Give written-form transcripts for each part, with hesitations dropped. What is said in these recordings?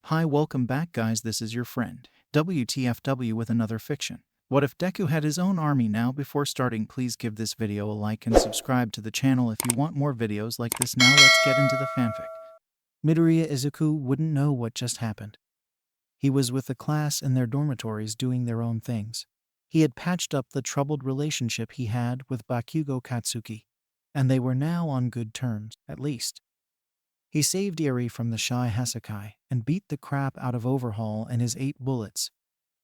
Hi, welcome back guys, this is your friend, WTFW with another fiction. What if Deku had his own army now? Before starting, please give this video a like and subscribe to the channel if you want more videos like this. Now let's get into the fanfic. Midoriya Izuku wouldn't know what just happened. He was with the class in their dormitories doing their own things. He had patched up the troubled relationship he had with Bakugo Katsuki, and they were now on good terms, at least. He saved Eri from the shy Hasakai and beat the crap out of Overhaul and his 8 bullets,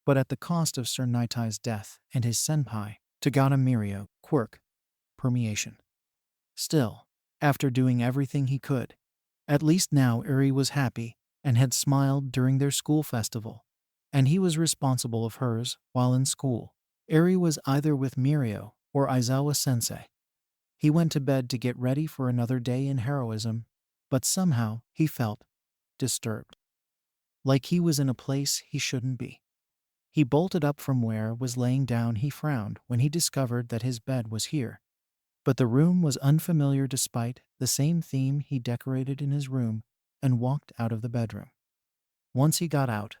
but at the cost of Sir Naitai's death and his senpai, Tagata Mirio, quirk, permeation. Still, after doing everything he could, at least now Eri was happy and had smiled during their school festival, and he was responsible of hers while in school. Eri was either with Mirio or Aizawa-sensei. He went to bed to get ready for another day in heroism, but somehow he felt disturbed. Like he was in a place he shouldn't be. He bolted up from where was laying down. He frowned when he discovered that his bed was here. But the room was unfamiliar despite the same theme he decorated in his room, and walked out of the bedroom. Once he got out,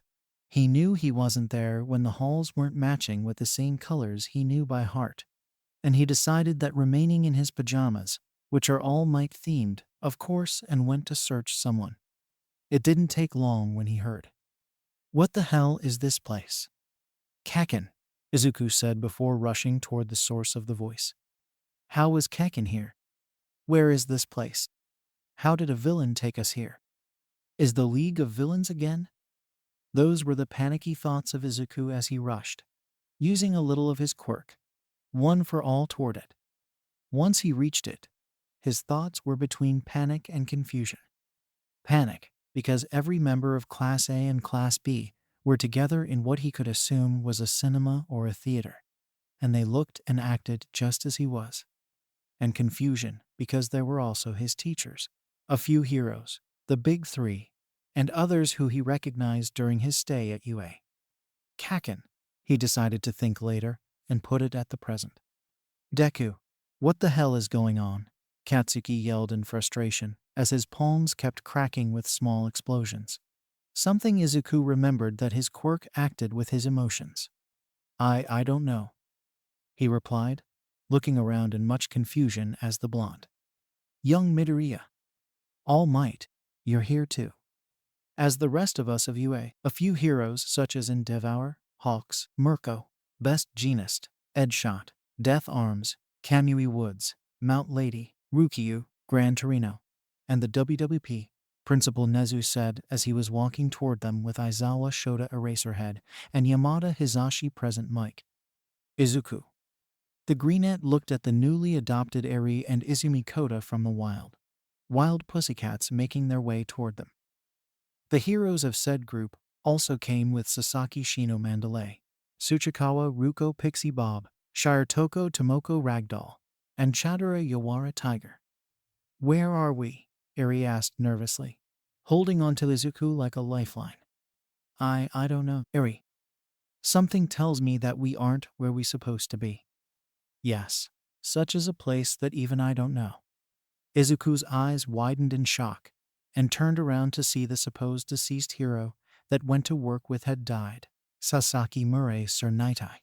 he knew he wasn't there when the halls weren't matching with the same colors he knew by heart, and he decided that remaining in his pajamas, which are All Might themed, of course, and went to search someone. It didn't take long when he heard. "What the hell is this place?" "Kaken," Izuku said before rushing toward the source of the voice. "How was Kaken here? Where is this place? How did a villain take us here? Is the League of Villains again?" Those were the panicky thoughts of Izuku as he rushed, using a little of his quirk, one for all, toward it. Once he reached it, his thoughts were between panic and confusion. Panic, because every member of Class A and Class B were together in what he could assume was a cinema or a theater, and they looked and acted just as he was. And confusion, because there were also his teachers, a few heroes, the big three, and others who he recognized during his stay at UA. Kaken, he decided to think later, and put it at the present. "Deku, what the hell is going on?" Katsuki yelled in frustration, as his palms kept cracking with small explosions. Something Izuku remembered that his quirk acted with his emotions. I don't know," he replied, looking around in much confusion as the blonde. "Young Midoriya. All Might, you're here too." As the rest of us of UA, a few heroes such as Endeavor, Hawks, Mirko, Best Jeanist, Edshot, Death Arms, Kamui Woods, Mount Lady, Rukyu, Gran Torino, and the WWP, Principal Nezu said as he was walking toward them with Aizawa Shota Eraserhead and Yamada Hizashi present mic. "Izuku." The Greenette looked at the newly adopted Eri and Izumi Kota from the wild pussycats making their way toward them. The heroes of said group also came with Sasaki Shino Mandalay, Tsuchikawa Ruko Pixie Bob, Shire Toko Tomoko Ragdoll, and Chadora Yawara Tiger. "Where are we?" Eri asked nervously, holding on to Izuku like a lifeline. I don't know, Eri. Something tells me that we aren't where we're supposed to be." "Yes, such is a place that even I don't know." Izuku's eyes widened in shock, and turned around to see the supposed deceased hero that went to work with had died. Sasaki Murray, Sir Naitai.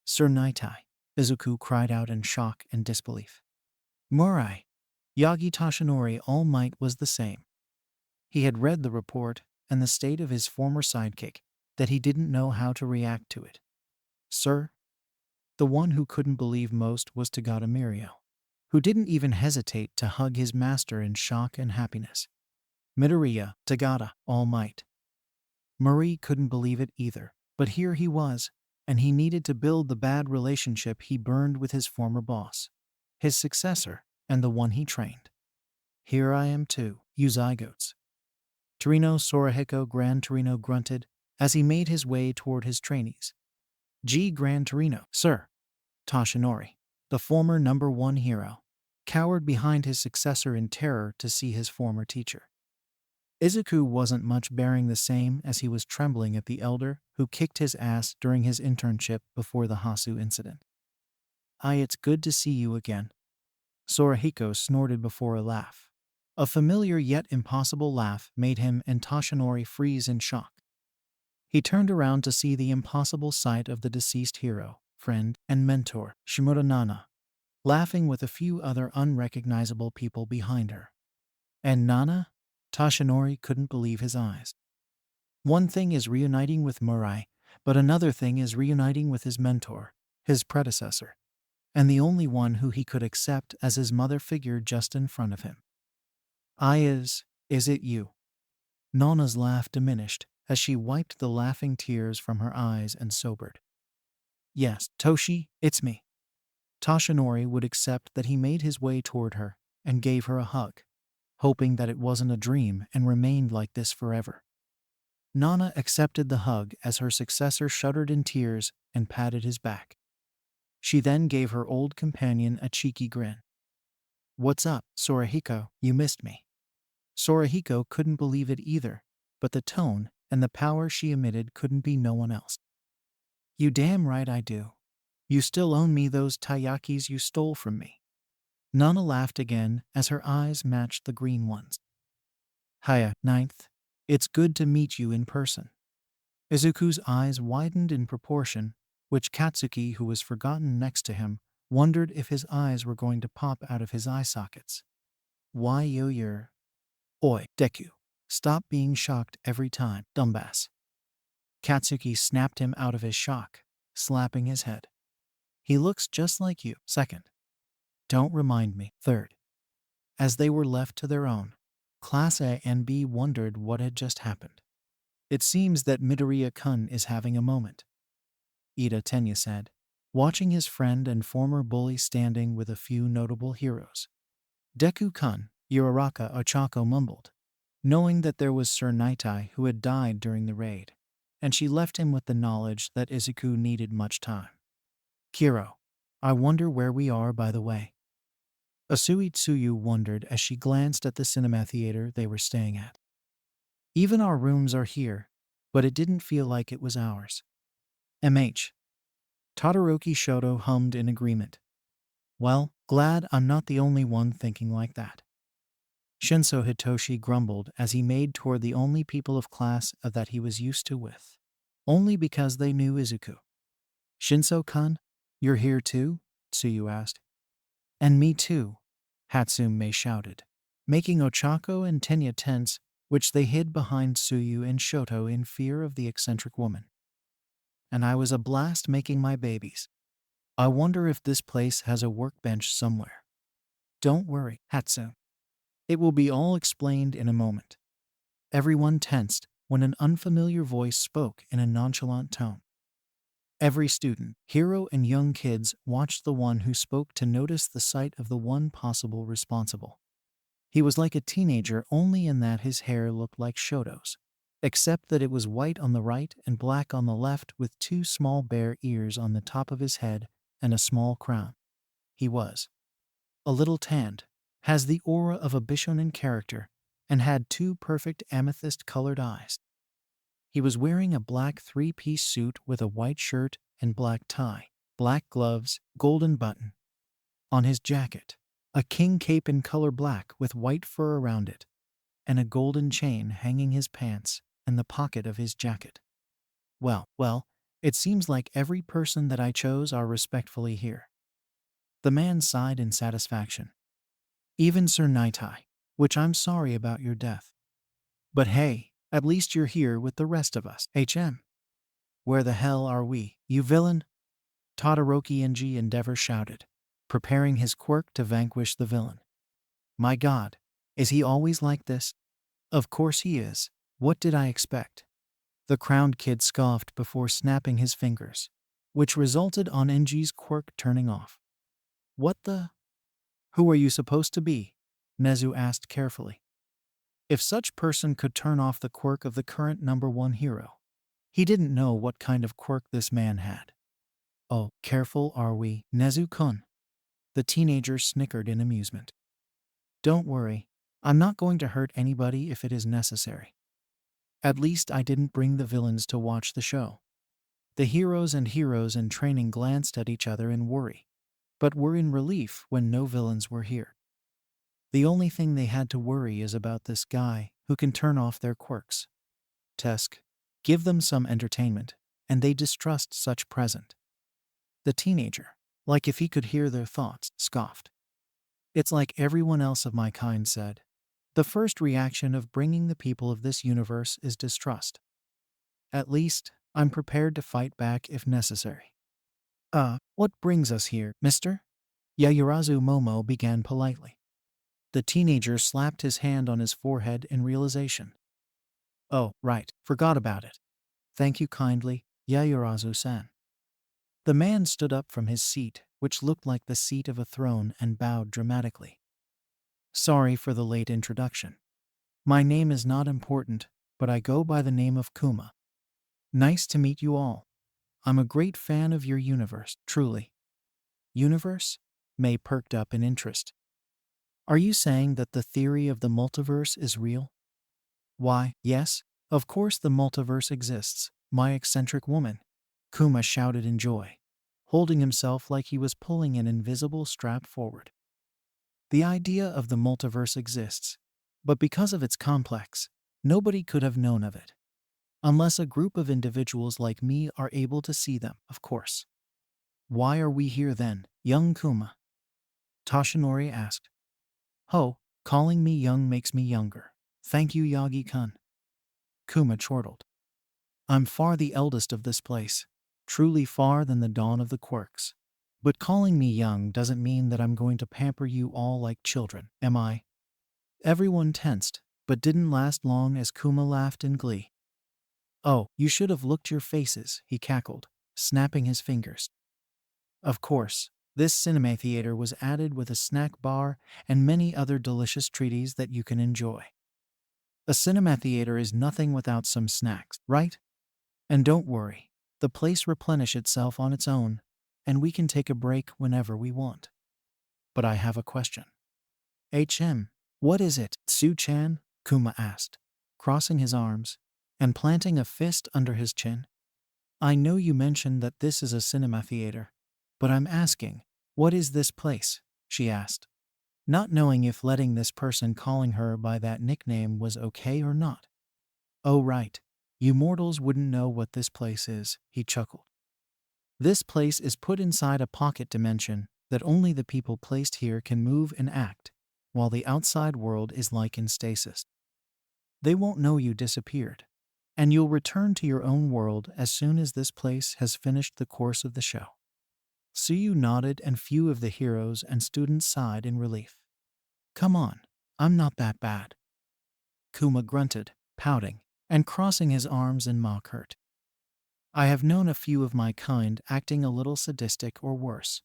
"Sir Naitai," Izuku cried out in shock and disbelief. "Murai." Yagi Toshinori All Might was the same. He had read the report and the state of his former sidekick, that he didn't know how to react to it. "Sir?" The one who couldn't believe most was Tagata Mirio, who didn't even hesitate to hug his master in shock and happiness. "Midoriya, Tagata, All Might." Marie couldn't believe it either, but here he was, and he needed to build the bad relationship he burned with his former boss, his successor, and the one he trained. "Here I am too, you zygotes." Torino Sorahiko Gran Torino grunted as he made his way toward his trainees. Gran Torino, "Sir." Toshinori, the former #1 hero, cowered behind his successor in terror to see his former teacher. Izuku wasn't much bearing the same as he was trembling at the elder who kicked his ass during his internship before the Hasu incident. "It's good to see you again." Sorahiko snorted before a laugh. A familiar yet impossible laugh made him and Toshinori freeze in shock. He turned around to see the impossible sight of the deceased hero, friend, and mentor, Shimura Nana, laughing with a few other unrecognizable people behind her. And Nana? Toshinori couldn't believe his eyes. One thing is reuniting with Murai, but another thing is reuniting with his mentor, his predecessor, and the only one who he could accept as his mother figure just in front of him. Is it you? Nana's laugh diminished as she wiped the laughing tears from her eyes and sobered. Yes, Toshi, it's me. Toshinori would accept that he made his way toward her and gave her a hug, hoping that it wasn't a dream and remained like this forever. Nana accepted the hug as her successor shuddered in tears and patted his back. She then gave her old companion a cheeky grin. What's up, Sorahiko, you missed me. Sorahiko couldn't believe it either, but the tone and the power she emitted couldn't be no one else. You damn right I do. You still own me those taiyakis you stole from me. Nana laughed again as her eyes matched the green ones. Hiya, Ninth. It's good to meet you in person. Izuku's eyes widened in proportion, which Katsuki, who was forgotten next to him, wondered if his eyes were going to pop out of his eye sockets. Why you're... Oi, Deku. Stop being shocked every time, dumbass. Katsuki snapped him out of his shock, slapping his head. He looks just like you, second. Don't remind me, third. As they were left to their own, Class A and B wondered what had just happened. It seems that Midoriya-kun is having a moment, Ida Tenya said, watching his friend and former bully standing with a few notable heroes. Deku-kun, Uraraka Ochako mumbled, knowing that there was Sir Naitai who had died during the raid, and she left him with the knowledge that Izuku needed much time. Kiro, I wonder where we are by the way. Asui Tsuyu wondered as she glanced at the cinema theater they were staying at. Even our rooms are here, but it didn't feel like it was ours. MH. Todoroki Shoto hummed in agreement. Well, glad I'm not the only one thinking like that. Shinso Hitoshi grumbled as he made toward the only people of class that he was used to with. Only because they knew Izuku. Shinso-kun, you're here too? Tsuyu asked. And me too, Hatsume shouted, making Ochako and Tenya tense, which they hid behind Tsuyu and Shoto in fear of the eccentric woman. And I was a blast making my babies. I wonder if this place has a workbench somewhere. Don't worry, Hatsume. It will be all explained in a moment. Everyone tensed when an unfamiliar voice spoke in a nonchalant tone. Every student, hero and young kids watched the one who spoke to notice the sight of the one possible responsible. He was like a teenager only in that his hair looked like Shoto's, except that it was white on the right and black on the left with two small bare ears on the top of his head and a small crown. He was a little tanned, has the aura of a Bishonen character, and had two perfect amethyst-colored eyes. He was wearing a black three-piece suit with a white shirt and black tie, black gloves, golden button. On his jacket, a king cape in color black with white fur around it, and a golden chain hanging his pants and the pocket of his jacket. Well, it seems like every person that I chose are respectfully here. The man sighed in satisfaction. Even Sir Naitai, which I'm sorry about your death. But hey, at least you're here with the rest of us. HM. Where the hell are we, you villain? Todoroki Enji Endeavor shouted, preparing his quirk to vanquish the villain. My god, is he always like this? Of course he is. What did I expect? The crowned kid scoffed before snapping his fingers, which resulted on Enji's quirk turning off. What the? Who are you supposed to be? Nezu asked carefully. If such person could turn off the quirk of the current #1 hero, he didn't know what kind of quirk this man had. Oh, careful are we, Nezu-kun? The teenager snickered in amusement. Don't worry, I'm not going to hurt anybody if it is necessary. At least I didn't bring the villains to watch the show. The heroes in training glanced at each other in worry, but were in relief when no villains were here. The only thing they had to worry is about this guy who can turn off their quirks. Tesk, give them some entertainment, and they distrust such present. The teenager, like if he could hear their thoughts, scoffed. It's like everyone else of my kind said. The first reaction of bringing the people of this universe is distrust. At least, I'm prepared to fight back if necessary. What brings us here, mister? Yayurazu Momo began politely. The teenager slapped his hand on his forehead in realization. Oh, right, forgot about it. Thank you kindly, Yayurazu-san. The man stood up from his seat, which looked like the seat of a throne, and bowed dramatically. Sorry for the late introduction. My name is not important, but I go by the name of Kuma. Nice to meet you all. I'm a great fan of your universe, truly. Universe? May perked up in interest. Are you saying that the theory of the multiverse is real? Why, yes, of course the multiverse exists, my eccentric woman, Kuma shouted in joy, holding himself like he was pulling an invisible strap forward. The idea of the multiverse exists, but because of its complex, nobody could have known of it. Unless a group of individuals like me are able to see them, of course. Why are we here then, young Kuma? Toshinori asked. Ho, calling me young makes me younger. Thank you, Yagi-kun. Kuma chortled. I'm far the eldest of this place, truly far than the dawn of the quirks. But calling me young doesn't mean that I'm going to pamper you all like children, am I? Everyone tensed, but didn't last long as Kuma laughed in glee. Oh, you should have looked your faces, he cackled, snapping his fingers. Of course, this cinema theater was added with a snack bar and many other delicious treaties that you can enjoy. A cinema theater is nothing without some snacks, right? And don't worry, the place replenishes itself on its own, and we can take a break whenever we want. But I have a question. What is it, Tsu-chan? Kuma asked, crossing his arms and planting a fist under his chin. I know you mentioned that this is a cinema theater, but I'm asking, what is this place? She asked, not knowing if letting this person calling her by that nickname was okay or not. Oh right, you mortals wouldn't know what this place is, he chuckled. This place is put inside a pocket dimension that only the people placed here can move and act, while the outside world is like in stasis. They won't know you disappeared, and you'll return to your own world as soon as this place has finished the course of the show. Suyu nodded and few of the heroes and students sighed in relief. Come on, I'm not that bad. Kuma grunted, pouting, and crossing his arms in mock hurt. I have known a few of my kind acting a little sadistic or worse,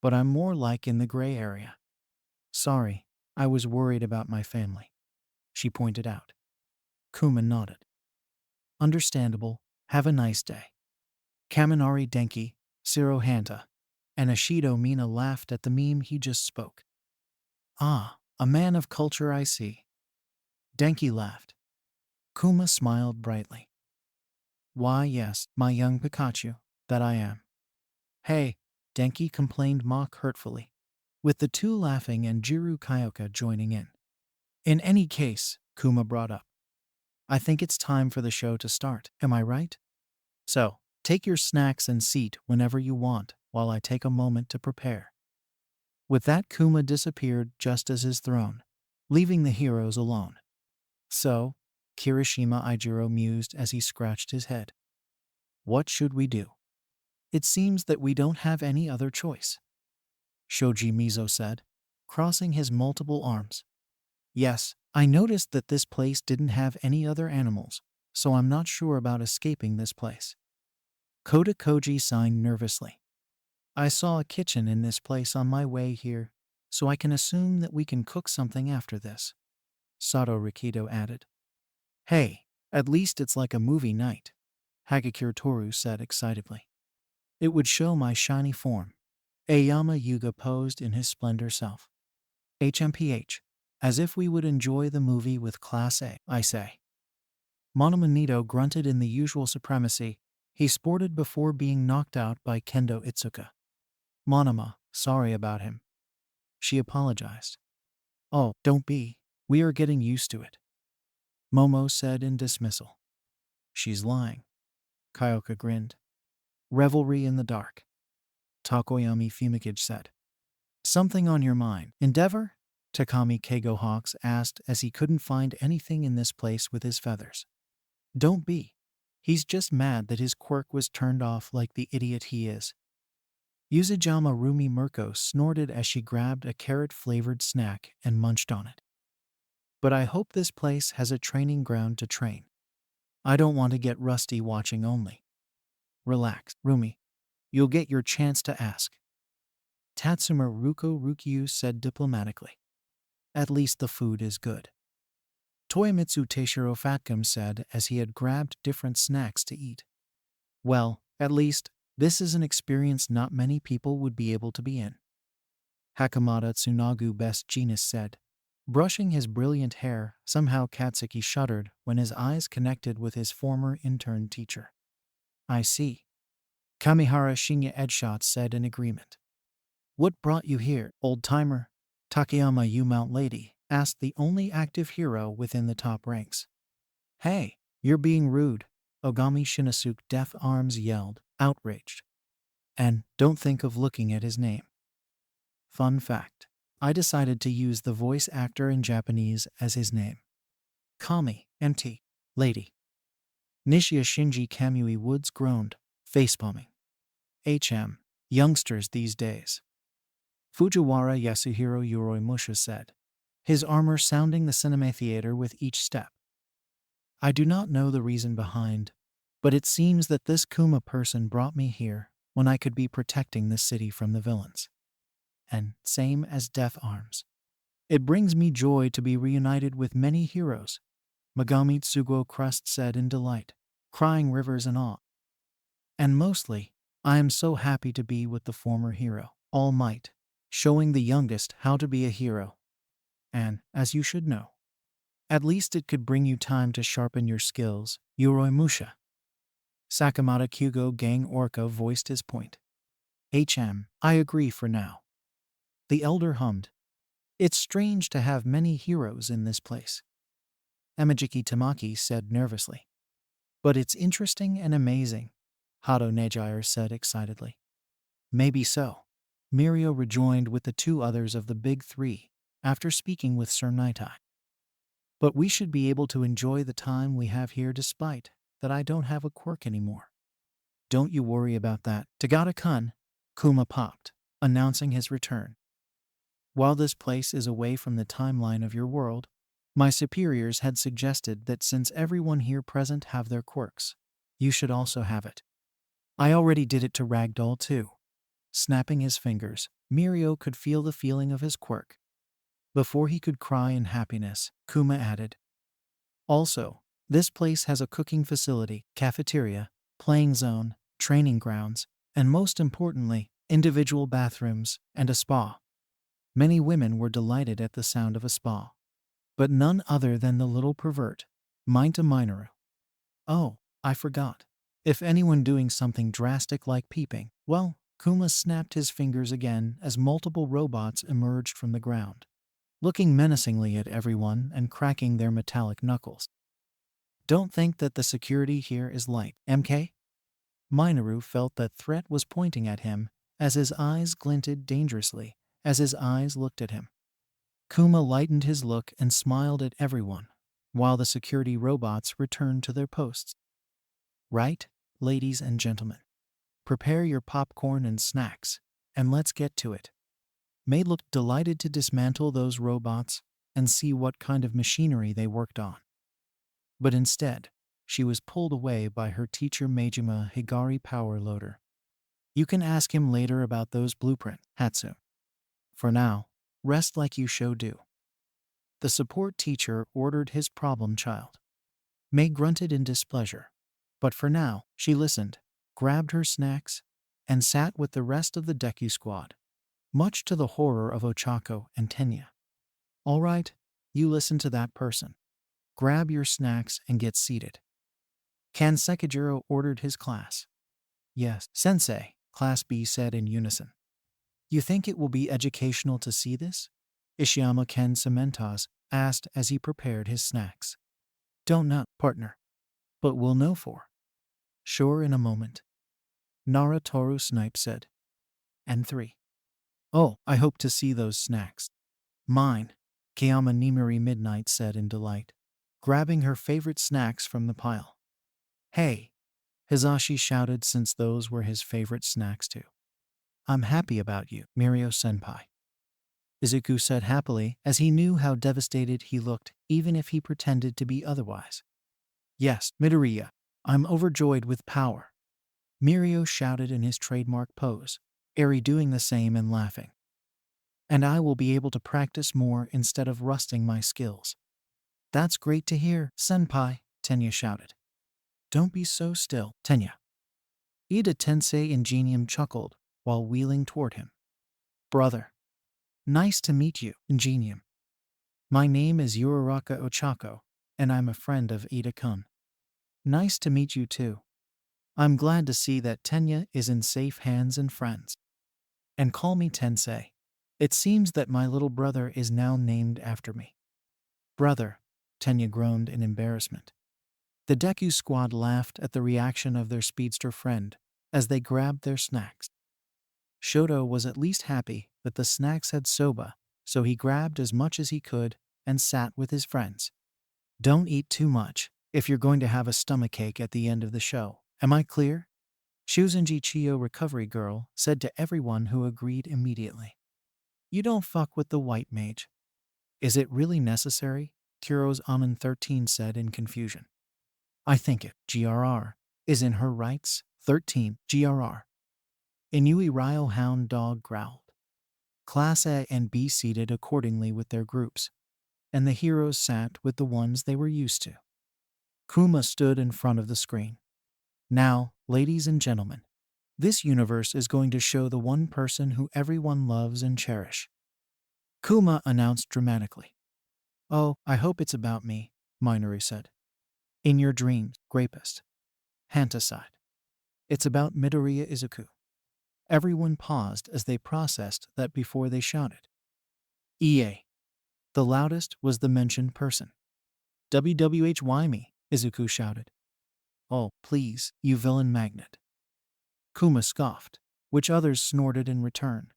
but I'm more like in the gray area. Sorry, I was worried about my family, she pointed out. Kuma nodded. Understandable, have a nice day. Kaminari Denki, Siro Hanta, and Ashido Mina laughed at the meme he just spoke. Ah, a man of culture I see. Denki laughed. Kuma smiled brightly. Why yes, my young Pikachu, that I am. Hey, Denki complained mock hurtfully, with the two laughing and Jiru Kyoka joining in. In any case, Kuma brought up. I think it's time for the show to start, am I right? So, take your snacks and seat whenever you want while I take a moment to prepare. With that, Kuma disappeared just as his throne, leaving the heroes alone. So, Kirishima Ijiro mused as he scratched his head. What should we do? It seems that we don't have any other choice. Shoji Mizo said, crossing his multiple arms. Yes, I noticed that this place didn't have any other animals, so I'm not sure about escaping this place. Kota Koji signed nervously. I saw a kitchen in this place on my way here, so I can assume that we can cook something after this. Sato Rikido added. Hey, at least it's like a movie night, Hagakure Toru said excitedly. It would show my shiny form. Aoyama Yuga posed in his splendor self. HMPH, as if we would enjoy the movie with Class A, I say. Monomonito grunted in the usual supremacy he sported before being knocked out by Kendo Itsuka. Monoma, sorry about him. She apologized. Oh, don't be. We are getting used to it, Momo said in dismissal. She's lying. Kyoka grinned. Revelry in the dark. Takoyami Fumikage said. Something on your mind, Endeavor? Takami Keigo Hawks asked as he couldn't find anything in this place with his feathers. Don't be. He's just mad that his quirk was turned off like the idiot he is. Yuzujama Rumi Mirko snorted as she grabbed a carrot-flavored snack and munched on it. But I hope this place has a training ground to train. I don't want to get rusty watching only. Relax, Rumi. You'll get your chance to ask. Tatsuma Ruko Rukyu said diplomatically. At least the food is good. Toyomitsu Teishiro Fatcom said as he had grabbed different snacks to eat. Well, at least, this is an experience not many people would be able to be in. Hakamata Tsunagu Best Genus said. Brushing his brilliant hair, somehow Katsuki shuddered when his eyes connected with his former intern teacher. I see. Kamihara Shinya Edshot said in agreement. What brought you here, old-timer? Takayama U-Mount Lady asked the only active hero within the top ranks. Hey, you're being rude, Ogami Shinosuke Deaf Arms yelled, outraged. And don't think of looking at his name. Fun fact. I decided to use the voice actor in Japanese as his name. Kami, MT, Lady. Nishia Shinji Kamui Woods groaned, facepalming. Youngsters these days. Fujiwara Yasuhiro Yoroimusha said, his armor sounding the cinema theater with each step. I do not know the reason behind, but it seems that this Kuma person brought me here when I could be protecting the city from the villains. And same as Death Arms. It brings me joy to be reunited with many heroes, Megami Tsugo Crust said in delight, crying rivers in awe. And mostly, I am so happy to be with the former hero, All Might, showing the youngest how to be a hero. And, as you should know, at least it could bring you time to sharpen your skills, Yoroimusha. Sakamata Kyugo Gang Orca voiced his point. I agree for now. The elder hummed. It's strange to have many heroes in this place. Emajiki Tamaki said nervously. But it's interesting and amazing, Hado Nejair said excitedly. Maybe so. Mirio rejoined with the two others of the big three, after speaking with Sir Naitai. But we should be able to enjoy the time we have here despite that I don't have a quirk anymore. Don't you worry about that, Tagata-kun, Kuma popped, announcing his return. While this place is away from the timeline of your world, my superiors had suggested that since everyone here present have their quirks, you should also have it. I already did it to Ragdoll too. Snapping his fingers, Mirio could feel the feeling of his quirk. Before he could cry in happiness, Kuma added. Also, this place has a cooking facility, cafeteria, playing zone, training grounds, and most importantly, individual bathrooms and a spa. Many women were delighted at the sound of a spa. But none other than the little pervert, Minta Minoru. Oh, I forgot. If anyone doing something drastic like peeping, well, Kuma snapped his fingers again as multiple robots emerged from the ground, looking menacingly at everyone and cracking their metallic knuckles. Don't think that the security here is light, MK? Minoru felt that threat was pointing at him as his eyes glinted dangerously as his eyes looked at him. Kuma lightened his look and smiled at everyone, while the security robots returned to their posts. Right, ladies and gentlemen. Prepare your popcorn and snacks, and let's get to it. May looked delighted to dismantle those robots and see what kind of machinery they worked on. But instead, she was pulled away by her teacher Majima Higari Power Loader. You can ask him later about those blueprints, Hatsu. For now, rest like you show do. The support teacher ordered his problem child. May grunted in displeasure, but for now, she listened, grabbed her snacks, and sat with the rest of the Deku squad, much to the horror of Ochako and Tenya. All right, you listen to that person. Grab your snacks and get seated. Kan Sekijiro ordered his class. Yes, Sensei, Class B said in unison. You think it will be educational to see this? Ishiyama Ken Cementas asked as he prepared his snacks. Don't know, partner. But we'll know for sure in a moment. Nara Toru Snipe said. And 3. Oh, I hope to see those snacks. Mine, Kiyama Nimiri Midnight said in delight, grabbing her favorite snacks from the pile. Hey, Hizashi shouted since those were his favorite snacks too. I'm happy about you, Mirio-senpai. Izuku said happily as he knew how devastated he looked even if he pretended to be otherwise. Yes, Midoriya, I'm overjoyed with power. Mirio shouted in his trademark pose, Eri doing the same and laughing. And I will be able to practice more instead of rusting my skills. That's great to hear, senpai, Tenya shouted. Don't be so still, Tenya. Ida Tensei Ingenium chuckled while wheeling toward him. Brother. Nice to meet you, Ingenium. My name is Uraraka Ochako, and I'm a friend of Ida-kun. Nice to meet you too. I'm glad to see that Tenya is in safe hands and friends. And call me Tensei. It seems that my little brother is now named after me. Brother, Tenya groaned in embarrassment. The Deku squad laughed at the reaction of their speedster friend as they grabbed their snacks. Shoto was at least happy that the snacks had soba, so he grabbed as much as he could and sat with his friends. Don't eat too much if you're going to have a stomachache at the end of the show. Am I clear? Shuzenji Chiyo Recovery Girl said to everyone who agreed immediately. You don't fuck with the white mage. Is it really necessary? Kuro's Amen 13 said in confusion. I think it, GRR, is in her rights, 13, GRR. Inui Ryo Hound Dog growled. Class A and B seated accordingly with their groups, and the heroes sat with the ones they were used to. Kuma stood in front of the screen. Now, ladies and gentlemen, this universe is going to show the one person who everyone loves and cherish. Kuma announced dramatically. Oh, I hope it's about me, Minoru said. In your dreams, Grapist. Hanta sighed. It's about Midoriya Izuku. Everyone paused as they processed that before they shouted. EA. The loudest was the mentioned person. WWHY me, Izuku shouted. Oh, please, you villain magnet. Kuma scoffed, which others snorted in return,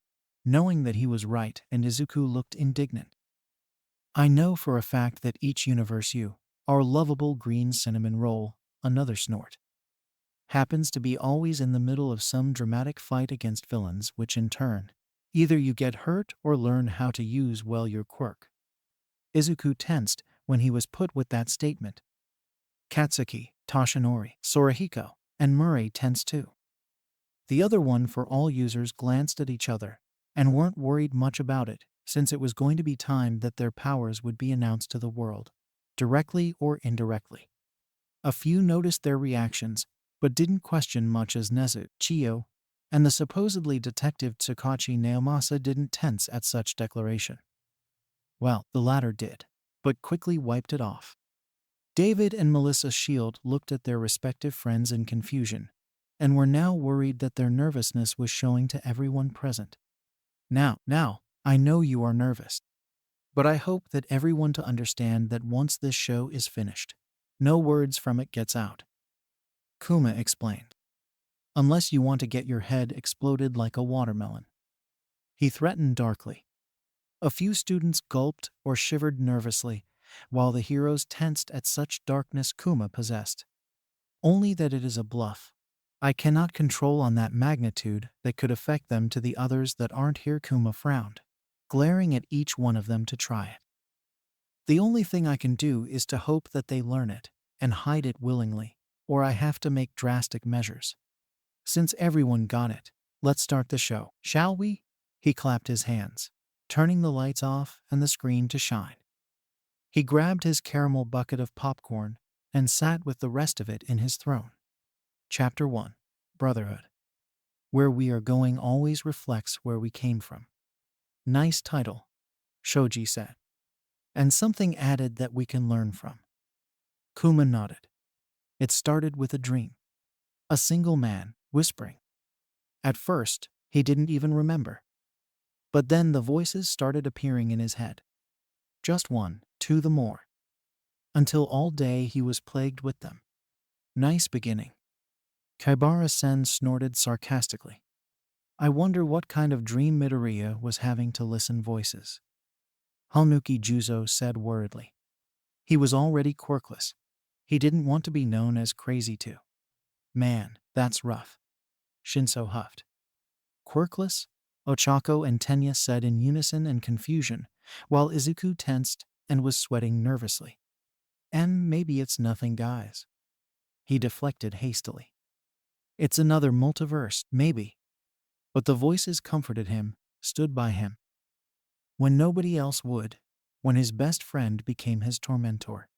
knowing that he was right, and Izuku looked indignant. I know for a fact that each universe you, our lovable green cinnamon roll, another snort, happens to be always in the middle of some dramatic fight against villains, which in turn, either you get hurt or learn how to use well your quirk. Izuku tensed when he was put with that statement. Katsuki, Toshinori, Sorahiko, and Murray tensed too. The other one for all users glanced at each other and weren't worried much about it, since it was going to be time that their powers would be announced to the world, directly or indirectly. A few noticed their reactions, but didn't question much as Nezu, Chiyo, and the supposedly detective Tsukachi Naomasa didn't tense at such declaration. Well, the latter did, but quickly wiped it off. David and Melissa Shield looked at their respective friends in confusion, and were now worried that their nervousness was showing to everyone present. Now, I know you are nervous, but I hope that everyone to understand that once this show is finished, no words from it gets out. Kuma explained. Unless you want to get your head exploded like a watermelon. He threatened darkly. A few students gulped or shivered nervously, while the heroes tensed at such darkness Kuma possessed. Only that it is a bluff. I cannot control on that magnitude that could affect them to the others that aren't here. Kuma frowned, glaring at each one of them to try it. The only thing I can do is to hope that they learn it and hide it willingly, or I have to make drastic measures. Since everyone got it, let's start the show, shall we? He clapped his hands, turning the lights off and the screen to shine. He grabbed his caramel bucket of popcorn and sat with the rest of it in his throne. Chapter 1. Brotherhood. Where we are going always reflects where we came from. Nice title, Shoji said. And something added that we can learn from. Kuma nodded. It started with a dream. A single man, whispering. At first, he didn't even remember. But then the voices started appearing in his head. Just one, two the more. Until all day he was plagued with them. Nice beginning. Kaibara-sen snorted sarcastically. I wonder what kind of dream Midoriya was having to listen voices. Hanuki Juzo said worriedly. He was already quirkless. He didn't want to be known as crazy too. Man, that's rough. Shinso huffed. Quirkless? Ochako and Tenya said in unison and confusion, while Izuku tensed and was sweating nervously. And maybe it's nothing, guys. He deflected hastily. It's another multiverse, maybe. But the voices comforted him, stood by him. When nobody else would, when his best friend became his tormentor,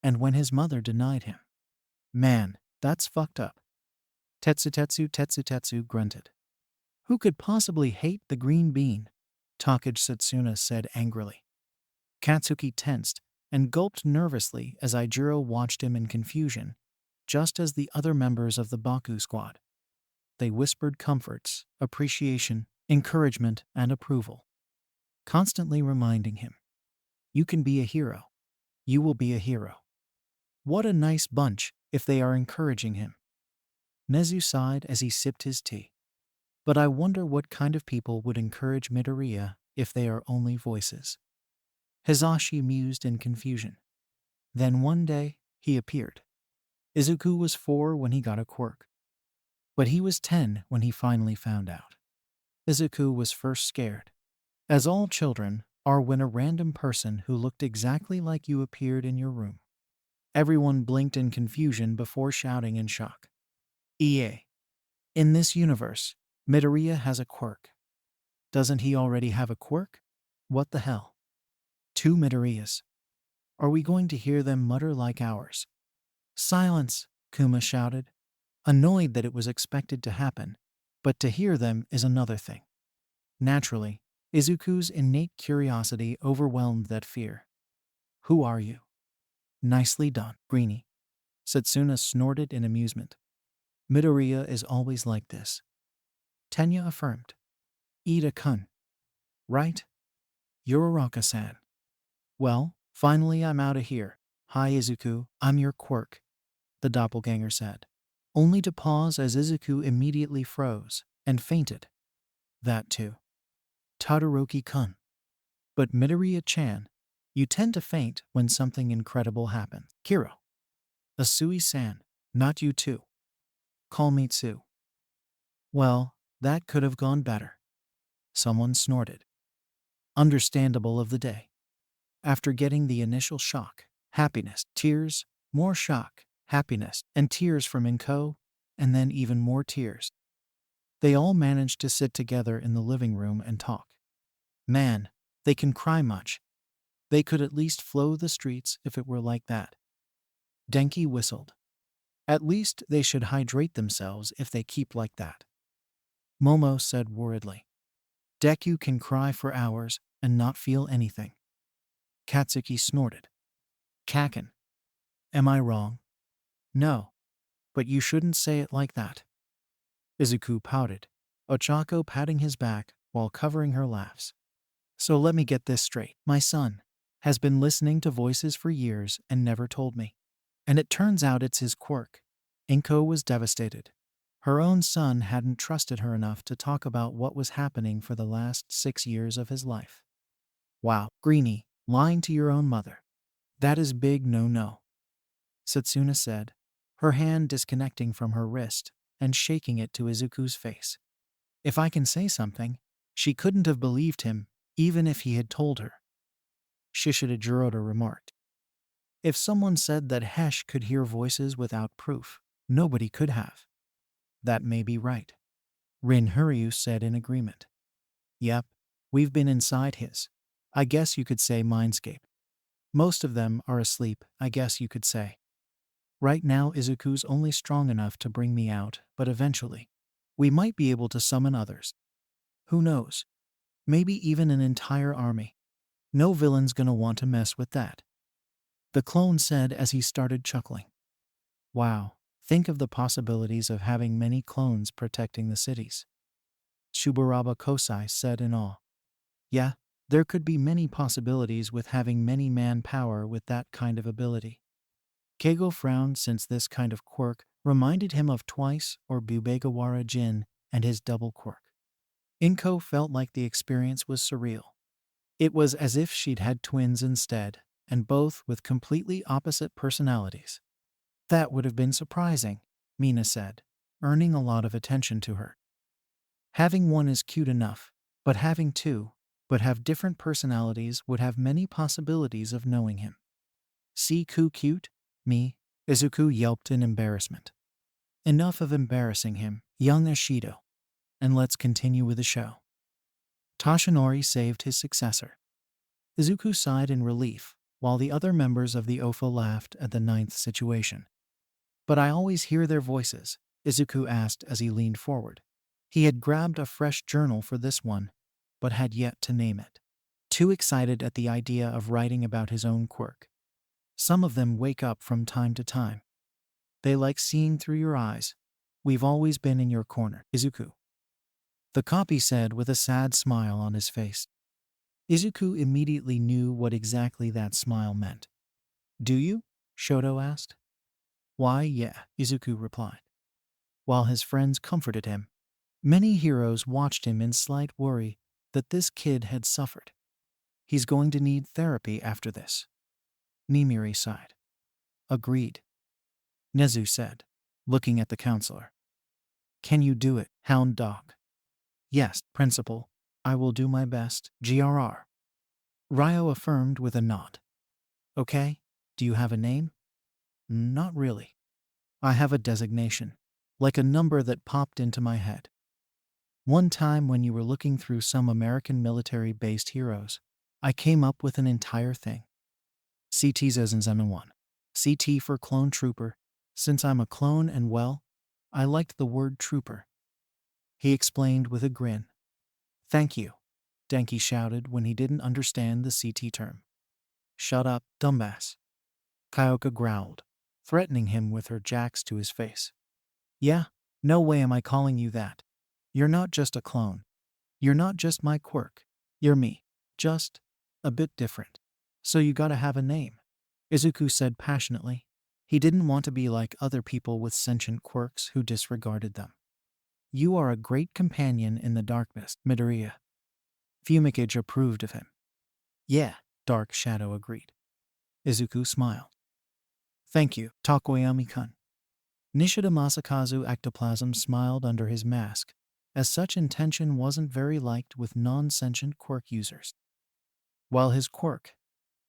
and when his mother denied him. Man, that's fucked up. Tetsu grunted. Who could possibly hate the green bean? Takage Setsuna said angrily. Katsuki tensed and gulped nervously as Ijiro watched him in confusion, just as the other members of the Baku squad. They whispered comforts, appreciation, encouragement, and approval, constantly reminding him, you can be a hero. You will be a hero. What a nice bunch if they are encouraging him. Nezu sighed as he sipped his tea. But I wonder what kind of people would encourage Midoriya if they are only voices. Hizashi mused in confusion. Then one day, he appeared. Izuku was 4 when he got a quirk. But he was 10 when he finally found out. Izuku was first scared, as all children are when a random person who looked exactly like you appeared in your room. Everyone blinked in confusion before shouting in shock. EA. In this universe, Midoriya has a quirk. Doesn't he already have a quirk? What the hell? 2 Midoriyas. Are we going to hear them mutter like ours? Silence, Kuma shouted, annoyed that it was expected to happen, but to hear them is another thing. Naturally, Izuku's innate curiosity overwhelmed that fear. Who are you? Nicely done, Greenie. Setsuna snorted in amusement. Midoriya is always like this. Tenya affirmed. Ida-kun. Right? You're Uraka-san. Well, finally I'm out of here. Hi Izuku, I'm your quirk, the doppelganger said, only to pause as Izuku immediately froze and fainted. That too. Todoroki-kun. But Midoriya-chan, you tend to faint when something incredible happens. Kiro. Asui-san, not you too. Call me Tsu. Well, that could have gone better. Someone snorted. Understandable of the day. After getting the initial shock, happiness, tears, more shock, happiness, and tears from Inko, and then even more tears. They all managed to sit together in the living room and talk. Man, they can cry much. They could at least flow the streets if it were like that. Denki whistled. At least they should hydrate themselves if they keep like that. Momo said worriedly. Deku can cry for hours and not feel anything. Katsuki snorted. Kaken. Am I wrong? No. But you shouldn't say it like that. Izuku pouted, Ochako patting his back while covering her laughs. So let me get this straight. My son has been listening to voices for years and never told me. And it turns out it's his quirk. Inko was devastated. Her own son hadn't trusted her enough to talk about what was happening for the last 6 years of his life. Wow, Greenie, lying to your own mother. That is big no-no. Setsuna said, her hand disconnecting from her wrist and shaking it to Izuku's face. If I can say something, she couldn't have believed him, even if he had told her. Shishida Jiroda remarked. If someone said that Hesh could hear voices without proof, nobody could have. That may be right. Rin Huryu said in agreement. Yep, we've been inside his, I guess you could say, mindscape. Most of them are asleep, I guess you could say. Right now Izuku's only strong enough to bring me out, but eventually, we might be able to summon others. Who knows? Maybe even an entire army. No villain's gonna want to mess with that. The clone said as he started chuckling. Wow, think of the possibilities of having many clones protecting the cities. Chubaraba Kosai said in awe. Yeah, there could be many possibilities with having many man power with that kind of ability. Keigo frowned since this kind of quirk reminded him of Twice or Bubegawara Jin and his double quirk. Inko felt like the experience was surreal. It was as if she'd had twins instead, and both with completely opposite personalities. That would have been surprising, Mina said, earning a lot of attention to her. Having one is cute enough, but having two, but have different personalities would have many possibilities of knowing him. See Ku cute? Me? Izuku yelped in embarrassment. Enough of embarrassing him, young Ashido. And let's continue with the show. Toshinori saved his successor. Izuku sighed in relief, while the other members of the OFA laughed at the ninth situation. But I always hear their voices, Izuku asked as he leaned forward. He had grabbed a fresh journal for this one, but had yet to name it. Too excited at the idea of writing about his own quirk. Some of them wake up from time to time. They like seeing through your eyes. We've always been in your corner, Izuku. The copy said with a sad smile on his face. Izuku immediately knew what exactly that smile meant. Do you? Shoto asked. Why, yeah, Izuku replied. While his friends comforted him, many heroes watched him in slight worry that this kid had suffered. He's going to need therapy after this. Nimiri sighed. Agreed. Nezu said, looking at the counselor. Can you do it, hound dog? Yes, principal. I will do my best, GRR. Ryo affirmed with a nod. Okay, do you have a name? Not really. I have a designation, like a number that popped into my head. One time when you were looking through some American military-based heroes, I came up with an entire thing. CT Zezenzemen1. CT for clone trooper. Since I'm a clone and well, I liked the word trooper. He explained with a grin. Thank you, Denki shouted when he didn't understand the CT term. Shut up, dumbass. Kyoka growled, threatening him with her jacks to his face. Yeah, no way am I calling you that. You're not just a clone. You're not just my quirk. You're me. Just a bit different. So you gotta have a name, Izuku said passionately. He didn't want to be like other people with sentient quirks who disregarded them. You are a great companion in the darkness, Midoriya. Fumikage approved of him. Yeah, Dark Shadow agreed. Izuku smiled. Thank you, Takoyami-kun. Nishida Masakazu Ectoplasm smiled under his mask, as such intention wasn't very liked with non-sentient quirk users. While his quirk,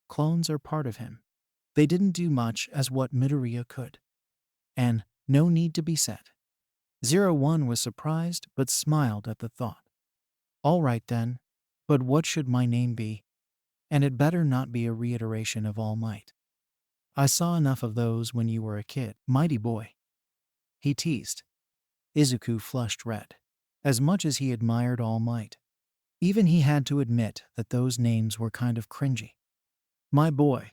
clones are part of him, they didn't do much as what Midoriya could. And no need to be said. 01 was surprised but smiled at the thought. All right then, but what should my name be? And it better not be a reiteration of All Might. I saw enough of those when you were a kid, mighty boy. He teased. Izuku flushed red. As much as he admired All Might, even he had to admit that those names were kind of cringy. My boy,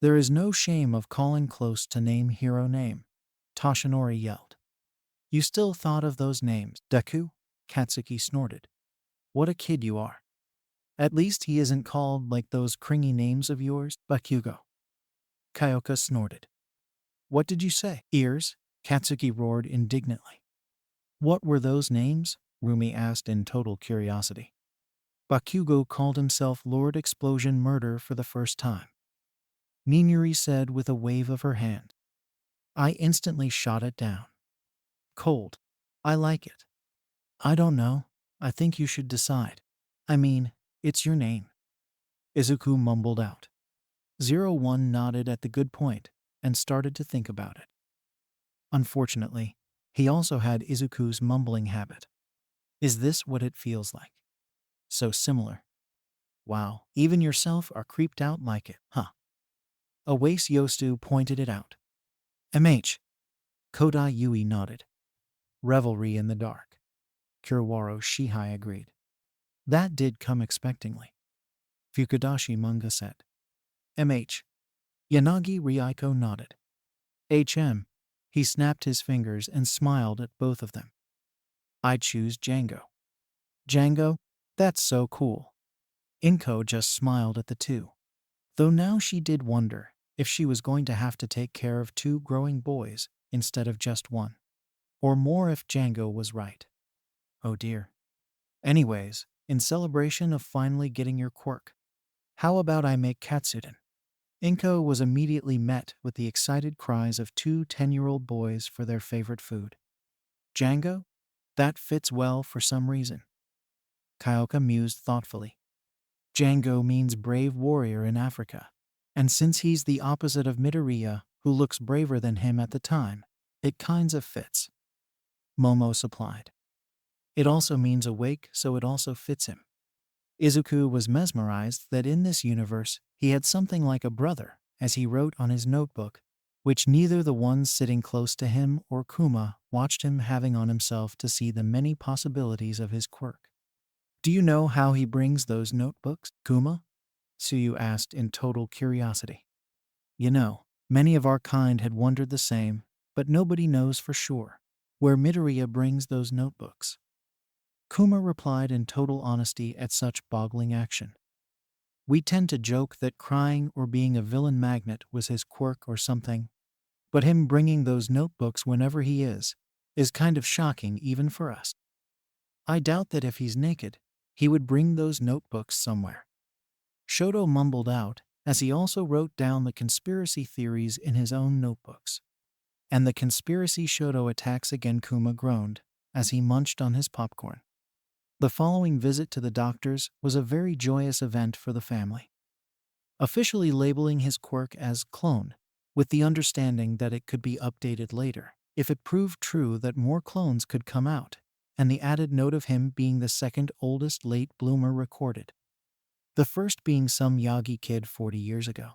there is no shame of calling close to name hero name, Toshinori yelled. You still thought of those names, Deku? Katsuki snorted. What a kid you are. At least he isn't called like those cringy names of yours, Bakugo. Kyoka snorted. What did you say? Ears? Katsuki roared indignantly. What were those names? Rumi asked in total curiosity. Bakugo called himself Lord Explosion Murder for the first time. Ninuri said with a wave of her hand. I instantly shot it down. Cold. I like it. I don't know. I think you should decide. I mean, it's your name. Izuku mumbled out. 01 nodded at the good point and started to think about it. Unfortunately, he also had Izuku's mumbling habit. Is this what it feels like? So similar. Wow, even yourself are creeped out like it, huh? Awase Yostu pointed it out. MH. Kodai Yui nodded. Revelry in the dark. Kurawaro Shihai agreed. That did come expectingly. Fukadashi Manga said. MH. Yanagi Ryaiko nodded. HM. He snapped his fingers and smiled at both of them. I choose Django. Django? That's so cool. Inko just smiled at the two, though now she did wonder if she was going to have to take care of two growing boys instead of just one, or more if Django was right. Oh dear. Anyways, in celebration of finally getting your quirk, how about I make katsudon? Inko was immediately met with the excited cries of two 10-year-old boys for their favorite food. Django? That fits well for some reason. Kyoka mused thoughtfully. Django means brave warrior in Africa, and since he's the opposite of Midoriya, who looks braver than him at the time, it kinds of fits. Momo supplied. It also means awake, so it also fits him. Izuku was mesmerized that in this universe he had something like a brother, as he wrote on his notebook, which neither the ones sitting close to him or Kuma watched him having on himself to see the many possibilities of his quirk. Do you know how he brings those notebooks, Kuma? Suyu asked in total curiosity. You know, many of our kind had wondered the same, but nobody knows for sure where Midoriya brings those notebooks. Kuma replied in total honesty at such boggling action. We tend to joke that crying or being a villain magnet was his quirk or something, but him bringing those notebooks whenever he is kind of shocking even for us. I doubt that if he's naked, he would bring those notebooks somewhere. Shoto mumbled out as he also wrote down the conspiracy theories in his own notebooks. And the conspiracy Shoto attacks again, Kuma groaned as he munched on his popcorn. The following visit to the doctors was a very joyous event for the family. Officially labeling his quirk as clone, with the understanding that it could be updated later if it proved true that more clones could come out, and the added note of him being the second oldest late bloomer recorded. The first being some Yagi kid 40 years ago.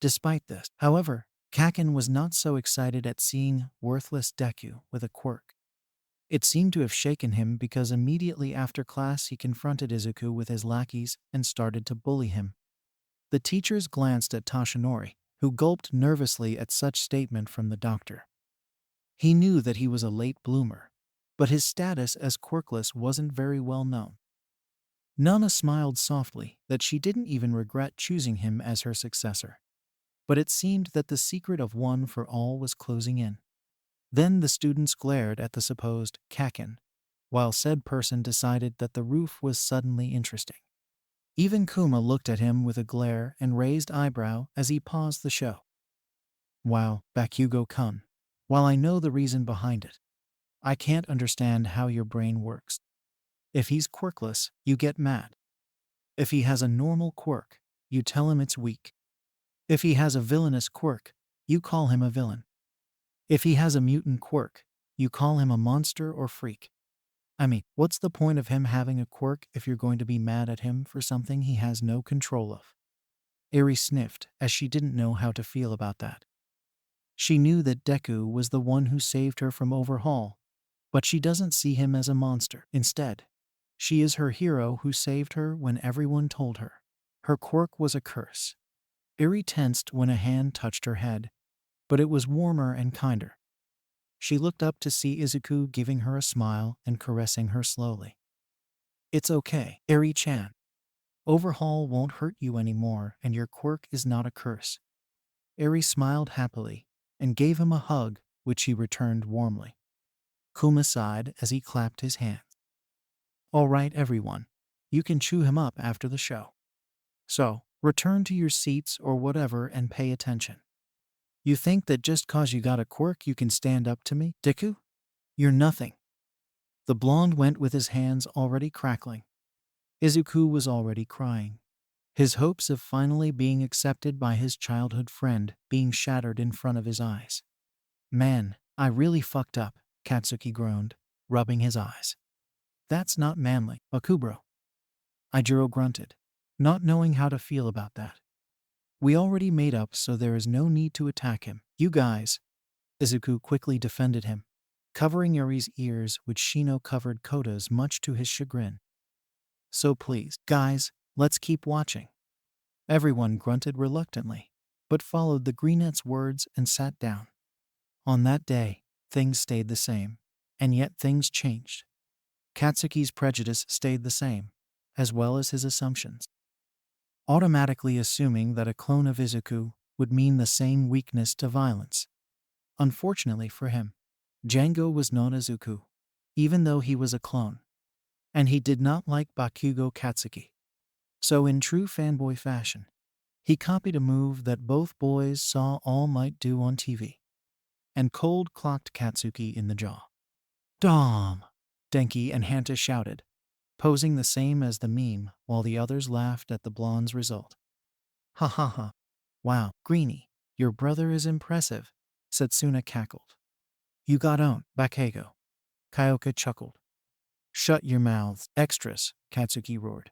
Despite this, however, Kaken was not so excited at seeing worthless Deku with a quirk. It seemed to have shaken him because immediately after class he confronted Izuku with his lackeys and started to bully him. The teachers glanced at Toshinori, who gulped nervously at such statement from the doctor. He knew that he was a late bloomer, but his status as quirkless wasn't very well known. Nana smiled softly that she didn't even regret choosing him as her successor. But it seemed that the secret of one for all was closing in. Then the students glared at the supposed Kaken, while said person decided that the roof was suddenly interesting. Even Kuma looked at him with a glare and raised eyebrow as he paused the show. Wow, Bakugo-kun. While I know the reason behind it, I can't understand how your brain works. If he's quirkless, you get mad. If he has a normal quirk, you tell him it's weak. If he has a villainous quirk, you call him a villain. If he has a mutant quirk, you call him a monster or freak. I mean, what's the point of him having a quirk if you're going to be mad at him for something he has no control of? Eri sniffed as she didn't know how to feel about that. She knew that Deku was the one who saved her from Overhaul, but she doesn't see him as a monster. Instead, she is her hero who saved her when everyone told her her quirk was a curse. Eri tensed when a hand touched her head, but it was warmer and kinder. She looked up to see Izuku giving her a smile and caressing her slowly. It's okay, Eri-chan. Overhaul won't hurt you anymore and your quirk is not a curse. Eri smiled happily and gave him a hug, which he returned warmly. Kuma sighed as he clapped his hands. All right, everyone. You can chew him up after the show. So, return to your seats or whatever and pay attention. You think that just cause you got a quirk you can stand up to me, Deku? You're nothing. The blonde went with his hands already crackling. Izuku was already crying. His hopes of finally being accepted by his childhood friend being shattered in front of his eyes. Man, I really fucked up, Katsuki groaned, rubbing his eyes. That's not manly, Bakubro. Ijiro grunted, not knowing how to feel about that. We already made up, so there is no need to attack him. You guys. Izuku quickly defended him, covering Yuri's ears, which Shino covered Kota's much to his chagrin. So please, guys, let's keep watching. Everyone grunted reluctantly, but followed the greenette's words and sat down. On that day, things stayed the same, and yet things changed. Katsuki's prejudice stayed the same, as well as his assumptions, automatically assuming that a clone of Izuku would mean the same weakness to violence. Unfortunately for him, Django was not Izuku, even though he was a clone, and he did not like Bakugo Katsuki. So in true fanboy fashion, he copied a move that both boys saw All Might do on TV, and cold-clocked Katsuki in the jaw. Dom! Denki and Hanta shouted, posing the same as the meme while the others laughed at the blonde's result. Ha ha ha. Wow, Greenie, your brother is impressive, Setsuna cackled. You got owned, Bakego. Kyoka chuckled. Shut your mouths, extras, Katsuki roared.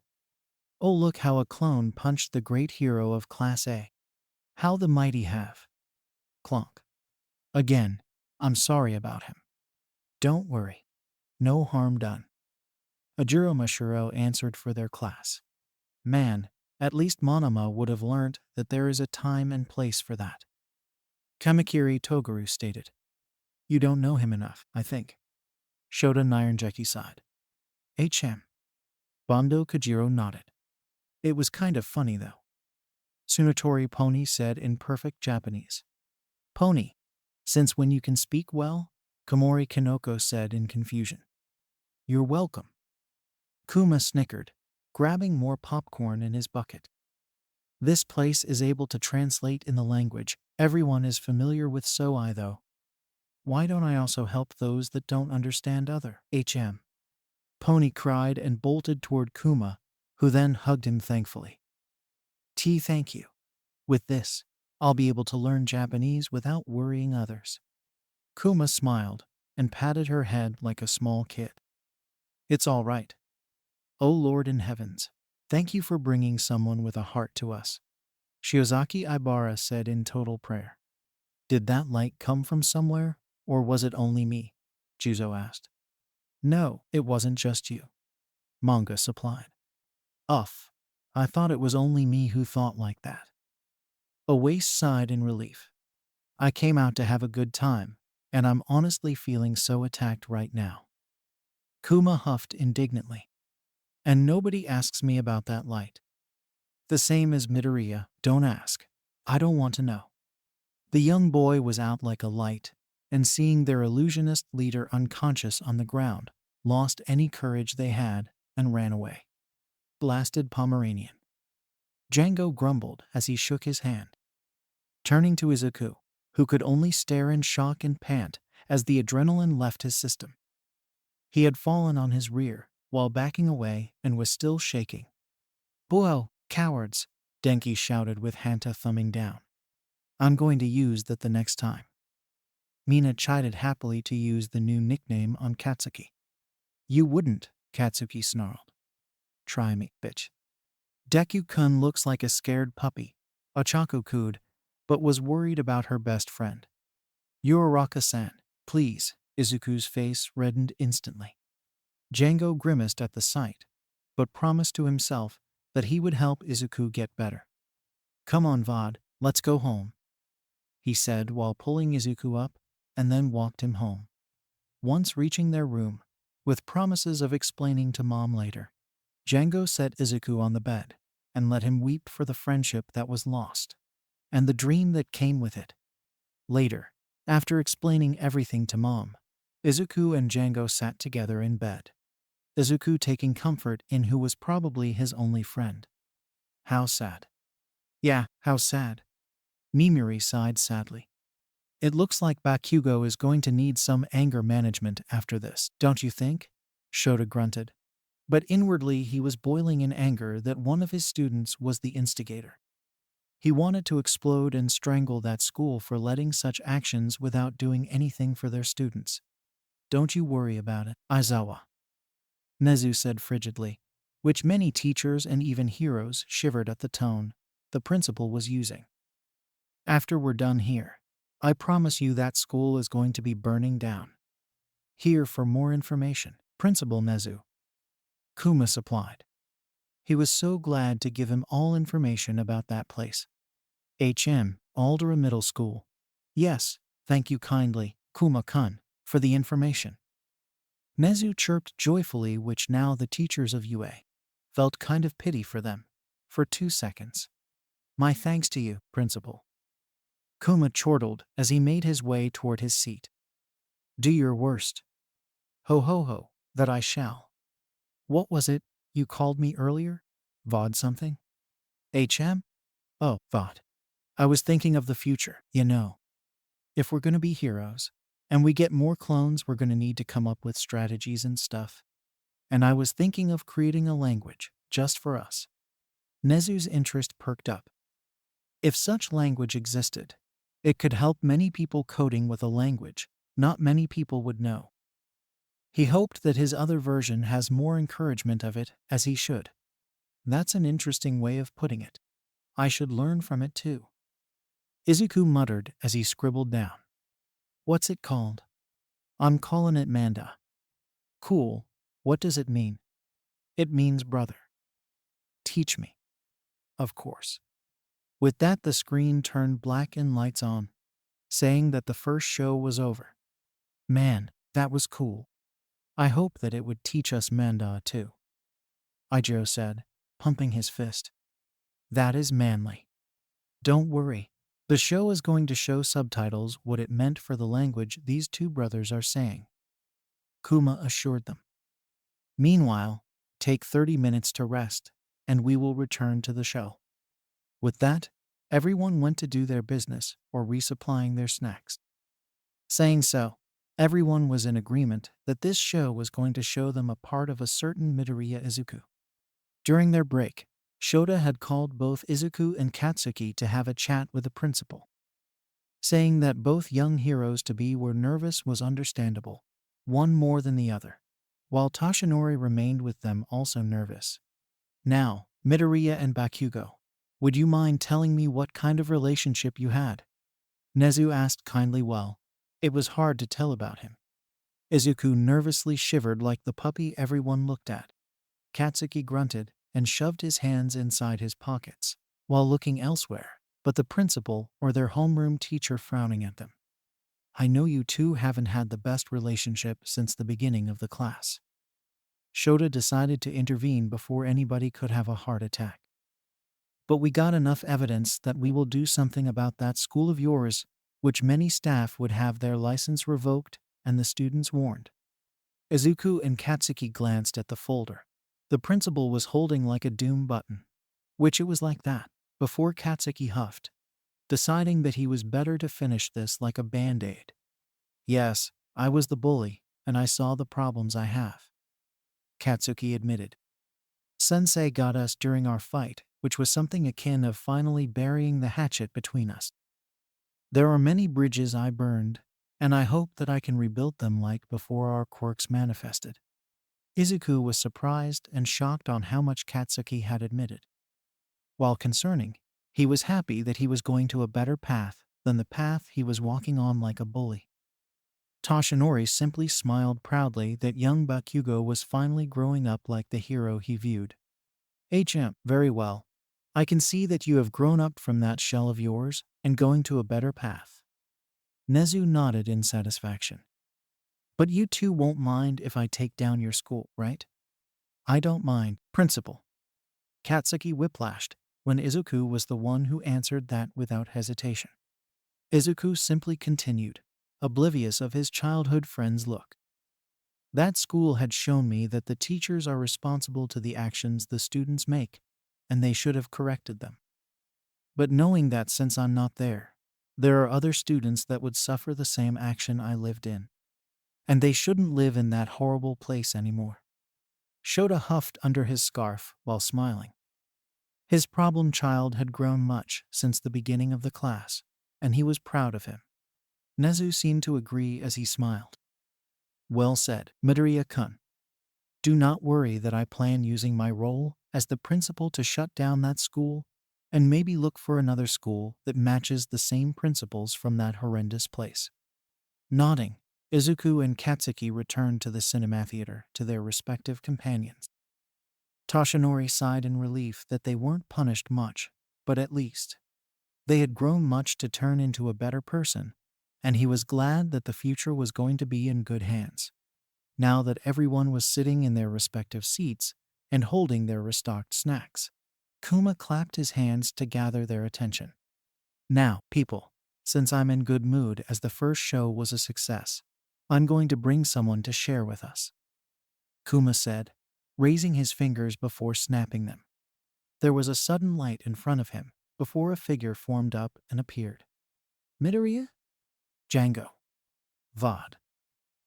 Oh, look how a clone punched the great hero of Class A. How the mighty have. Clonk. Again, I'm sorry about him. Don't worry. No harm done. Ajiro Mashiro answered for their class. Man, at least Monoma would have learnt that there is a time and place for that. Kamakiri Toguru stated. You don't know him enough, I think. Shota Nyaranjeki sighed. HM. Bondo Kojiro nodded. It was kind of funny though. Tsunatori Pony said in perfect Japanese. Pony, since when you can speak well? Komori Kinoko said in confusion. You're welcome. Kuma snickered, grabbing more popcorn in his bucket. This place is able to translate in the language everyone is familiar with, so I though. Why don't I also help those that don't understand other HM? Pony cried and bolted toward Kuma, who then hugged him thankfully. Thank you. With this, I'll be able to learn Japanese without worrying others. Kuma smiled and patted her head like a small kid. It's all right. Oh Lord in heavens, thank you for bringing someone with a heart to us, Shiozaki Ibara said in total prayer. Did that light come from somewhere, or was it only me? Juzo asked. No, it wasn't just you. Manga supplied. Uff, I thought it was only me who thought like that. Oase sighed in relief. I came out to have a good time, and I'm honestly feeling so attacked right now. Kuma huffed indignantly. And nobody asks me about that light. The same as Midoriya, don't ask. I don't want to know. The young boy was out like a light, and seeing their illusionist leader unconscious on the ground, lost any courage they had and ran away. Blasted Pomeranian. Django grumbled as he shook his hand. Turning to Izuku, who could only stare in shock and pant as the adrenaline left his system. He had fallen on his rear while backing away and was still shaking. Buo, cowards, Denki shouted with Hanta thumbing down. I'm going to use that the next time. Mina chided happily to use the new nickname on Katsuki. You wouldn't, Katsuki snarled. Try me, bitch. Deku-kun looks like a scared puppy, Ochako cooed, but was worried about her best friend. Uraraka-san, please, Izuku's face reddened instantly. Django grimaced at the sight, but promised to himself that he would help Izuku get better. Come on, Vod, let's go home, he said while pulling Izuku up and then walked him home. Once reaching their room, with promises of explaining to Mom later, Django set Izuku on the bed and let him weep for the friendship that was lost and the dream that came with it. Later, after explaining everything to Mom, Izuku and Django sat together in bed. Izuku taking comfort in who was probably his only friend. How sad. Yeah, how sad. Mimiri sighed sadly. It looks like Bakugo is going to need some anger management after this, don't you think? Shota grunted. But inwardly he was boiling in anger that one of his students was the instigator. He wanted to explode and strangle that school for letting such actions without doing anything for their students. Don't you worry about it, Aizawa, Nezu said frigidly, which many teachers and even heroes shivered at the tone the principal was using. After we're done here, I promise you that school is going to be burning down. Here for more information, Principal Nezu. Kuma supplied. He was so glad to give him all information about that place. Aldera Middle School. Yes, thank you kindly, Kuma-kun, for the information. Nezu chirped joyfully, which now the teachers of UA felt kind of pity for them. For 2 seconds. My thanks to you, Principal. Kuma chortled as he made his way toward his seat. Do your worst. Ho ho ho, that I shall. What was it you called me earlier? Vod something? HM? Oh, Vod. I was thinking of the future, you know. If we're gonna be heroes, and we get more clones, we're gonna need to come up with strategies and stuff. And I was thinking of creating a language, just for us. Nezu's interest perked up. If such language existed, it could help many people. Coding with a language not many people would know. He hoped that his other version has more encouragement of it, as he should. That's an interesting way of putting it. I should learn from it too. Izuku muttered as he scribbled down. What's it called? I'm calling it Manda. Cool. What does it mean? It means brother. Teach me. Of course. With that, the screen turned black and lights on, saying that the first show was over. Man, that was cool. I hope that it would teach us Manda too. Ijo said, pumping his fist. That is manly. Don't worry. The show is going to show subtitles what it meant for the language these two brothers are saying. Kuma assured them. Meanwhile, take 30 minutes to rest, and we will return to the show. With that, everyone went to do their business or resupplying their snacks. Saying so, everyone was in agreement that this show was going to show them a part of a certain Midoriya Izuku. During their break, Shota had called both Izuku and Katsuki to have a chat with the principal. Saying that both young heroes-to-be were nervous was understandable, one more than the other, while Toshinori remained with them also nervous. Now, Midoriya and Bakugo, would you mind telling me what kind of relationship you had? Nezu asked kindly. Well, it was hard to tell about him. Izuku nervously shivered like the puppy everyone looked at. Katsuki grunted and shoved his hands inside his pockets, while looking elsewhere, but the principal or their homeroom teacher frowning at them. I know you two haven't had the best relationship since the beginning of the class. Shota decided to intervene before anybody could have a heart attack. But we got enough evidence that we will do something about that school of yours, which many staff would have their license revoked and the students warned. Izuku and Katsuki glanced at the folder. The principal was holding like a doom button, which it was like that, before Katsuki huffed, deciding that he was better to finish this like a band-aid. Yes, I was the bully, and I saw the problems I have. Katsuki admitted. Sensei got us during our fight, which was something akin of finally burying the hatchet between us. There are many bridges I burned, and I hope that I can rebuild them like before our quirks manifested. Izuku was surprised and shocked on how much Katsuki had admitted. While concerning, he was happy that he was going to a better path than the path he was walking on like a bully. Toshinori simply smiled proudly that young Bakugo was finally growing up like the hero he viewed. Very well. I can see that you have grown up from that shell of yours and going to a better path. Nezu nodded in satisfaction. But you two won't mind if I take down your school, right? I don't mind, Principal. Katsuki whiplashed when Izuku was the one who answered that without hesitation. Izuku simply continued, oblivious of his childhood friend's look. That school had shown me that the teachers are responsible to the actions the students make, and they should have corrected them. But knowing that since I'm not there are other students that would suffer the same action I lived in. And they shouldn't live in that horrible place anymore. Shota huffed under his scarf while smiling. His problem child had grown much since the beginning of the class, and he was proud of him. Nezu seemed to agree as he smiled. Well said, Midoriya-kun. Do not worry that I plan using my role as the principal to shut down that school and maybe look for another school that matches the same principles from that horrendous place. Nodding, Izuku and Katsuki returned to the cinema theater to their respective companions. Toshinori sighed in relief that they weren't punished much, but at least they had grown much to turn into a better person, and he was glad that the future was going to be in good hands. Now that everyone was sitting in their respective seats, and holding their restocked snacks. Kuma clapped his hands to gather their attention. Now, people, since I'm in good mood as the first show was a success, I'm going to bring someone to share with us, Kuma said, raising his fingers before snapping them. There was a sudden light in front of him before a figure formed up and appeared. Midoriya? Django. Vod.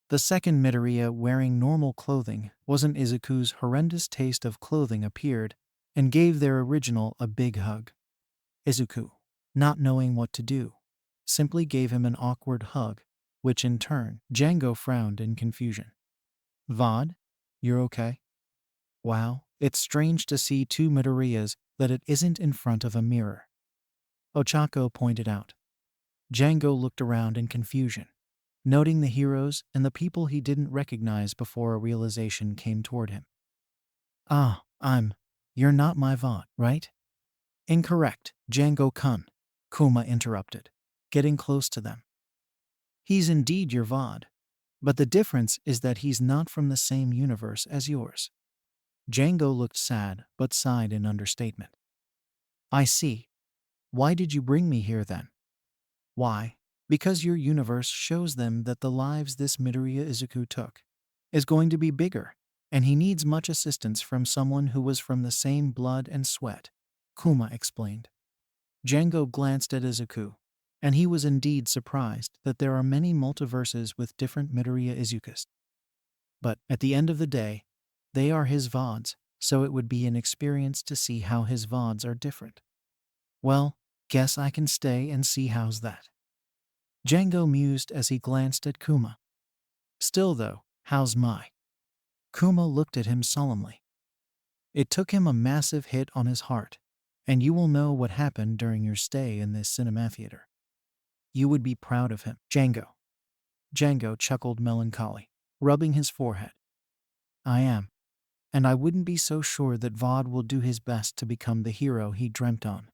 The second Midoriya wearing normal clothing wasn't Izuku's horrendous taste of clothing appeared and gave their original a big hug. Izuku, not knowing what to do, simply gave him an awkward hug, which in turn, Django frowned in confusion. Vod, you're okay? Wow, it's strange to see two Midoriyas that it isn't in front of a mirror, Ochako pointed out. Django looked around in confusion, noting the heroes and the people he didn't recognize before a realization came toward him. You're not my Vod, right? Incorrect, Django-kun, Kuma interrupted, getting close to them. He's indeed your Vod, but the difference is that he's not from the same universe as yours. Django looked sad but sighed in understatement. I see. Why did you bring me here then? Why? Because your universe shows them that the lives this Midoriya Izuku took is going to be bigger, and he needs much assistance from someone who was from the same blood and sweat, Kuma explained. Django glanced at Izuku, and he was indeed surprised that there are many multiverses with different Midoriya Izukus. But at the end of the day, they are his Vods, so it would be an experience to see how his Vods are different. Well, guess I can stay and see how's that. Django mused as he glanced at Kuma. Still though, how's my? Kuma looked at him solemnly. It took him a massive hit on his heart, and you will know what happened during your stay in this cinema theater. You would be proud of him, Django. Django chuckled melancholy, rubbing his forehead. I am, and I wouldn't be so sure that Vod will do his best to become the hero he dreamt on.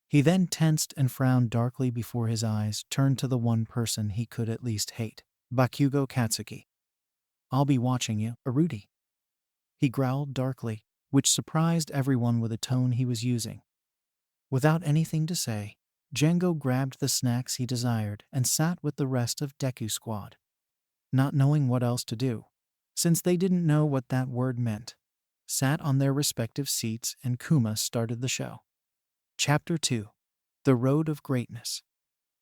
He then tensed and frowned darkly before his eyes turned to the one person he could at least hate, Bakugo Katsuki. I'll be watching you, Arudi. He growled darkly, which surprised everyone with the tone he was using. Without anything to say, Django grabbed the snacks he desired and sat with the rest of Deku's squad. Not knowing what else to do, since they didn't know what that word meant, sat on their respective seats and Kuma started the show. Chapter 2. The Road of Greatness.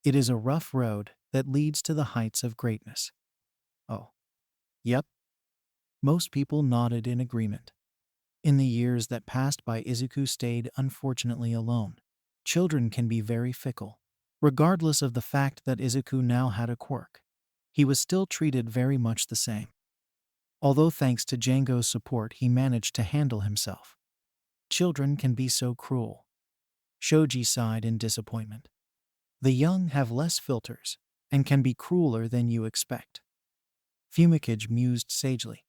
It is a rough road that leads to the heights of greatness. Oh. Yep. Most people nodded in agreement. In the years that passed by, Izuku stayed unfortunately alone. Children can be very fickle. Regardless of the fact that Izuku now had a quirk, he was still treated very much the same. Although thanks to Django's support he managed to handle himself. Children can be so cruel. Shoji sighed in disappointment. The young have less filters and can be crueler than you expect. Fumikage mused sagely.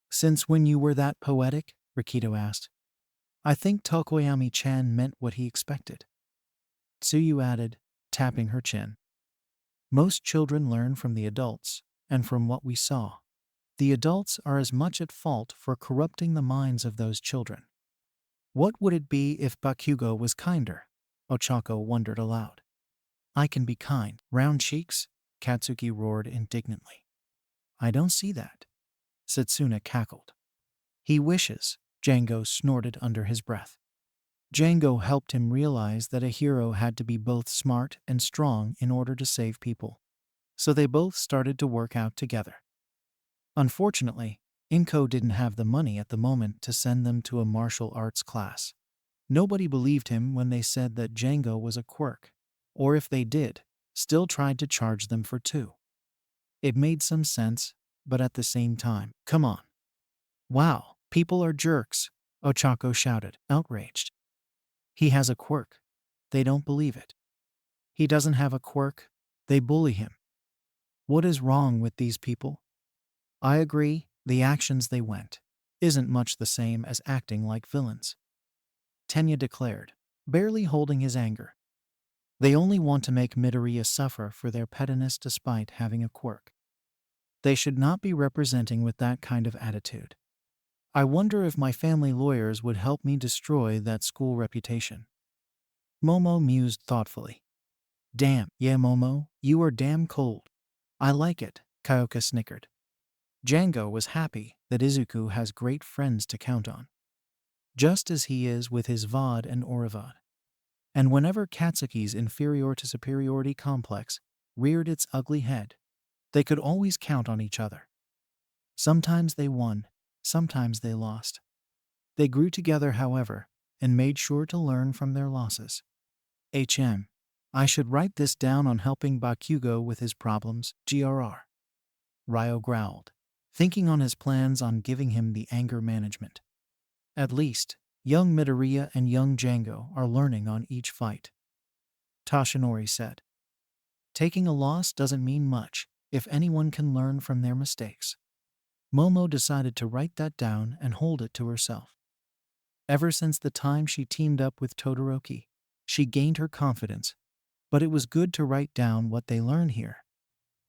Since when you were that poetic? Rikito asked. I think Tokoyami-chan meant what he expected. Tsuyu added, tapping her chin. Most children learn from the adults, and from what we saw, the adults are as much at fault for corrupting the minds of those children. What would it be if Bakugo was kinder? Ochako wondered aloud. I can be kind. Round cheeks? Katsuki roared indignantly. I don't see that. Setsuna cackled. He wishes, Django snorted under his breath. Django helped him realize that a hero had to be both smart and strong in order to save people. So they both started to work out together. Unfortunately, Inko didn't have the money at the moment to send them to a martial arts class. Nobody believed him when they said that Django was a quirk, or if they did, still tried to charge them for two. It made some sense, but at the same time, come on. Wow, people are jerks, Ochako shouted, outraged. He has a quirk. They don't believe it. He doesn't have a quirk. They bully him. What is wrong with these people? I agree, the actions they went isn't much the same as acting like villains. Tenya declared, barely holding his anger. They only want to make Midoriya suffer for their pettiness despite having a quirk. They should not be representing with that kind of attitude. I wonder if my family lawyers would help me destroy that school reputation. Momo mused thoughtfully. Damn, yeah Momo, you are damn cold. I like it, Kyoka snickered. Django was happy that Izuku has great friends to count on, just as he is with his Vod and Oravad. And whenever Katsuki's inferior to superiority complex reared its ugly head, they could always count on each other. Sometimes they won, sometimes they lost. They grew together, however, and made sure to learn from their losses. I should write this down on helping Bakugo with his problems, GRR. Ryo growled, thinking on his plans on giving him the anger management. At least, young Midoriya and young Django are learning on each fight. Toshinori said. Taking a loss doesn't mean much if anyone can learn from their mistakes. Momo decided to write that down and hold it to herself. Ever since the time she teamed up with Todoroki, she gained her confidence, but it was good to write down what they learned here.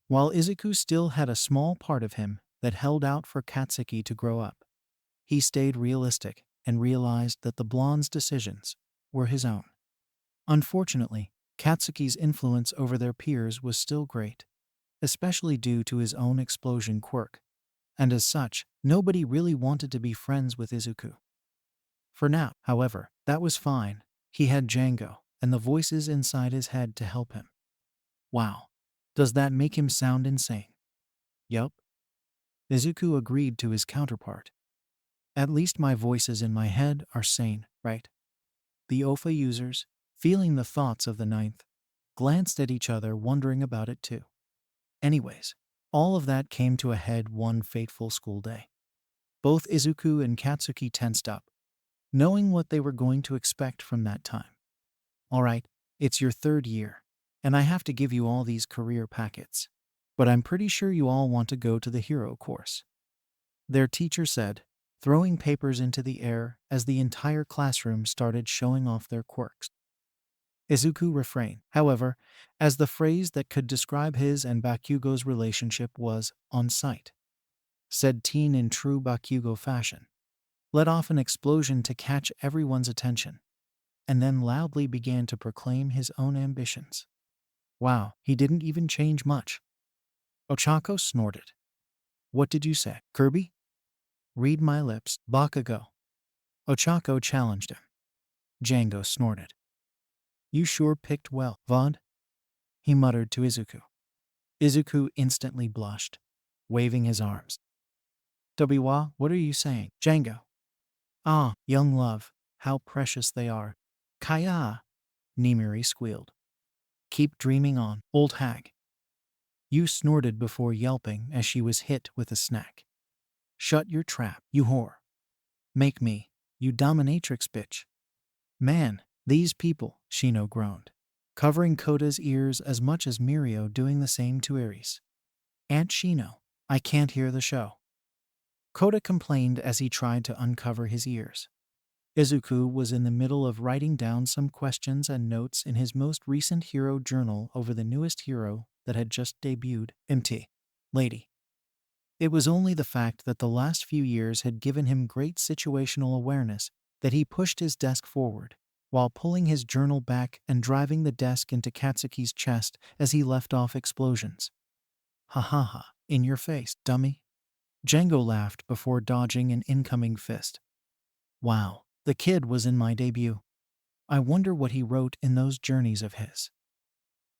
While Izuku still had a small part of him that held out for Katsuki to grow up, he stayed realistic and realized that the blonde's decisions were his own. Unfortunately, Katsuki's influence over their peers was still great, especially due to his own explosion quirk, and as such, nobody really wanted to be friends with Izuku. For now, however, that was fine. He had Django and the voices inside his head to help him. Wow, does that make him sound insane? Yup. Izuku agreed to his counterpart. At least my voices in my head are sane, right? The OFA users, feeling the thoughts of the ninth, glanced at each other wondering about it too. Anyways, all of that came to a head one fateful school day. Both Izuku and Katsuki tensed up, knowing what they were going to expect from that time. Alright, it's your third year, and I have to give you all these career packets. But I'm pretty sure you all want to go to the hero course. Their teacher said, throwing papers into the air as the entire classroom started showing off their quirks. Izuku refrained, however, as the phrase that could describe his and Bakugo's relationship was on sight. Said teen in true Bakugo fashion, let off an explosion to catch everyone's attention, and then loudly began to proclaim his own ambitions. Wow, he didn't even change much. Ochako snorted. What did you say, Kirby? Read my lips, Bakugo. Ochako challenged him. Django snorted. You sure picked well, Vod? He muttered to Izuku. Izuku instantly blushed, waving his arms. Tobiwa, what are you saying, Django? Ah, young love, how precious they are. Kaya, Nimiri squealed. Keep dreaming on, old hag. You snorted before yelping as she was hit with a snack. Shut your trap, you whore. Make me, you dominatrix bitch. Man, these people, Shino groaned, covering Koda's ears as much as Mirio doing the same to Aries. Aunt Shino, I can't hear the show. Koda complained as he tried to uncover his ears. Izuku was in the middle of writing down some questions and notes in his most recent hero journal over the newest hero that had just debuted, MT. Lady. It was only the fact that the last few years had given him great situational awareness that he pushed his desk forward, while pulling his journal back and driving the desk into Katsuki's chest as he left off explosions. Ha ha ha, in your face, dummy. Django laughed before dodging an incoming fist. Wow, the kid was in my debut. I wonder what he wrote in those journeys of his.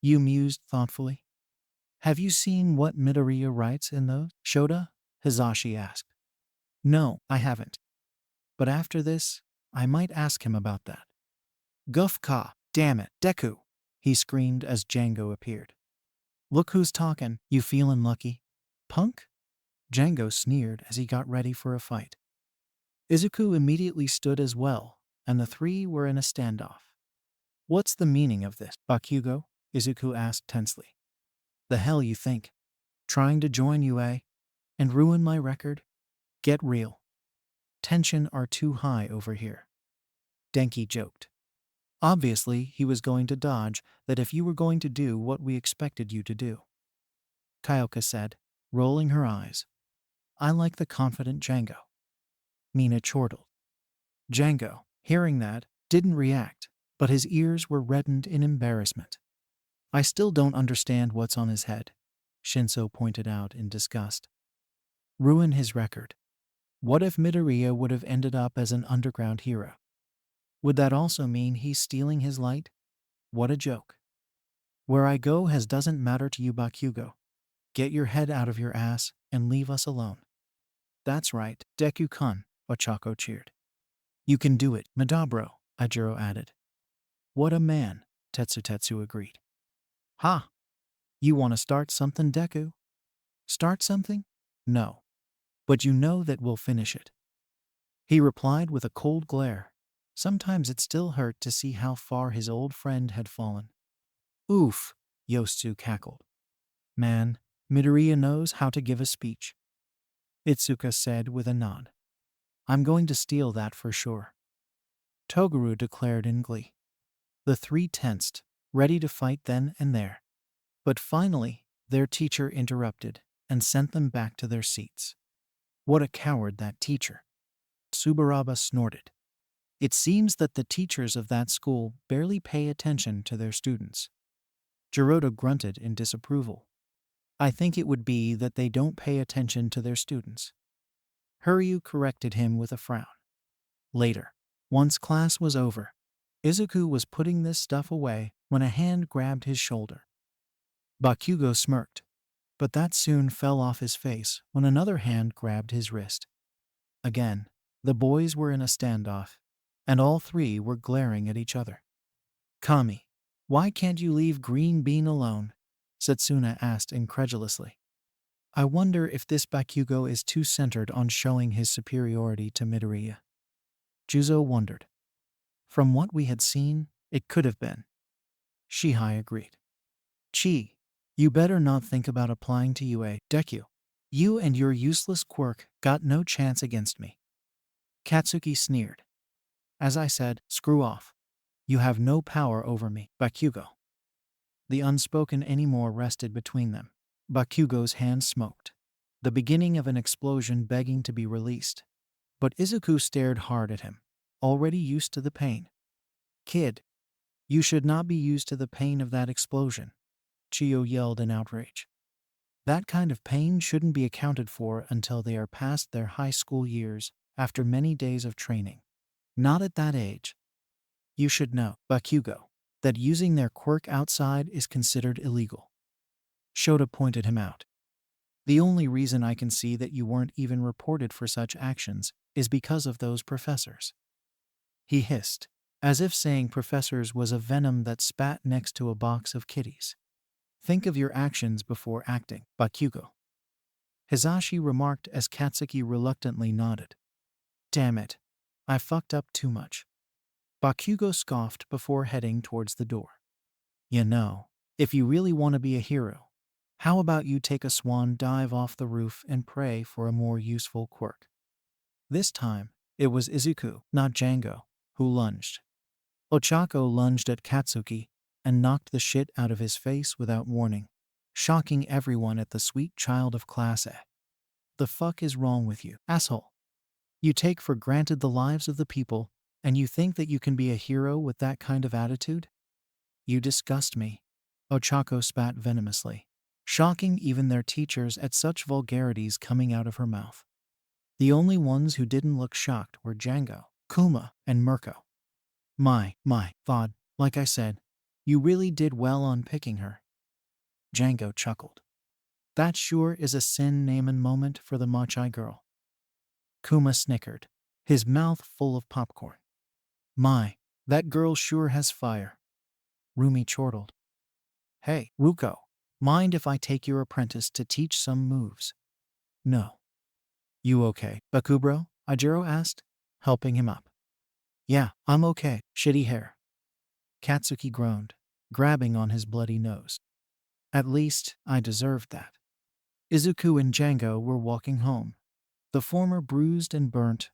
You mused thoughtfully. Have you seen what Midoriya writes in those? Shoda? Hizashi asked. No, I haven't. But after this, I might ask him about that. Guff ka, damn it, Deku, he screamed as Django appeared. Look who's talking, you feelin' lucky? Punk? Django sneered as he got ready for a fight. Izuku immediately stood as well, and the three were in a standoff. What's the meaning of this, Bakugo? Izuku asked tensely. The hell you think? Trying to join UA? And ruin my record? Get real. Tension are too high over here. Denki joked. Obviously, he was going to dodge that if you were going to do what we expected you to do. Kyoka said, rolling her eyes. I like the confident Django. Mina chortled. Django, hearing that, didn't react, but his ears were reddened in embarrassment. I still don't understand what's on his head, Shinso pointed out in disgust. Ruin his record. What if Midoriya would have ended up as an underground hero? Would that also mean he's stealing his light? What a joke. Where I go doesn't matter to you, Bakugo. Get your head out of your ass and leave us alone. That's right, Deku-kun, Ochako cheered. You can do it, Madabro, Ajiro added. What a man, Tetsu agreed. Ha! You want to start something, Deku? Start something? No. But you know that we'll finish it. He replied with a cold glare. Sometimes it still hurt to see how far his old friend had fallen. Oof, Yosu cackled. Man, Midoriya knows how to give a speech. Itsuka said with a nod. I'm going to steal that for sure. Toguro declared in glee. The three tensed, ready to fight then and there. But finally, their teacher interrupted and sent them back to their seats. What a coward that teacher. Tsubaraba snorted. It seems that the teachers of that school barely pay attention to their students. Jiroda grunted in disapproval. I think it would be that they don't pay attention to their students. Hiryu corrected him with a frown. Later, once class was over, Izuku was putting this stuff away when a hand grabbed his shoulder. Bakugo smirked, but that soon fell off his face when another hand grabbed his wrist. Again, the boys were in a standoff, and all three were glaring at each other. Kami, why can't you leave Green Bean alone? Setsuna asked incredulously. I wonder if this Bakugo is too centered on showing his superiority to Midoriya. Juzo wondered. From what we had seen, it could have been. Shihai agreed. Chi, you better not think about applying to UA, Deku. You and your useless quirk got no chance against me. Katsuki sneered. As I said, screw off. You have no power over me, Bakugo. The unspoken anymore rested between them. Bakugo's hand smoked, the beginning of an explosion begging to be released. But Izuku stared hard at him, already used to the pain. Kid, you should not be used to the pain of that explosion, Chiyo yelled in outrage. That kind of pain shouldn't be accounted for until they are past their high school years, after many days of training. Not at that age. You should know, Bakugo, that using their quirk outside is considered illegal. Shota pointed him out. The only reason I can see that you weren't even reported for such actions is because of those professors. He hissed, as if saying professors was a venom that spat next to a box of kitties. Think of your actions before acting, Bakugo. Hisashi remarked as Katsuki reluctantly nodded. Damn it, I fucked up too much. Bakugo scoffed before heading towards the door. You know, if you really want to be a hero, how about you take a swan dive off the roof and pray for a more useful quirk? This time, it was Izuku, not Django, who lunged. Ochako lunged at Katsuki and knocked the shit out of his face without warning, shocking everyone at the sweet child of Class A. The fuck is wrong with you, asshole? You take for granted the lives of the people, and you think that you can be a hero with that kind of attitude? You disgust me, Ochako spat venomously, shocking even their teachers at such vulgarities coming out of her mouth. The only ones who didn't look shocked were Django, Kuma, and Mirko. My, God, like I said, you really did well on picking her. Django chuckled. That sure is a sin-namin' moment for the Machi girl. Kuma snickered, his mouth full of popcorn. My, that girl sure has fire. Rumi chortled. Hey, Ruko, mind if I take your apprentice to teach some moves? No. You okay, Bakubro? Ajiro asked, helping him up. Yeah, I'm okay, shitty hair. Katsuki groaned, grabbing on his bloody nose. At least, I deserved that. Izuku and Django were walking home, the former bruised and burnt,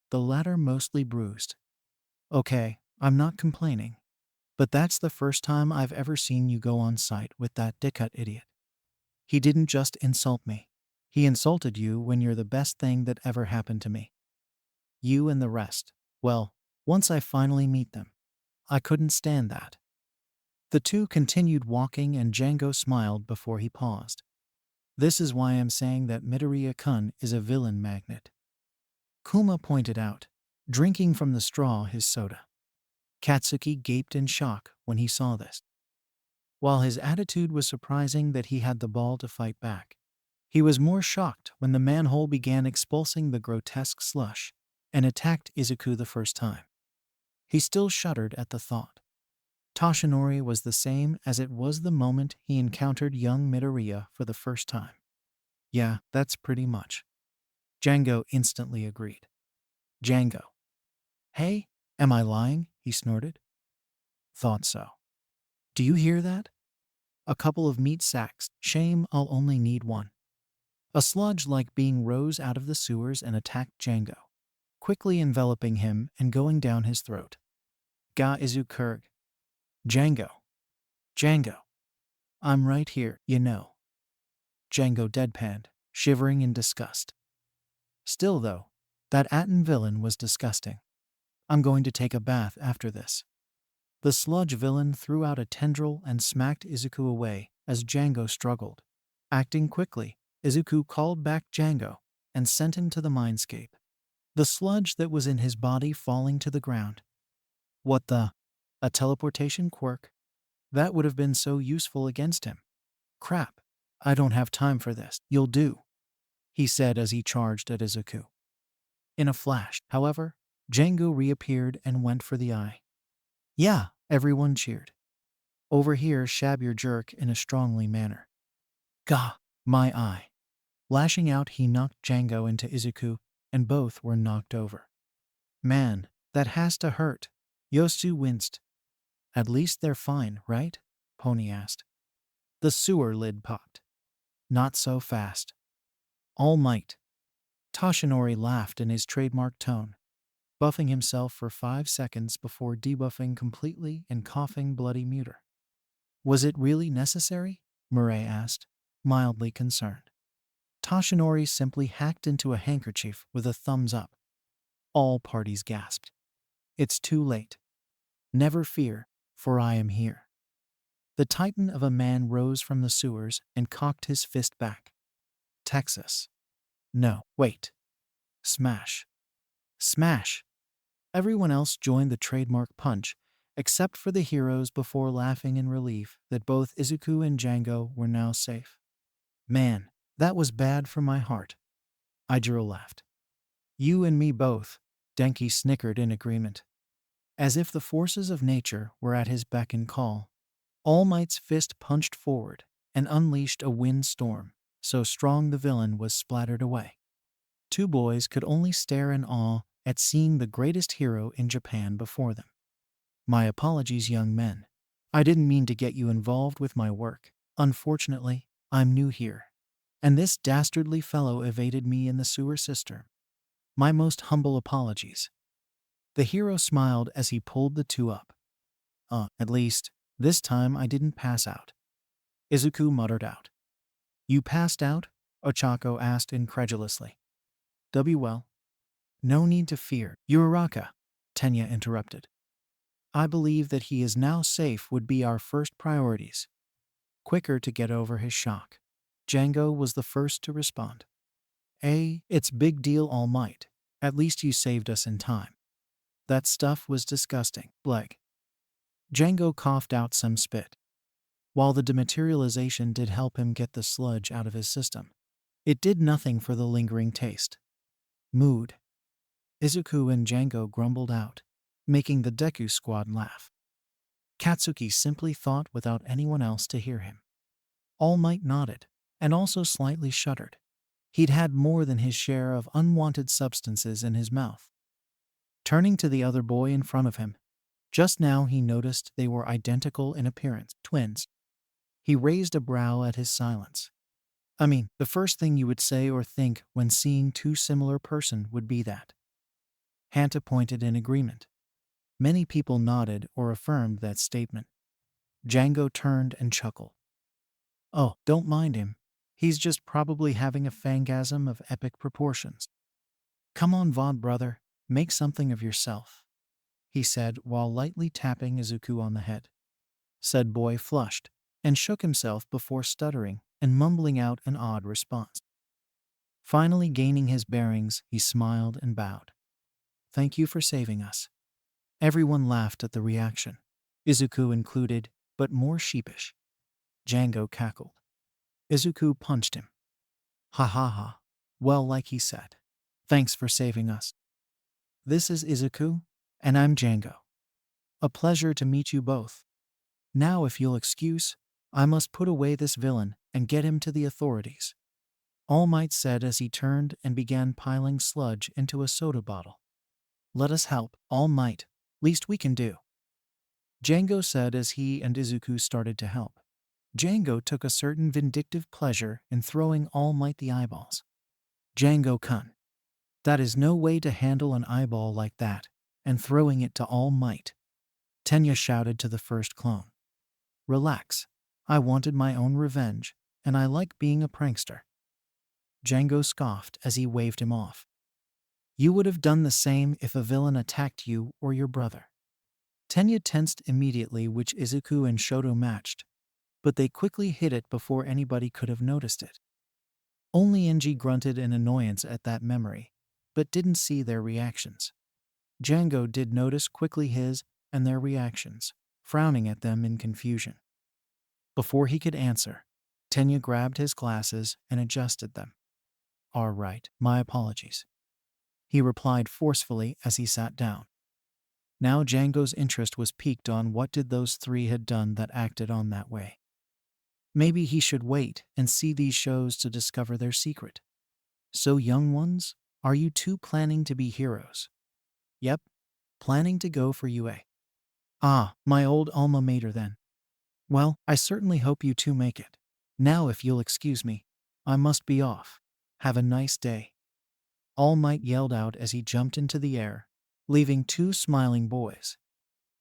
the latter mostly bruised. Okay, I'm not complaining, but that's the first time I've ever seen you go on site with that dickut idiot. He didn't just insult me. He insulted you when you're the best thing that ever happened to me. You and the rest. Well, once I finally meet them. I couldn't stand that. The two continued walking and Django smiled before he paused. This is why I'm saying that Midoriya-kun is a villain magnet. Kuma pointed out, drinking from the straw his soda. Katsuki gaped in shock when he saw this. While his attitude was surprising that he had the ball to fight back, he was more shocked when the manhole began expulsing the grotesque slush and attacked Izuku the first time. He still shuddered at the thought. Toshinori was the same as it was the moment he encountered young Midoriya for the first time. Yeah, that's pretty much. Django instantly agreed. Django. Hey, am I lying? He snorted. Thought so. Do you hear that? A couple of meat sacks. Shame, I'll only need one. A sludge-like being rose out of the sewers and attacked Django, quickly enveloping him and going down his throat. Ga Izuku. Django. Django. I'm right here, you know. Django deadpanned, shivering in disgust. Still though, that Aten villain was disgusting. I'm going to take a bath after this. The sludge villain threw out a tendril and smacked Izuku away as Django struggled. Acting quickly, Izuku called back Django and sent him to the mindscape. The sludge that was in his body falling to the ground. What the? A teleportation quirk? That would have been so useful against him. Crap, I don't have time for this. You'll do, he said as he charged at Izuku. In a flash, however, Django reappeared and went for the eye. Yeah, everyone cheered. Over here, shab your jerk in a strongly manner. Gah, my eye. Lashing out, he knocked Django into Izuku, and both were knocked over. Man, that has to hurt. Yosu winced. At least they're fine, right? Pony asked. The sewer lid popped. Not so fast. All might. Toshinori laughed in his trademark tone, buffing himself for 5 seconds before debuffing completely and coughing bloody muter. Was it really necessary? Murray asked, mildly concerned. Toshinori simply hacked into a handkerchief with a thumbs up. All parties gasped. It's too late. Never fear, for I am here. The titan of a man rose from the sewers and cocked his fist back. Texas. No, wait. Smash. Smash. Everyone else joined the trademark punch, except for the heroes before laughing in relief that both Izuku and Django were now safe. Man, that was bad for my heart. Ijiro laughed. You and me both, Denki snickered in agreement. As if the forces of nature were at his beck and call, All Might's fist punched forward and unleashed a wind storm, so strong the villain was splattered away. Two boys could only stare in awe at seeing the greatest hero in Japan before them. My apologies, young men. I didn't mean to get you involved with my work. Unfortunately, I'm new here, and this dastardly fellow evaded me in the sewer cistern. My most humble apologies. The hero smiled as he pulled the two up. At least, this time I didn't pass out. Izuku muttered out. You passed out? Ochako asked incredulously. Well. No need to fear, Uraraka, Tenya interrupted. I believe that he is now safe would be our first priorities. Quicker to get over his shock. Django was the first to respond. It's big deal, All Might. At least you saved us in time. That stuff was disgusting, Bleg. Django coughed out some spit. While the dematerialization did help him get the sludge out of his system, it did nothing for the lingering taste. Mood. Izuku and Django grumbled out, making the Deku squad laugh. Katsuki simply thought without anyone else to hear him. All Might nodded, and also slightly shuddered. He'd had more than his share of unwanted substances in his mouth. Turning to the other boy in front of him, just now he noticed they were identical in appearance, twins. He raised a brow at his silence. I mean, the first thing you would say or think when seeing two similar person would be that. Hanta pointed in agreement. Many people nodded or affirmed that statement. Django turned and chuckled. Oh, don't mind him. He's just probably having a fangasm of epic proportions. Come on, Vaughn, brother. Make something of yourself, he said while lightly tapping Izuku on the head. Said boy flushed and shook himself before stuttering and mumbling out an odd response. Finally gaining his bearings, he smiled and bowed. Thank you for saving us. Everyone laughed at the reaction, Izuku included, but more sheepish. Django cackled. Izuku punched him. Ha ha ha. Well, like he said. Thanks for saving us. This is Izuku, and I'm Django. A pleasure to meet you both. Now, if you'll excuse, I must put away this villain and get him to the authorities, All Might said as he turned and began piling sludge into a soda bottle. Let us help, All Might. Least we can do. Django said as he and Izuku started to help. Django took a certain vindictive pleasure in throwing All Might the eyeballs. Django-kun. That is no way to handle an eyeball like that, and throwing it to All Might. Tenya shouted to the first clone. Relax. I wanted my own revenge, and I like being a prankster. Django scoffed as he waved him off. You would have done the same if a villain attacked you or your brother. Tenya tensed immediately, which Izuku and Shoto matched, but they quickly hid it before anybody could have noticed it. Only Enji grunted in annoyance at that memory, but didn't see their reactions. Django did notice quickly his and their reactions, frowning at them in confusion. Before he could answer, Tenya grabbed his glasses and adjusted them. All right, my apologies, he replied forcefully as he sat down. Now Django's interest was piqued on what did those three had done that acted on that way. Maybe he should wait and see these shows to discover their secret. So young ones, are you two planning to be heroes? Yep, planning to go for UA. Ah, my old alma mater then. Well, I certainly hope you two make it. Now if you'll excuse me, I must be off. Have a nice day. All Might yelled out as he jumped into the air, leaving two smiling boys.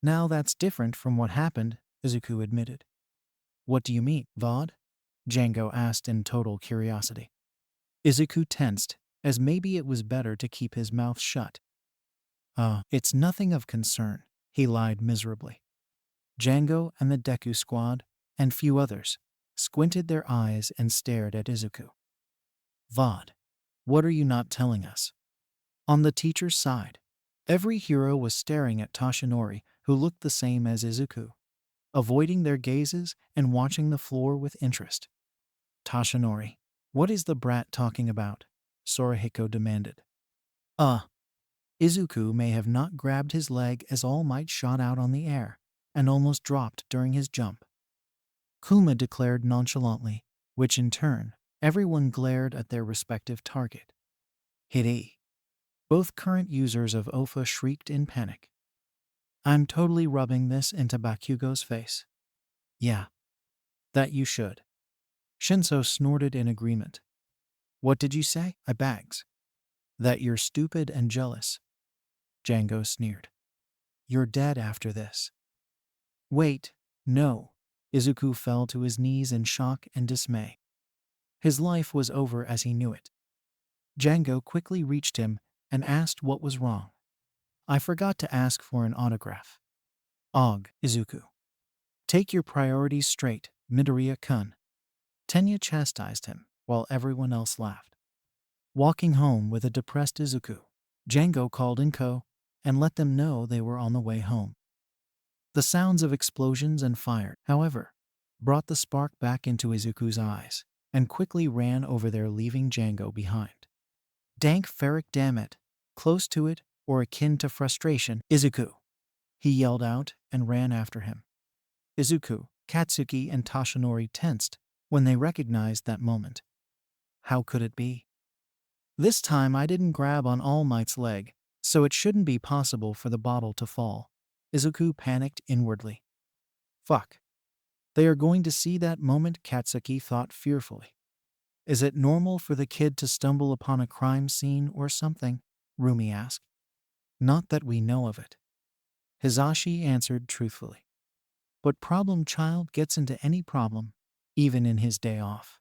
Now that's different from what happened, Izuku admitted. What do you mean, Vaude? Django asked in total curiosity. Izuku tensed, as maybe it was better to keep his mouth shut. It's nothing of concern, he lied miserably. Django and the Deku squad, and few others, squinted their eyes and stared at Izuku. Vaude, what are you not telling us? On the teacher's side, every hero was staring at Toshinori, who looked the same as Izuku, avoiding their gazes and watching the floor with interest. Toshinori, what is the brat talking about? Sorahiko demanded. Izuku may have not grabbed his leg as All Might shot out on the air and almost dropped during his jump. Kuma declared nonchalantly, which in turn, everyone glared at their respective target. Hidi. Both current users of OFA shrieked in panic. I'm totally rubbing this into Bakugo's face. Yeah. That you should. Shinso snorted in agreement. What did you say? I bags. That you're stupid and jealous. Django sneered. You're dead after this. Wait, no. Izuku fell to his knees in shock and dismay. His life was over as he knew it. Django quickly reached him and asked what was wrong. I forgot to ask for an autograph. Izuku. Take your priorities straight, Midoriya-kun. Tenya chastised him, while everyone else laughed. Walking home with a depressed Izuku, Django called Inko and let them know they were on the way home. The sounds of explosions and fire, however, brought the spark back into Izuku's eyes and quickly ran over there, leaving Django behind. Dank ferric, damn it, close to it or akin to frustration, Izuku, he yelled out and ran after him. Izuku, Katsuki, and Toshinori tensed when they recognized that moment. How could it be? This time I didn't grab on All Might's leg, so it shouldn't be possible for the bottle to fall. Izuku panicked inwardly. Fuck. They are going to see that moment, Katsuki thought fearfully. Is it normal for the kid to stumble upon a crime scene or something? Rumi asked. Not that we know of it. Hisashi answered truthfully. But problem child gets into any problem, even in his day off.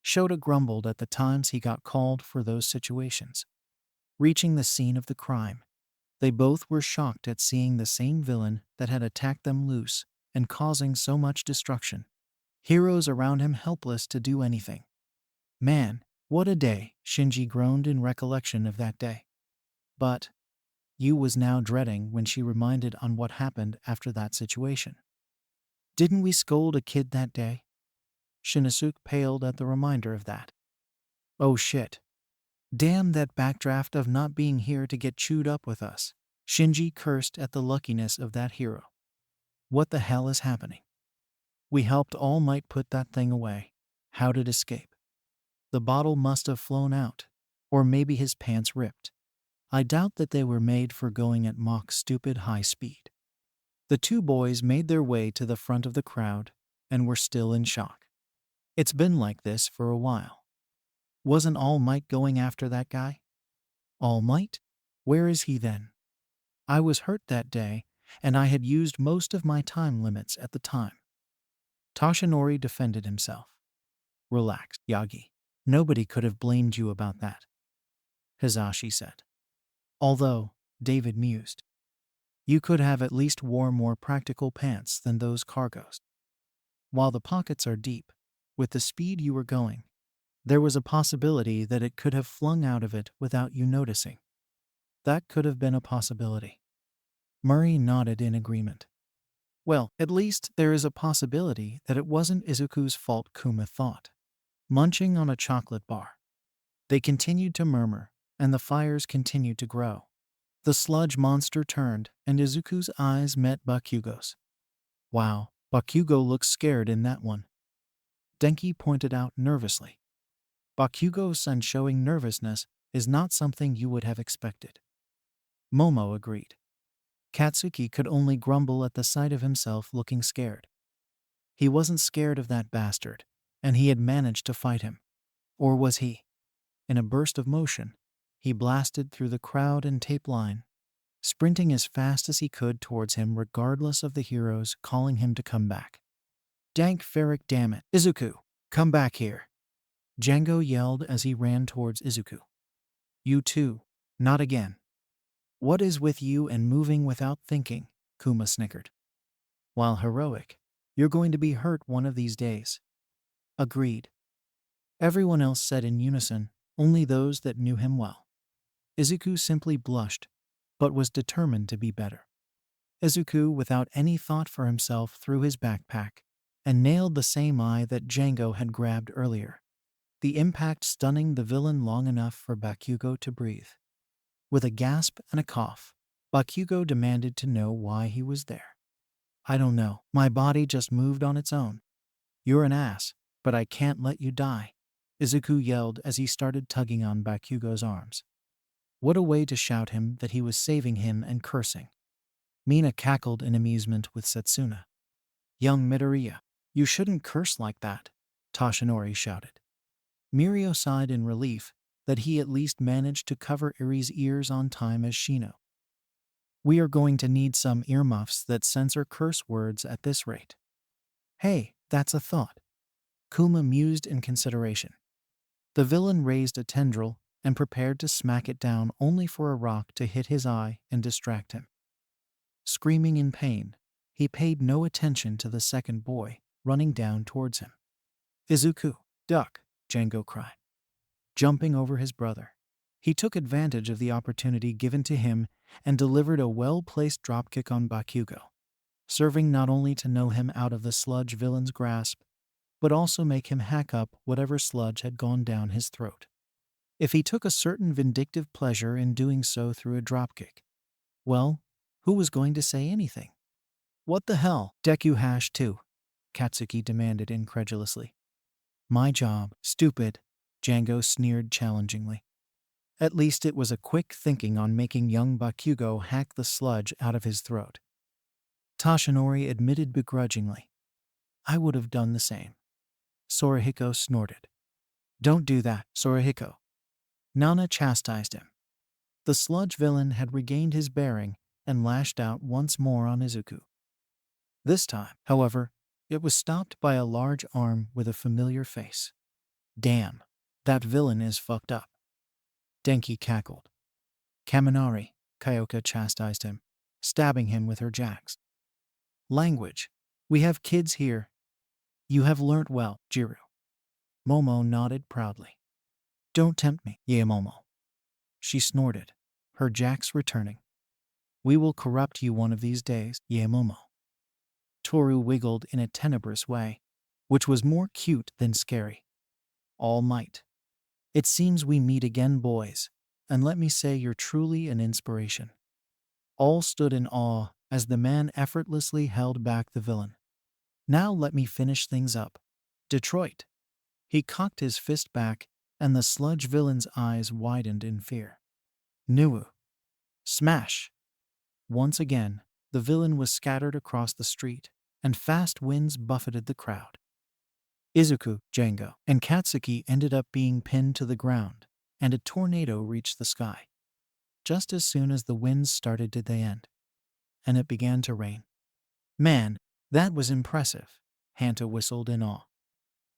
Shota grumbled at the times he got called for those situations. Reaching the scene of the crime, they both were shocked at seeing the same villain that had attacked them loose and causing so much destruction. Heroes around him helpless to do anything. Man, what a day, Shinji groaned in recollection of that day. But Yu was now dreading when she reminded on what happened after that situation. Didn't we scold a kid that day? Shinosuke paled at the reminder of that. Oh shit. Damn that backdraft of not being here to get chewed up with us. Shinji cursed at the luckiness of that hero. What the hell is happening? We helped All Might put that thing away. How did it escape? The bottle must have flown out. Or maybe his pants ripped. I doubt that they were made for going at Mach stupid high speed. The two boys made their way to the front of the crowd and were still in shock. It's been like this for a while. Wasn't All Might going after that guy? All Might? Where is he then? I was hurt that day, and I had used most of my time limits at the time. Toshinori defended himself. Relax, Yagi. Nobody could have blamed you about that, Hizashi said. Although, David mused, you could have at least worn more practical pants than those cargos. While the pockets are deep, with the speed you were going, there was a possibility that it could have flung out of it without you noticing. That could have been a possibility. Murray nodded in agreement. Well, at least there is a possibility that it wasn't Izuku's fault, Kuma thought. Munching on a chocolate bar. They continued to murmur, and the fires continued to grow. The sludge monster turned, and Izuku's eyes met Bakugo's. Wow, Bakugo looks scared in that one, Denki pointed out nervously. Bakugo-san showing nervousness is not something you would have expected. Momo agreed. Katsuki could only grumble at the sight of himself looking scared. He wasn't scared of that bastard, and he had managed to fight him. Or was he? In a burst of motion, he blasted through the crowd and tape line, sprinting as fast as he could towards him regardless of the heroes calling him to come back. Dank Ferric, damn it. Izuku, come back here. Django yelled as he ran towards Izuku. You too, not again. What is with you and moving without thinking? Kuma snickered. While heroic, you're going to be hurt one of these days. Agreed. Everyone else said in unison, only those that knew him well. Izuku simply blushed, but was determined to be better. Izuku, without any thought for himself, threw his backpack and nailed the same eye that Django had grabbed earlier, the impact stunning the villain long enough for Bakugo to breathe. With a gasp and a cough, Bakugo demanded to know why he was there. I don't know, my body just moved on its own. You're an ass, but I can't let you die, Izuku yelled as he started tugging on Bakugo's arms. What a way to shout him that he was saving him and cursing. Mina cackled in amusement with Setsuna. Young Midoriya, you shouldn't curse like that, Toshinori shouted. Mirio sighed in relief that he at least managed to cover Iri's ears on time as Shino. We are going to need some earmuffs that censor curse words at this rate. Hey, that's a thought. Kuma mused in consideration. The villain raised a tendril and prepared to smack it down only for a rock to hit his eye and distract him. Screaming in pain, he paid no attention to the second boy running down towards him. Izuku, duck, Django cried. Jumping over his brother, he took advantage of the opportunity given to him and delivered a well-placed dropkick on Bakugo, serving not only to know him out of the sludge villain's grasp, but also make him hack up whatever sludge had gone down his throat. If he took a certain vindictive pleasure in doing so through a dropkick, well, who was going to say anything? What the hell? Deku #2, Katsuki demanded incredulously. My job, stupid, Django sneered challengingly. At least it was a quick thinking on making young Bakugo hack the sludge out of his throat. Toshinori admitted begrudgingly. I would have done the same. Sorahiko snorted. Don't do that, Sorahiko. Nana chastised him. The sludge villain had regained his bearing and lashed out once more on Izuku. This time, however, it was stopped by a large arm with a familiar face. Damn, that villain is fucked up. Denki cackled. Kaminari, Kyoka chastised him, stabbing him with her jags. Language. We have kids here. You have learnt well, Jiru. Momo nodded proudly. Don't tempt me, Momo. She snorted, her jacks returning. We will corrupt you one of these days, Momo. Toru wiggled in a tenebrous way, which was more cute than scary. All Might. It seems we meet again, boys, and let me say you're truly an inspiration. All stood in awe as the man effortlessly held back the villain. Now let me finish things up. Detroit. He cocked his fist back, and the sludge villain's eyes widened in fear. Nuwu. Smash. Once again, the villain was scattered across the street, and fast winds buffeted the crowd. Izuku, Django, and Katsuki ended up being pinned to the ground, and a tornado reached the sky. Just as soon as the winds started did they end, and it began to rain. Man, that was impressive, Hanta whistled in awe.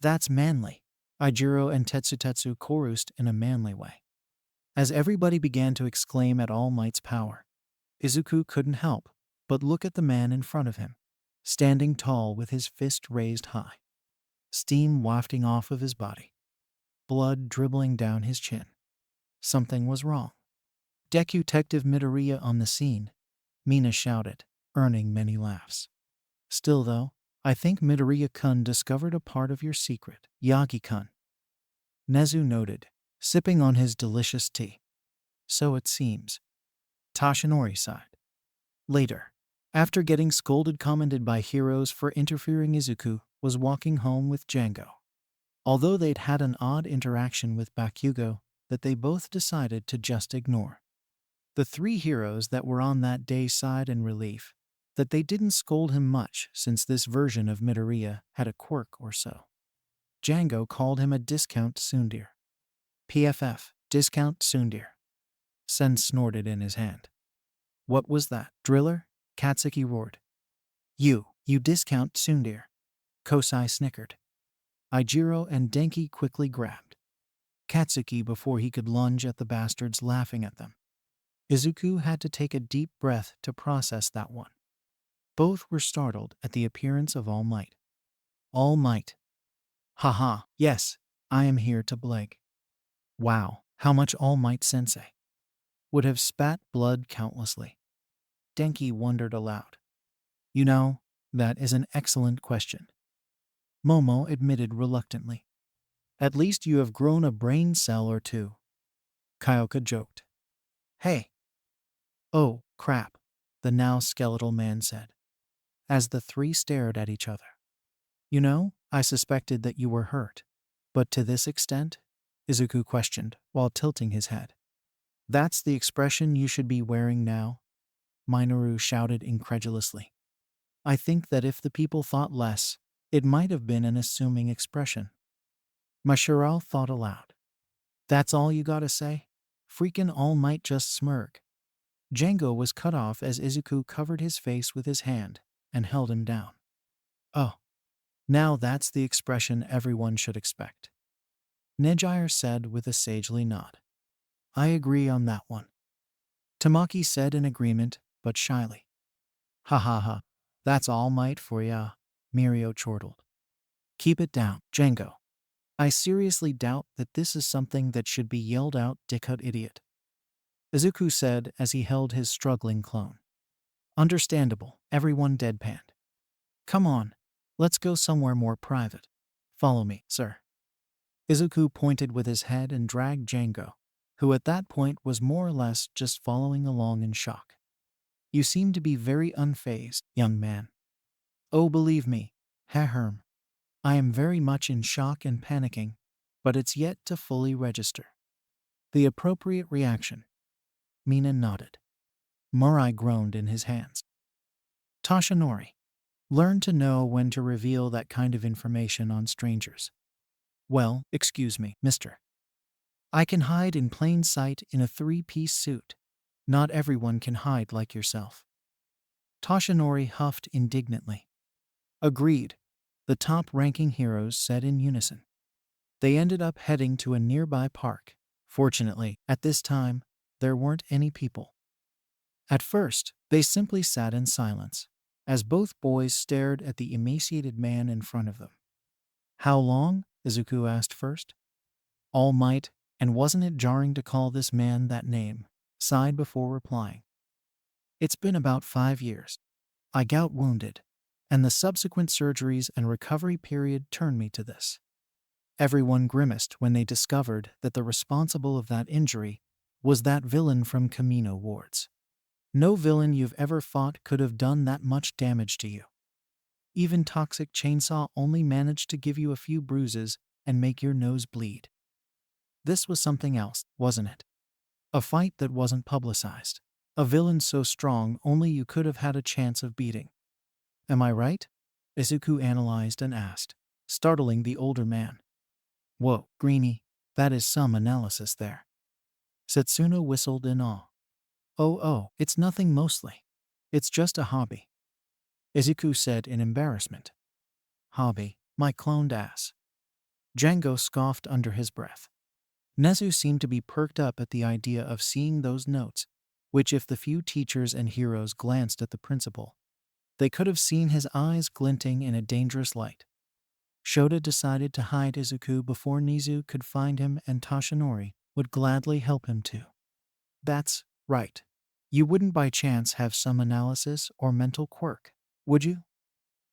That's manly. Ijiro and Tetsutetsu chorused in a manly way. As everybody began to exclaim at All Might's power, Izuku couldn't help but look at the man in front of him, standing tall with his fist raised high. Steam wafting off of his body. Blood dribbling down his chin. Something was wrong. Deku Detective Midoriya on the scene, Mina shouted, earning many laughs. Still though, I think Midoriya-kun discovered a part of your secret, Yagi-kun. Nezu noted, sipping on his delicious tea. So it seems. Toshinori sighed. Later, after getting scolded commended by heroes for interfering, Izuku was walking home with Django. Although they'd had an odd interaction with Bakugo that they both decided to just ignore. The three heroes that were on that day sighed in relief that they didn't scold him much since this version of Midoriya had a quirk or so. Django called him a discount tsundere. PFF, discount tsundere. Sen snorted in his hand. What was that, driller? Katsuki roared. You discount tsundere. Kosai snickered. Ijiro and Denki quickly grabbed Katsuki before he could lunge at the bastards laughing at them. Izuku had to take a deep breath to process that one. Both were startled at the appearance of All Might. All Might. Haha, yes, I am here to bleg. Wow, how much All Might Sensei would have spat blood countlessly. Denki wondered aloud. You know, that is an excellent question. Momo admitted reluctantly. At least you have grown a brain cell or two. Kyoka joked. Hey. Oh, crap, the now skeletal man said, as the three stared at each other. You know, I suspected that you were hurt. But to this extent? Izuku questioned while tilting his head. That's the expression you should be wearing now? Minoru shouted incredulously. I think that if the people thought less, it might have been an assuming expression. Mashiral thought aloud. That's all you gotta say? Freakin' All Might just smirk. Django was cut off as Izuku covered his face with his hand and held him down. Oh. Now that's the expression everyone should expect. Nejire said with a sagely nod. I agree on that one. Tamaki said in agreement, but shyly. Ha ha ha, that's All Might for ya, Mirio chortled. Keep it down, Django. I seriously doubt that this is something that should be yelled out, dickhead idiot. Izuku said as he held his struggling clone. Understandable, everyone deadpanned. Come on, let's go somewhere more private. Follow me, sir. Izuku pointed with his head and dragged Django, who at that point was more or less just following along in shock. You seem to be very unfazed, young man. Oh, believe me, Herm. I am very much in shock and panicking, but it's yet to fully register. The appropriate reaction. Mina nodded. Murai groaned in his hands. Toshinori. Learn to know when to reveal that kind of information on strangers. Well, excuse me, mister. I can hide in plain sight in a three-piece suit. Not everyone can hide like yourself. Toshinori huffed indignantly. Agreed, the top-ranking heroes said in unison. They ended up heading to a nearby park. Fortunately, at this time, there weren't any people. At first, they simply sat in silence, as both boys stared at the emaciated man in front of them. How long? Izuku asked first. All Might, and wasn't it jarring to call this man that name, sighed before replying. It's been about 5 years. I got wounded, and the subsequent surgeries and recovery period turned me to this. Everyone grimaced when they discovered that the responsible of that injury was that villain from Camino Wards. No villain you've ever fought could have done that much damage to you. Even Toxic Chainsaw only managed to give you a few bruises and make your nose bleed. This was something else, wasn't it? A fight that wasn't publicized. A villain so strong only you could have had a chance of beating. Am I right? Izuku analyzed and asked, startling the older man. Whoa, Greenie, that is some analysis there. Setsuna whistled in awe. Oh, it's nothing mostly. It's just a hobby. Izuku said in embarrassment. Hobby, my cloned ass. Django scoffed under his breath. Nezu seemed to be perked up at the idea of seeing those notes, which if the few teachers and heroes glanced at the principal, they could have seen his eyes glinting in a dangerous light. Shota decided to hide Izuku before Nezu could find him, and Toshinori would gladly help him too. That's right. You wouldn't by chance have some analysis or mental quirk, would you?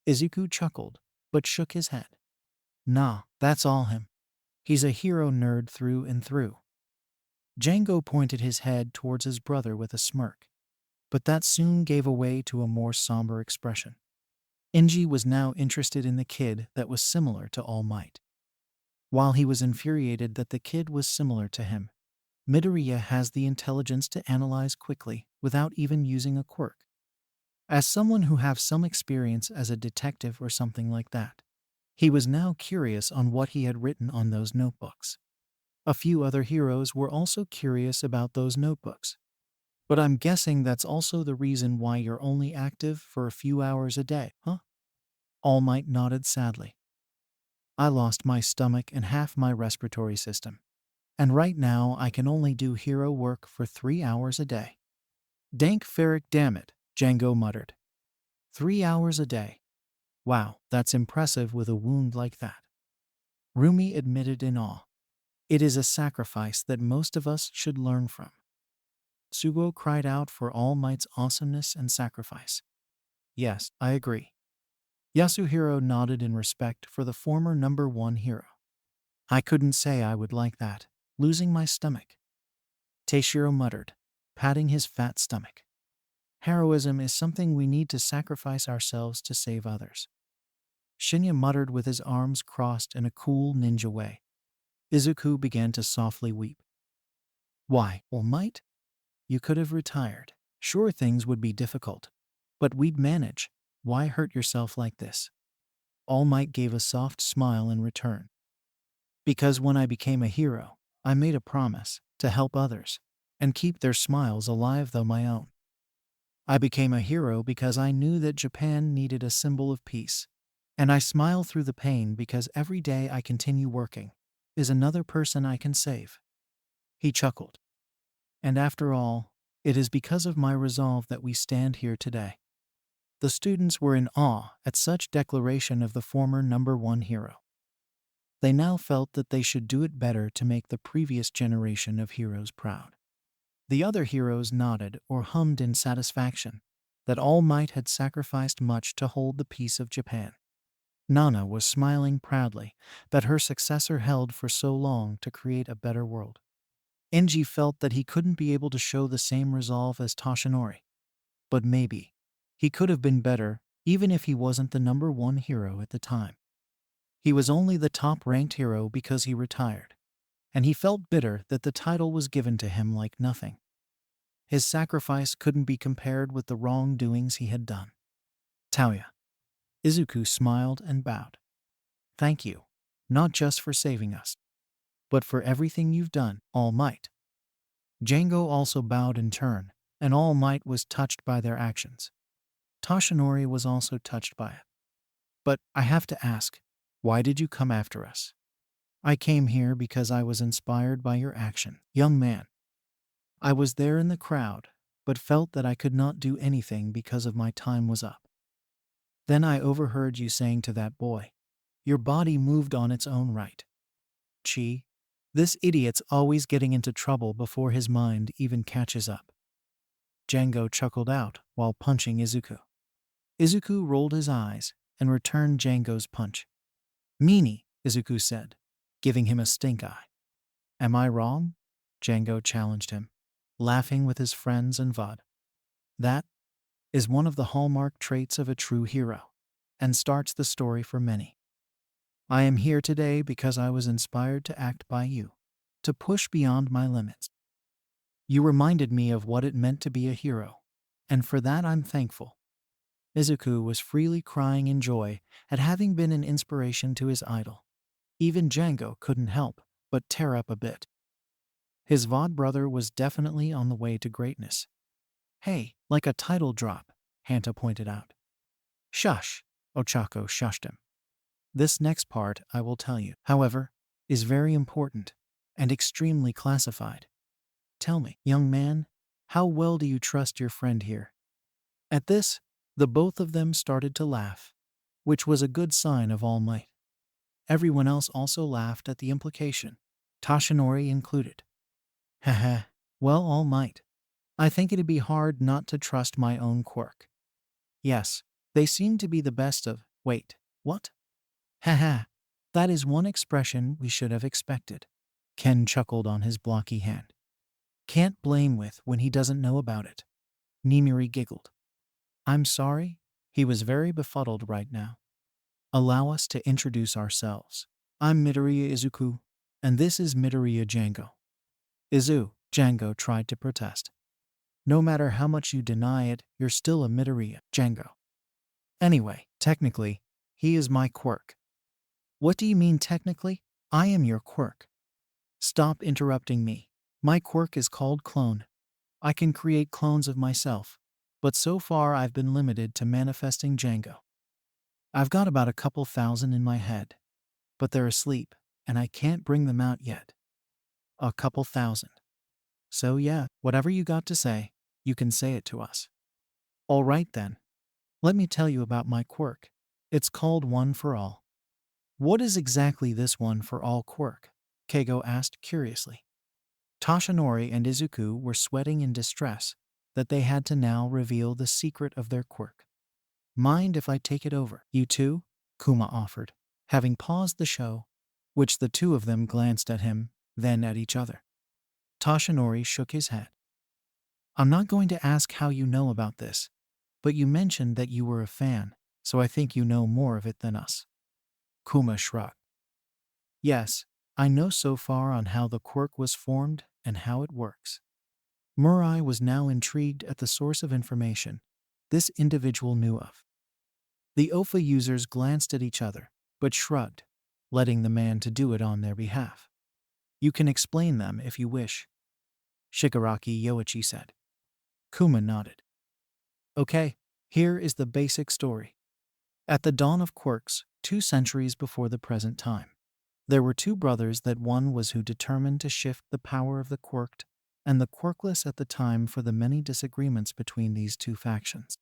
Izuku chuckled, but shook his head. Nah, that's all him. He's a hero nerd through and through. Django pointed his head towards his brother with a smirk, but that soon gave way to a more somber expression. Inji was now interested in the kid that was similar to All Might. While he was infuriated that the kid was similar to him, Midoriya has the intelligence to analyze quickly without even using a quirk. As someone who has some experience as a detective or something like that, he was now curious on what he had written on those notebooks. A few other heroes were also curious about those notebooks. But I'm guessing that's also the reason why you're only active for a few hours a day, huh? All Might nodded sadly. I lost my stomach and half my respiratory system, and right now I can only do hero work for 3 hours a day. Dank Ferric, damn it, Django muttered. 3 hours a day. Wow, that's impressive with a wound like that. Rumi admitted in awe. It is a sacrifice that most of us should learn from. Tsugo cried out for All Might's awesomeness and sacrifice. Yes, I agree. Yasuhiro nodded in respect for the former number 1 hero. I couldn't say I would like that, losing my stomach. Teishiro muttered, patting his fat stomach. Heroism is something we need to sacrifice ourselves to save others. Shinya muttered with his arms crossed in a cool ninja way. Izuku began to softly weep. Why, All Might? You could have retired. Sure, things would be difficult, but we'd manage. Why hurt yourself like this? All Might gave a soft smile in return. Because when I became a hero, I made a promise to help others and keep their smiles alive though my own. I became a hero because I knew that Japan needed a symbol of peace, and I smile through the pain because every day I continue working is another person I can save. He chuckled. And after all, it is because of my resolve that we stand here today. The students were in awe at such declaration of the former number 1 hero. They now felt that they should do it better to make the previous generation of heroes proud. The other heroes nodded or hummed in satisfaction that All Might had sacrificed much to hold the peace of Japan. Nana was smiling proudly that her successor held for so long to create a better world. Inji felt that he couldn't be able to show the same resolve as Toshinori. But maybe he could have been better even if he wasn't the number 1 hero at the time. He was only the top-ranked hero because he retired, and he felt bitter that the title was given to him like nothing. His sacrifice couldn't be compared with the wrongdoings he had done. Taoya. Izuku smiled and bowed. Thank you, not just for saving us, but for everything you've done, All Might. Django also bowed in turn, and All Might was touched by their actions. Toshinori was also touched by it. But I have to ask, why did you come after us? I came here because I was inspired by your action, young man. I was there in the crowd, but felt that I could not do anything because of my time was up. Then I overheard you saying to that boy, your body moved on its own right. Chi, this idiot's always getting into trouble before his mind even catches up. Django chuckled out while punching Izuku. Izuku rolled his eyes and returned Django's punch. Meanie, Izuku said, giving him a stink eye. Am I wrong? Django challenged him, laughing with his friends and Vod. That is one of the hallmark traits of a true hero, and starts the story for many. I am here today because I was inspired to act by you, to push beyond my limits. You reminded me of what it meant to be a hero, and for that I'm thankful. Izuku was freely crying in joy at having been an inspiration to his idol. Even Django couldn't help but tear up a bit. His Vod brother was definitely on the way to greatness. Hey, like a title drop, Hanta pointed out. Shush, Ochako shushed him. This next part, I will tell you, however, is very important and extremely classified. Tell me, young man, how well do you trust your friend here? At this, the both of them started to laugh, which was a good sign of All Might. Everyone else also laughed at the implication, Tashinori included. Haha, well, All Might. I think it'd be hard not to trust my own quirk. Yes, they seem to be the best of, wait, what? Haha, that is one expression we should have expected. Ken chuckled on his blocky hand. Can't blame with when he doesn't know about it. Nimiri giggled. I'm sorry, he was very befuddled right now. Allow us to introduce ourselves. I'm Midoriya Izuku, and this is Midoriya Django. Django tried to protest. No matter how much you deny it, you're still a Midoriya, Django. Anyway, technically, he is my quirk. What do you mean technically? I am your quirk. Stop interrupting me. My quirk is called clone. I can create clones of myself, but so far I've been limited to manifesting Django. I've got about a couple thousand in my head, but they're asleep, and I can't bring them out yet. A couple thousand. So yeah, whatever you got to say, you can say it to us. All right then. Let me tell you about my quirk. It's called One for All. What is exactly this One for All quirk? Keigo asked curiously. Tashinori and Izuku were sweating in distress that they had to now reveal the secret of their quirk. Mind if I take it over, you two? Kuma offered, having paused the show, which the two of them glanced at him, then at each other. Tashinori shook his head. I'm not going to ask how you know about this, but you mentioned that you were a fan, so I think you know more of it than us. Kuma shrugged. Yes, I know so far on how the quirk was formed and how it works. Murai was now intrigued at the source of information this individual knew of. The OFA users glanced at each other, but shrugged, letting the man to do it on their behalf. You can explain them if you wish, Shigaraki Yoichi said. Kuma nodded. Okay, here is the basic story. At the dawn of quirks, 2 centuries before the present time, there were 2 brothers that one was who determined to shift the power of the quirked and the quirkless at the time for the many disagreements between these 2 factions.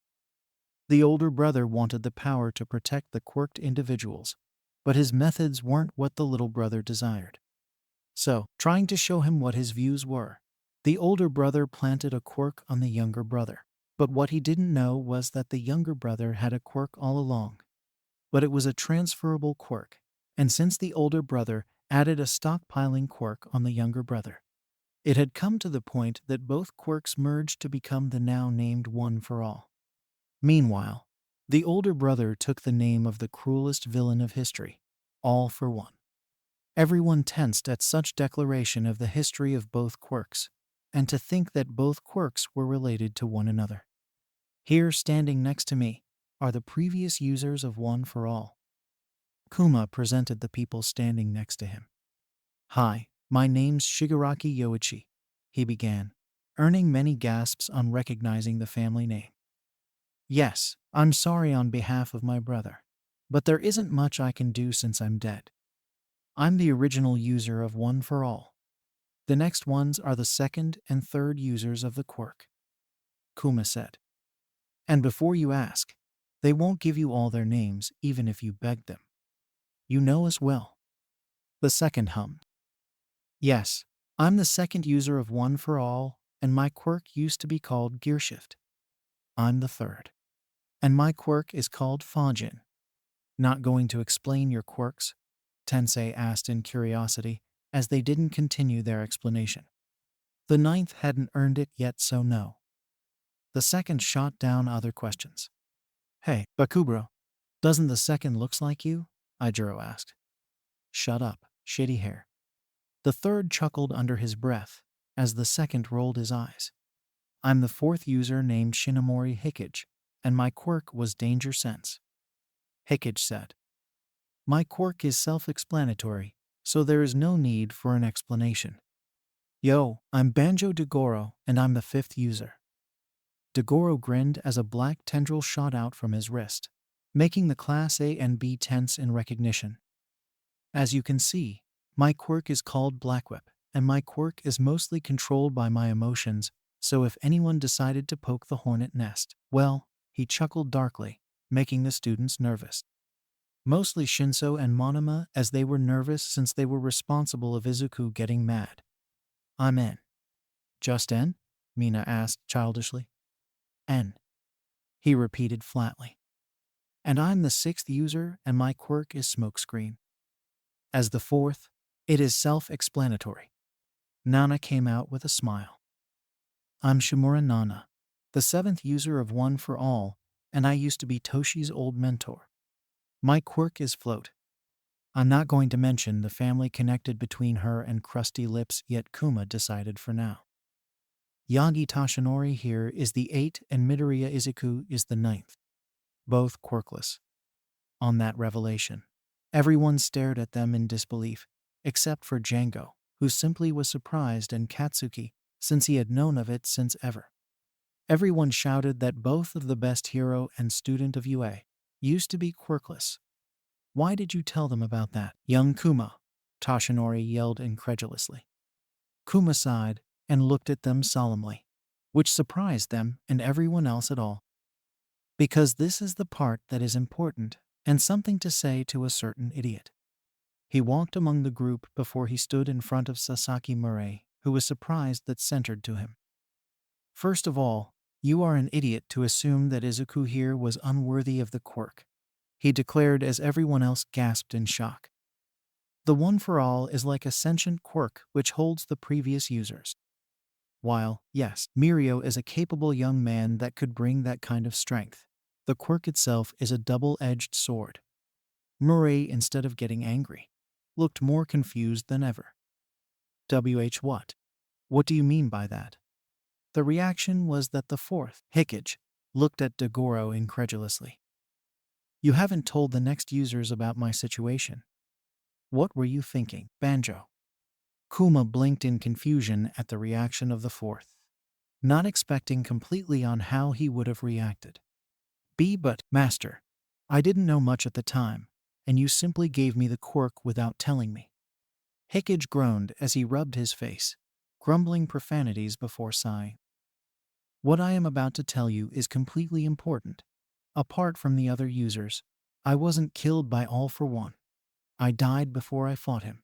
The older brother wanted the power to protect the quirked individuals, but his methods weren't what the little brother desired. So, trying to show him what his views were, the older brother planted a quirk on the younger brother. But what he didn't know was that the younger brother had a quirk all along. But it was a transferable quirk, and since the older brother added a stockpiling quirk on the younger brother, it had come to the point that both quirks merged to become the now named One for All. Meanwhile, the older brother took the name of the cruelest villain of history, All for One. Everyone tensed at such declaration of the history of both quirks, and to think that both quirks were related to one another. Here, standing next to me, are the previous users of One for All. Kuma presented the people standing next to him. Hi, my name's Shigaraki Yoichi, he began, earning many gasps on recognizing the family name. Yes, I'm sorry on behalf of my brother, but there isn't much I can do since I'm dead. I'm the original user of One for All. The next ones are the second and third users of the quirk, Kuma said. And before you ask, they won't give you all their names even if you beg them. You know us well. The second hummed. Yes, I'm the second user of One for All, and my quirk used to be called Gearshift. I'm the third. And my quirk is called Fajin. Not going to explain your quirks? Tensei asked in curiosity, as they didn't continue their explanation. The ninth hadn't earned it yet, so no. The second shot down other questions. Hey, Bakubro, doesn't the second looks like you? Ijiro asked. Shut up, shitty hair. The third chuckled under his breath, as the second rolled his eyes. I'm the fourth user named Shinomori Hikage, and my quirk was Danger Sense. Hikage said. My quirk is self-explanatory, so there is no need for an explanation. Yo, I'm Banjo Degoro, and I'm the fifth user. Degoro grinned as a black tendril shot out from his wrist, making the Class A and B tense in recognition. As you can see, my quirk is called Blackwhip, and my quirk is mostly controlled by my emotions, so if anyone decided to poke the hornet nest, well, he chuckled darkly, making the students nervous. Mostly Shinso and Monoma, as they were nervous since they were responsible of Izuku getting mad. I'm N. Just N? Mina asked childishly. N. He repeated flatly. And I'm the sixth user, and my quirk is Smokescreen. As the fourth, it is self-explanatory. Nana came out with a smile. I'm Shimura Nana, the seventh user of One for All, and I used to be Toshi's old mentor. My quirk is Float. I'm not going to mention the family connected between her and Crusty Lips, yet Kuma decided for now. Yagi Tashinori here is the 8th and Midoriya Izuku is the 9th. Both quirkless. On that revelation, everyone stared at them in disbelief, except for Django, who simply was surprised, and Katsuki, since he had known of it since ever. Everyone shouted that both of the best hero and student of UA used to be quirkless. Why did you tell them about that, young Kuma? Tashinori yelled incredulously. Kuma sighed and looked at them solemnly, which surprised them and everyone else at all. Because this is the part that is important and something to say to a certain idiot. He walked among the group before he stood in front of Sasaki Murray, who was surprised that centered to him. First of all, you are an idiot to assume that Izuku here was unworthy of the quirk, he declared as everyone else gasped in shock. The One for All is like a sentient quirk which holds the previous users. While, yes, Mirio is a capable young man that could bring that kind of strength, the quirk itself is a double-edged sword. Murray, instead of getting angry, looked more confused than ever. What? What do you mean by that? The reaction was that the fourth, Hikage, looked at Degoro incredulously. You haven't told the next users about my situation. What were you thinking, Banjo? Kuma blinked in confusion at the reaction of the fourth, not expecting completely on how he would have reacted. But, Master, I didn't know much at the time, and you simply gave me the quirk without telling me. Hikage groaned as he rubbed his face, grumbling profanities before sighing. What I am about to tell you is completely important. Apart from the other users, I wasn't killed by All for One. I died before I fought him.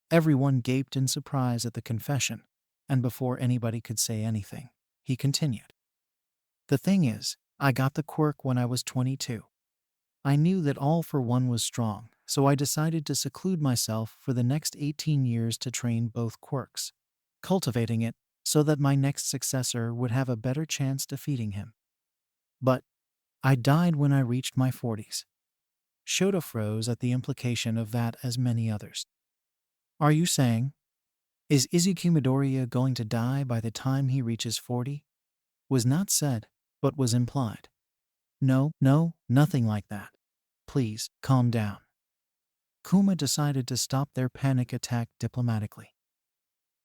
Everyone gaped in surprise at the confession, and before anybody could say anything, he continued. The thing is, I got the quirk when I was 22. I knew that All for One was strong, so I decided to seclude myself for the next 18 years to train both quirks, cultivating it so that my next successor would have a better chance defeating him. But I died when I reached my 40s. Shota froze at the implication of that, as many others. Are you saying? Is Izuku Midoriya going to die by the time he reaches 40? Was not said, but was implied. No, nothing like that. Please, calm down. Kuma decided to stop their panic attack diplomatically.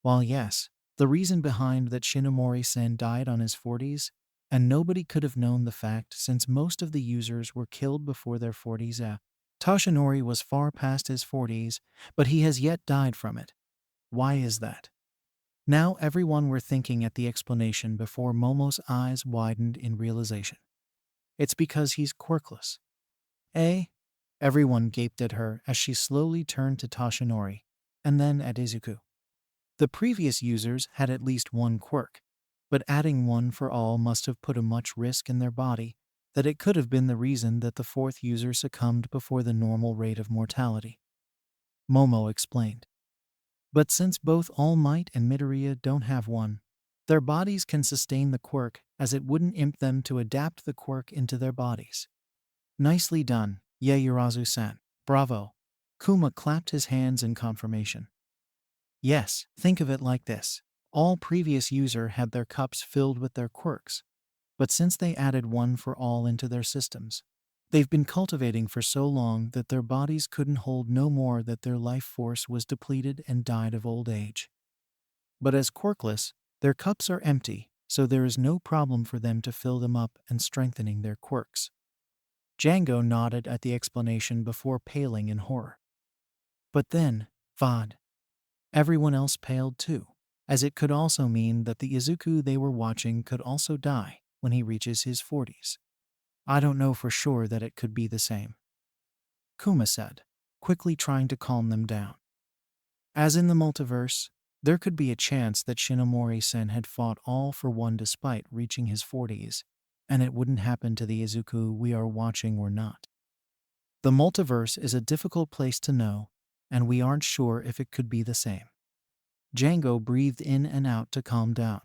While yes, the reason behind that Shinomori-sen died on his 40s, and nobody could have known the fact since most of the users were killed before their 40s. Tashinori was far past his 40s, but he has yet died from it. Why is that? Now everyone were thinking at the explanation before Momo's eyes widened in realization. It's because he's quirkless. Eh? Everyone gaped at her as she slowly turned to Toshinori, and then at Izuku. The previous users had at least one quirk, but adding one for all must have put a much risk in their body that it could have been the reason that the fourth user succumbed before the normal rate of mortality. Momo explained. But since both All Might and Midoriya don't have one, their bodies can sustain the quirk as it wouldn't imp them to adapt the quirk into their bodies. Nicely done, Yaoyorozu-san. Bravo. Kuma clapped his hands in confirmation. Yes, think of it like this. All previous user had their cups filled with their quirks, but since they added one for all into their systems, they've been cultivating for so long that their bodies couldn't hold no more, that their life force was depleted and died of old age. But as quirkless, their cups are empty, so there is no problem for them to fill them up and strengthening their quirks. Django nodded at the explanation before paling in horror. But then, Vod. Everyone else paled too, as it could also mean that the Izuku they were watching could also die when he reaches his 40s. I don't know for sure that it could be the same, Kuma said, quickly trying to calm them down. As in the multiverse, there could be a chance that Shinomori-sen had fought all for one despite reaching his 40s, and it wouldn't happen to the Izuku we are watching or not. The multiverse is a difficult place to know, and we aren't sure if it could be the same. Django breathed in and out to calm down.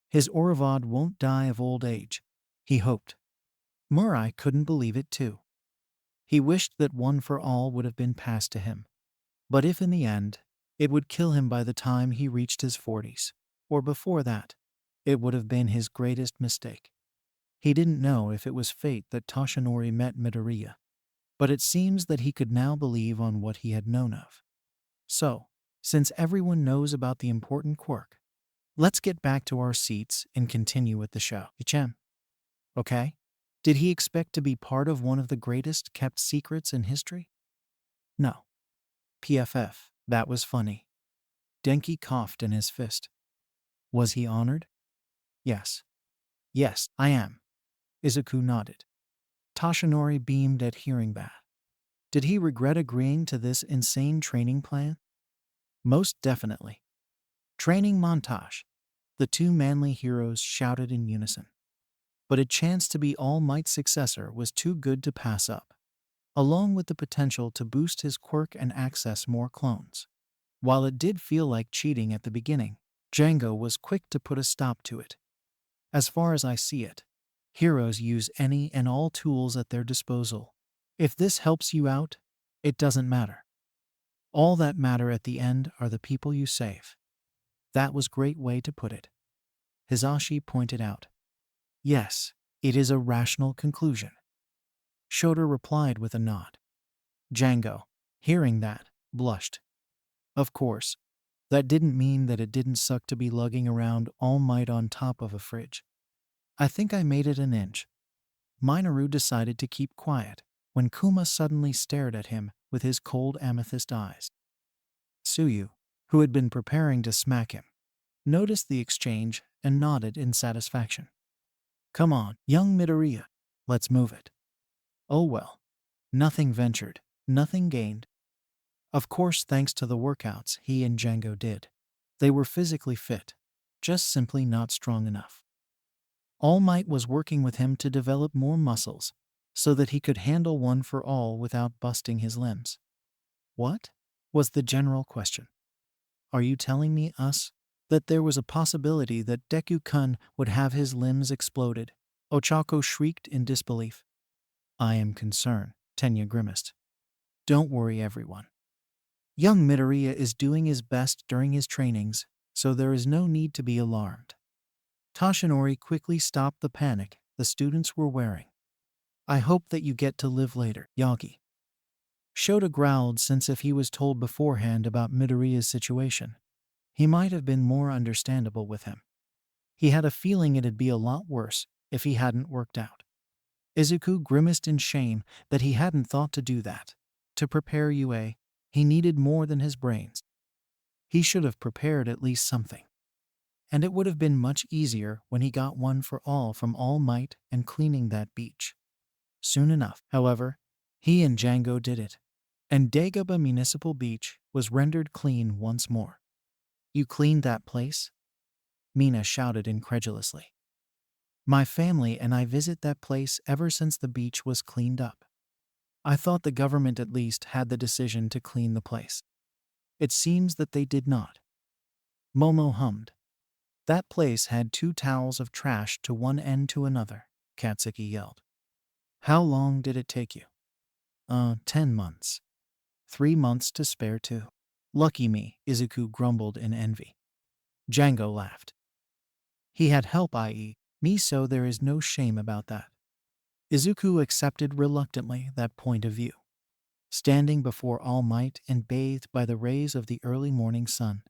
His Oravod won't die of old age, he hoped. Murai couldn't believe it too. He wished that one for all would have been passed to him. But if in the end, it would kill him by the time he reached his 40s, or before that, it would have been his greatest mistake. He didn't know if it was fate that Toshinori met Midoriya, but it seems that he could now believe on what he had known of. So, since everyone knows about the important quirk, let's get back to our seats and continue with the show. Ichem. Okay? Did he expect to be part of one of the greatest kept secrets in history? No. PFF, that was funny. Denki coughed in his fist. Was he honored? Yes. Yes, I am. Izuku nodded. Toshinori beamed at hearing that. Did he regret agreeing to this insane training plan? Most definitely. Training montage. The two manly heroes shouted in unison. But a chance to be All Might's successor was too good to pass up, along with the potential to boost his quirk and access more clones. While it did feel like cheating at the beginning, Django was quick to put a stop to it. As far as I see it, heroes use any and all tools at their disposal. If this helps you out, it doesn't matter. All that matter at the end are the people you save. That was a great way to put it. Hisashi pointed out. Yes, it is a rational conclusion. Shota replied with a nod. Django, hearing that, blushed. Of course, that didn't mean that it didn't suck to be lugging around All Might on top of a fridge. I think I made it an inch. Minoru decided to keep quiet when Kuma suddenly stared at him with his cold amethyst eyes. Tsuyu, who had been preparing to smack him, noticed the exchange and nodded in satisfaction. Come on, young Midoriya, let's move it. Oh well, nothing ventured, nothing gained. Of course, thanks to the workouts he and Django did, they were physically fit, just simply not strong enough. All Might was working with him to develop more muscles so that he could handle one for all without busting his limbs. What? Was the general question. Are you telling me that there was a possibility that Deku-kun would have his limbs exploded? Ochako shrieked in disbelief. I am concerned, Tenya grimaced. Don't worry, everyone. Young Midoriya is doing his best during his trainings, so there is no need to be alarmed. Toshinori quickly stopped the panic the students were wearing. I hope that you get to live later, Yagi. Shota growled, since if he was told beforehand about Midoriya's situation, he might have been more understandable with him. He had a feeling it'd be a lot worse if he hadn't worked out. Izuku grimaced in shame that he hadn't thought to do that. To prepare UA, he needed more than his brains. He should have prepared at least something. and it would have been much easier when he got one for all from All Might and cleaning that beach. Soon enough, however, he and Django did it, and Dagobah Municipal Beach was rendered clean once more. You cleaned that place? Mina shouted incredulously. My family and I visit that place ever since the beach was cleaned up. I thought the government at least had the decision to clean the place. It seems that they did not. Momo hummed. That place had 2 towels of trash to one end to another, Katsuki yelled. How long did it take you? 10 months. 3 months to spare too. Lucky me, Izuku grumbled in envy. Django laughed. He had help, i.e., me, so there is no shame about that. Izuku accepted reluctantly that point of view. Standing before All Might and bathed by the rays of the early morning sun,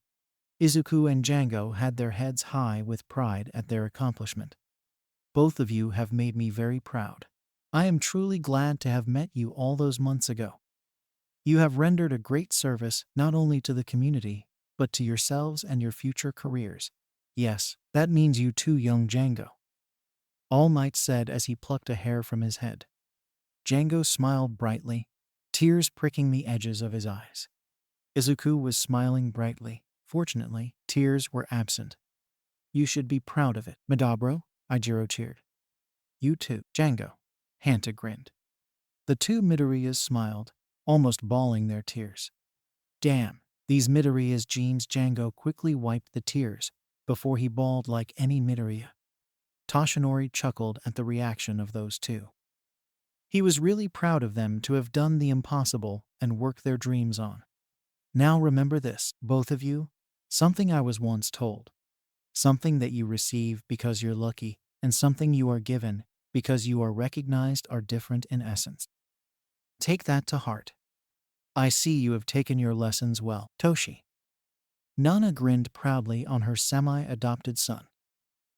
Izuku and Django had their heads high with pride at their accomplishment. Both of you have made me very proud. I am truly glad to have met you all those months ago. You have rendered a great service not only to the community, but to yourselves and your future careers. Yes, that means you too, young Django. All Might said as he plucked a hair from his head. Django smiled brightly, tears pricking the edges of his eyes. Izuku was smiling brightly. Fortunately, tears were absent. You should be proud of it, Madabro, Ijiro cheered. You too, Django. Hanta grinned. The 2 Midoriyas smiled, almost bawling their tears. Damn, these Midoriya's genes. Django quickly wiped the tears before he bawled like any Midoriya. Toshinori chuckled at the reaction of those 2. He was really proud of them to have done the impossible and worked their dreams on. Now remember this, both of you, something I was once told. Something that you receive because you're lucky, and something you are given because you are recognized are different in essence. Take that to heart. I see you have taken your lessons well, Toshi. Nana grinned proudly on her semi-adopted son.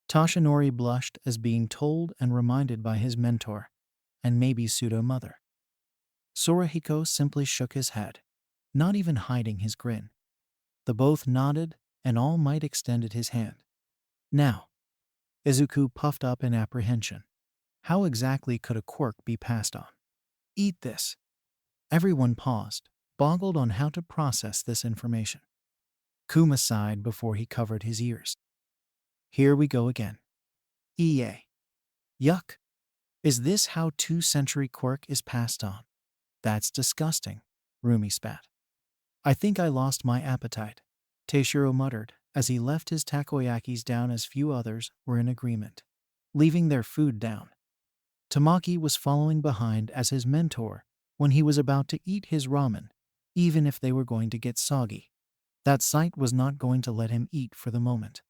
Toshinori blushed as being told and reminded by his mentor, and maybe pseudo-mother. Sorahiko simply shook his head, not even hiding his grin. The both nodded, and All Might extended his hand. Now. Izuku puffed up in apprehension. How exactly could a quirk be passed on? Eat this. Everyone paused, boggled on how to process this information. Kuma sighed before he covered his ears. Here we go again. EA. Yuck. Is this how 2-century quirk is passed on? That's disgusting, Rumi spat. I think I lost my appetite, Teishiro muttered as he left his takoyakis down as few others were in agreement, leaving their food down. Tamaki was following behind as his mentor when he was about to eat his ramen, even if they were going to get soggy. That sight was not going to let him eat for the moment.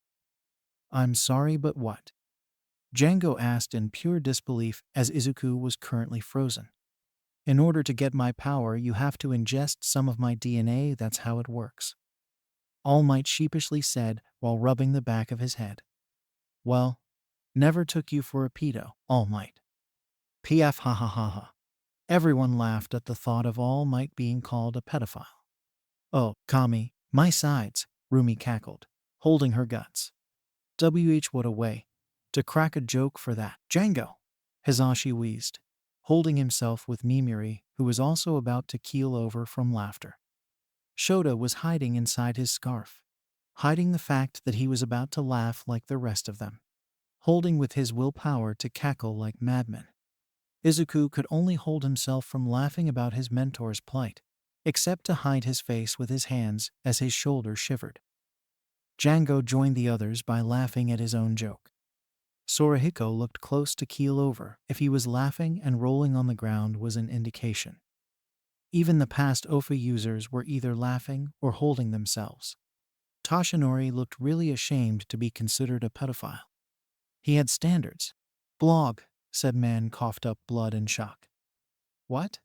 I'm sorry, but what? Django asked in pure disbelief as Izuku was currently frozen. In order to get my power, you have to ingest some of my DNA, that's how it works. All Might sheepishly said while rubbing the back of his head. Well, never took you for a pedo, All Might. PF ha ha ha ha. Everyone laughed at the thought of All Might being called a pedophile. Oh, Kami, my sides, Rumi cackled, holding her guts. What a way to crack a joke for that. Django, Hizashi wheezed, holding himself with Mimiri, who was also about to keel over from laughter. Shota was hiding inside his scarf, hiding the fact that he was about to laugh like the rest of them, holding with his willpower to cackle like madmen. Izuku could only hold himself from laughing about his mentor's plight, except to hide his face with his hands as his shoulders shivered. Django joined the others by laughing at his own joke. Sorahiko looked close to keel over if he was laughing, and rolling on the ground was an indication. Even the past OFA users were either laughing or holding themselves. Toshinori looked really ashamed to be considered a pedophile. He had standards. Blog, said man coughed up blood in shock. What?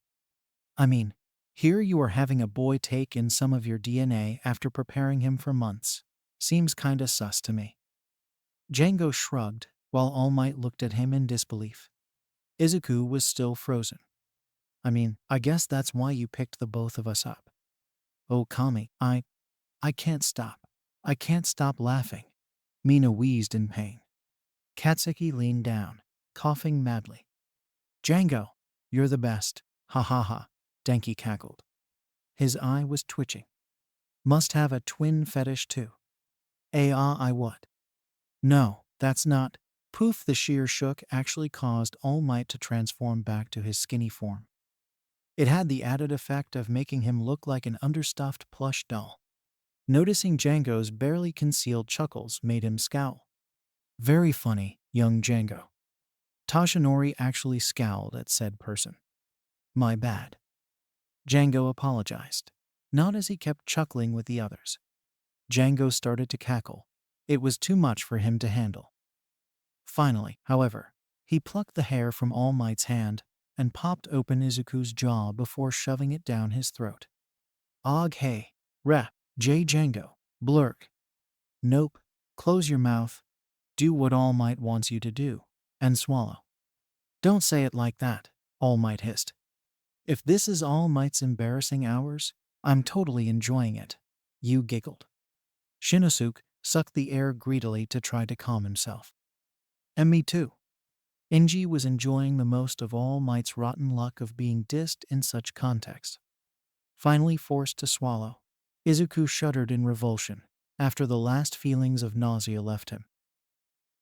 I mean, here you are having a boy take in some of your DNA after preparing him for months. Seems kinda sus to me. Django shrugged, while All Might looked at him in disbelief. Izuku was still frozen. I mean, I guess that's why you picked the both of us up. Oh, Kami, I can't stop. I can't stop laughing. Mina wheezed in pain. Katsuki leaned down, coughing madly. Django, you're the best. Ha ha ha, Denki cackled. His eye was twitching. Must have a twin fetish too. I what? No, that's not. Poof, the sheer shook actually caused All Might to transform back to his skinny form. It had the added effect of making him look like an understuffed plush doll. Noticing Django's barely concealed chuckles made him scowl. Very funny, young Django. Toshinori actually scowled at said person. My bad. Django apologized, not as he kept chuckling with the others. Django started to cackle. It was too much for him to handle. Finally, however, he plucked the hair from All Might's hand and popped open Izuku's jaw before shoving it down his throat. Og hey, rep, J Django, blurk. Nope, close your mouth, do what All Might wants you to do, and swallow. Don't say it like that, All Might hissed. If this is All Might's embarrassing hours, I'm totally enjoying it, you giggled. Shinosuke sucked the air greedily to try to calm himself. And me too. Inji was enjoying the most of All Might's rotten luck of being dissed in such context. Finally forced to swallow, Izuku shuddered in revulsion after the last feelings of nausea left him.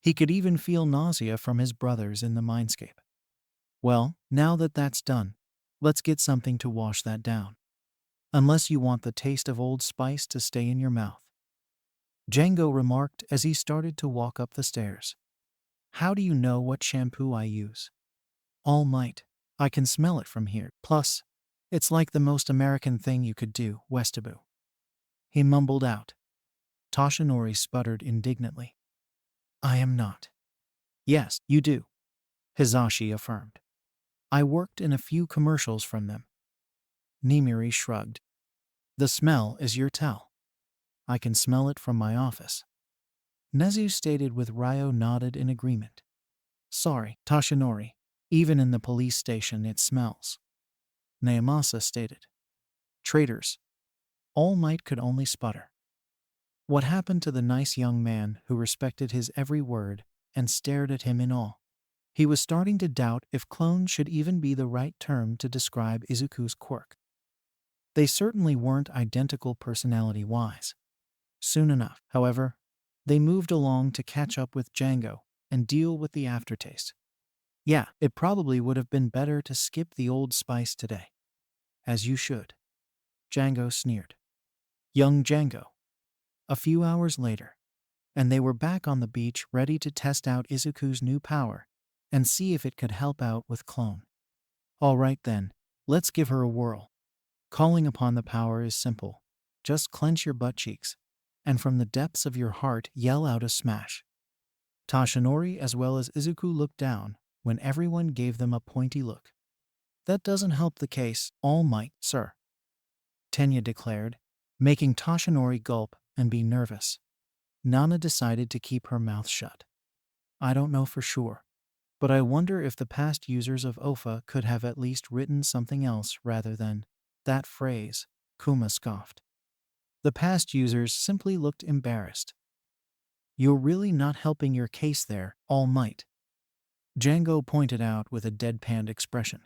He could even feel nausea from his brothers in the mindscape. Well, now that that's done, let's get something to wash that down. Unless you want the taste of Old Spice to stay in your mouth. Django remarked as he started to walk up the stairs. How do you know what shampoo I use? All Might, I can smell it from here. Plus, it's like the most American thing you could do, Westabu. He mumbled out. Toshinori sputtered indignantly. I am not. Yes, you do, Hizashi affirmed. I worked in a few commercials from them. Nimiri shrugged. The smell is your tell. I can smell it from my office. Nezu stated with Ryo nodded in agreement. Sorry, Toshinori, even in the police station it smells. Naomasa stated. Traitors. All Might could only sputter. What happened to the nice young man who respected his every word and stared at him in awe? He was starting to doubt if clone should even be the right term to describe Izuku's quirk. They certainly weren't identical personality-wise. Soon enough, however, they moved along to catch up with Django and deal with the aftertaste. Yeah, it probably would have been better to skip the Old Spice today. As you should. Django sneered. Young Django. A few hours later, and they were back on the beach ready to test out Izuku's new power and see if it could help out with clone. All right then, let's give her a whirl. Calling upon the power is simple. Just clench your butt cheeks, and from the depths of your heart yell out a smash. Toshinori as well as Izuku looked down when everyone gave them a pointy look. That doesn't help the case, All Might, sir, Tenya declared, making Toshinori gulp and be nervous. Nana decided to keep her mouth shut. I don't know for sure, but I wonder if the past users of OFA could have at least written something else rather than that phrase, Kuma scoffed. The past users simply looked embarrassed. You're really not helping your case there, All Might, Django pointed out with a deadpan expression.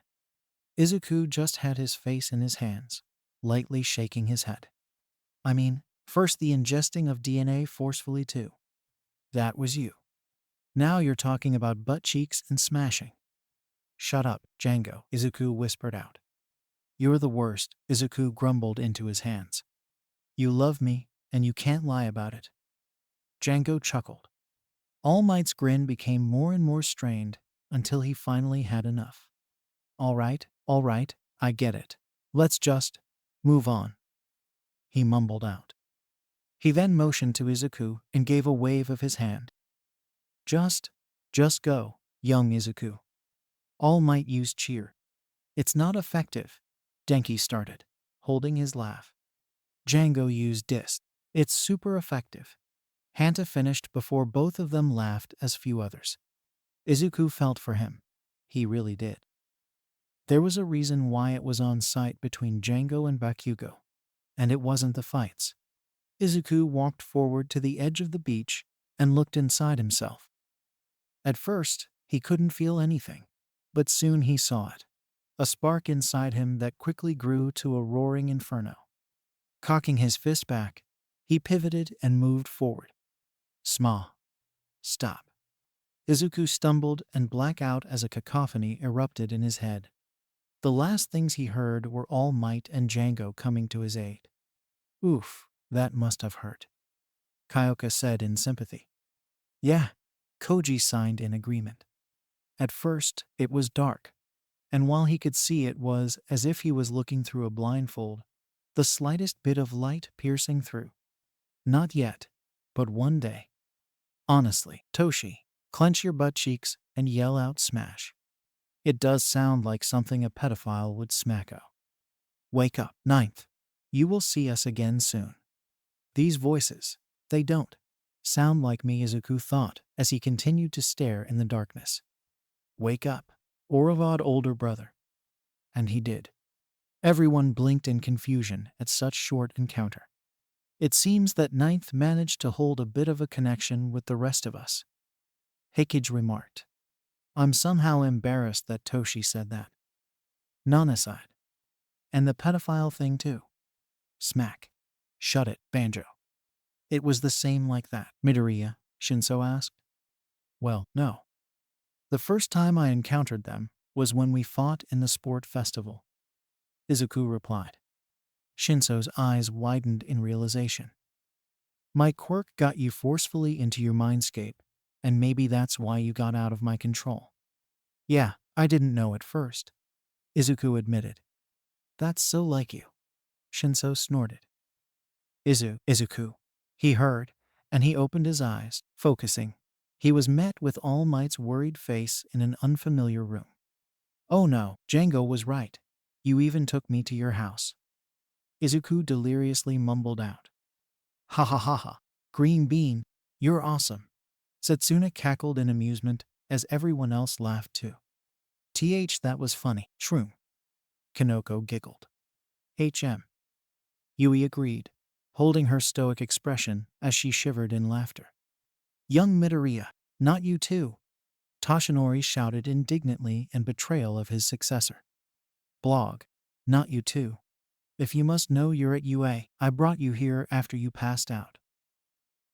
Izuku just had his face in his hands, lightly shaking his head. I mean, first the ingesting of DNA forcefully too. That was you. Now you're talking about butt cheeks and smashing. Shut up, Django, Izuku whispered out. You're the worst, Izuku grumbled into his hands. You love me, and you can't lie about it. Django chuckled. All Might's grin became more and more strained until he finally had enough. All right, I get it. Let's just move on, he mumbled out. He then motioned to Izuku and gave a wave of his hand. Just go, young Izuku. All Might used cheer. It's not effective, Denki started, holding his laugh. Django used dis. It's super effective. Hanta finished before both of them laughed as few others. Izuku felt for him. He really did. There was a reason why it was on site between Django and Bakugo, and it wasn't the fights. Izuku walked forward to the edge of the beach and looked inside himself. At first, he couldn't feel anything, but soon he saw it. A spark inside him that quickly grew to a roaring inferno. Cocking his fist back, he pivoted and moved forward. Sma. Stop. Izuku stumbled and blackout as a cacophony erupted in his head. The last things he heard were All Might and Django coming to his aid. Oof, that must have hurt, Kyoka said in sympathy. Yeah, Koji signed in agreement. At first, it was dark, and while he could see, it was as if he was looking through a blindfold, the slightest bit of light piercing through. Not yet, but one day. Honestly, Toshi, clench your butt cheeks and yell out smash. It does sound like something a pedophile would smacko. Wake up, Ninth. You will see us again soon. These voices, they don't sound like me, Izuku thought as he continued to stare in the darkness. Wake up, Oravod older brother. And he did. Everyone blinked in confusion at such short encounter. It seems that Ninth managed to hold a bit of a connection with the rest of us, Heikage remarked. I'm somehow embarrassed that Toshi said that. Nana sighed. And the pedophile thing too. Smack. Shut it, Banjo. It was the same like that, Midoriya, Shinso asked. Well, no. The first time I encountered them was when we fought in the sport festival, Izuku replied. Shinso's eyes widened in realization. My quirk got you forcefully into your mindscape, and maybe that's why you got out of my control. Yeah, I didn't know at first, Izuku admitted. That's so like you, Shinso snorted. Izuku, he heard, and he opened his eyes, focusing. He was met with All Might's worried face in an unfamiliar room. Oh no, Django was right. You even took me to your house. Izuku deliriously mumbled out. Ha ha ha ha, Green Bean, you're awesome. Setsuna cackled in amusement as everyone else laughed too. That was funny, Shroom. Kanoko giggled. Yui agreed, holding her stoic expression as she shivered in laughter. Young Midoriya, not you too, Toshinori shouted indignantly in betrayal of his successor. Blog, not you too. If you must know you're at UA, I brought you here after you passed out.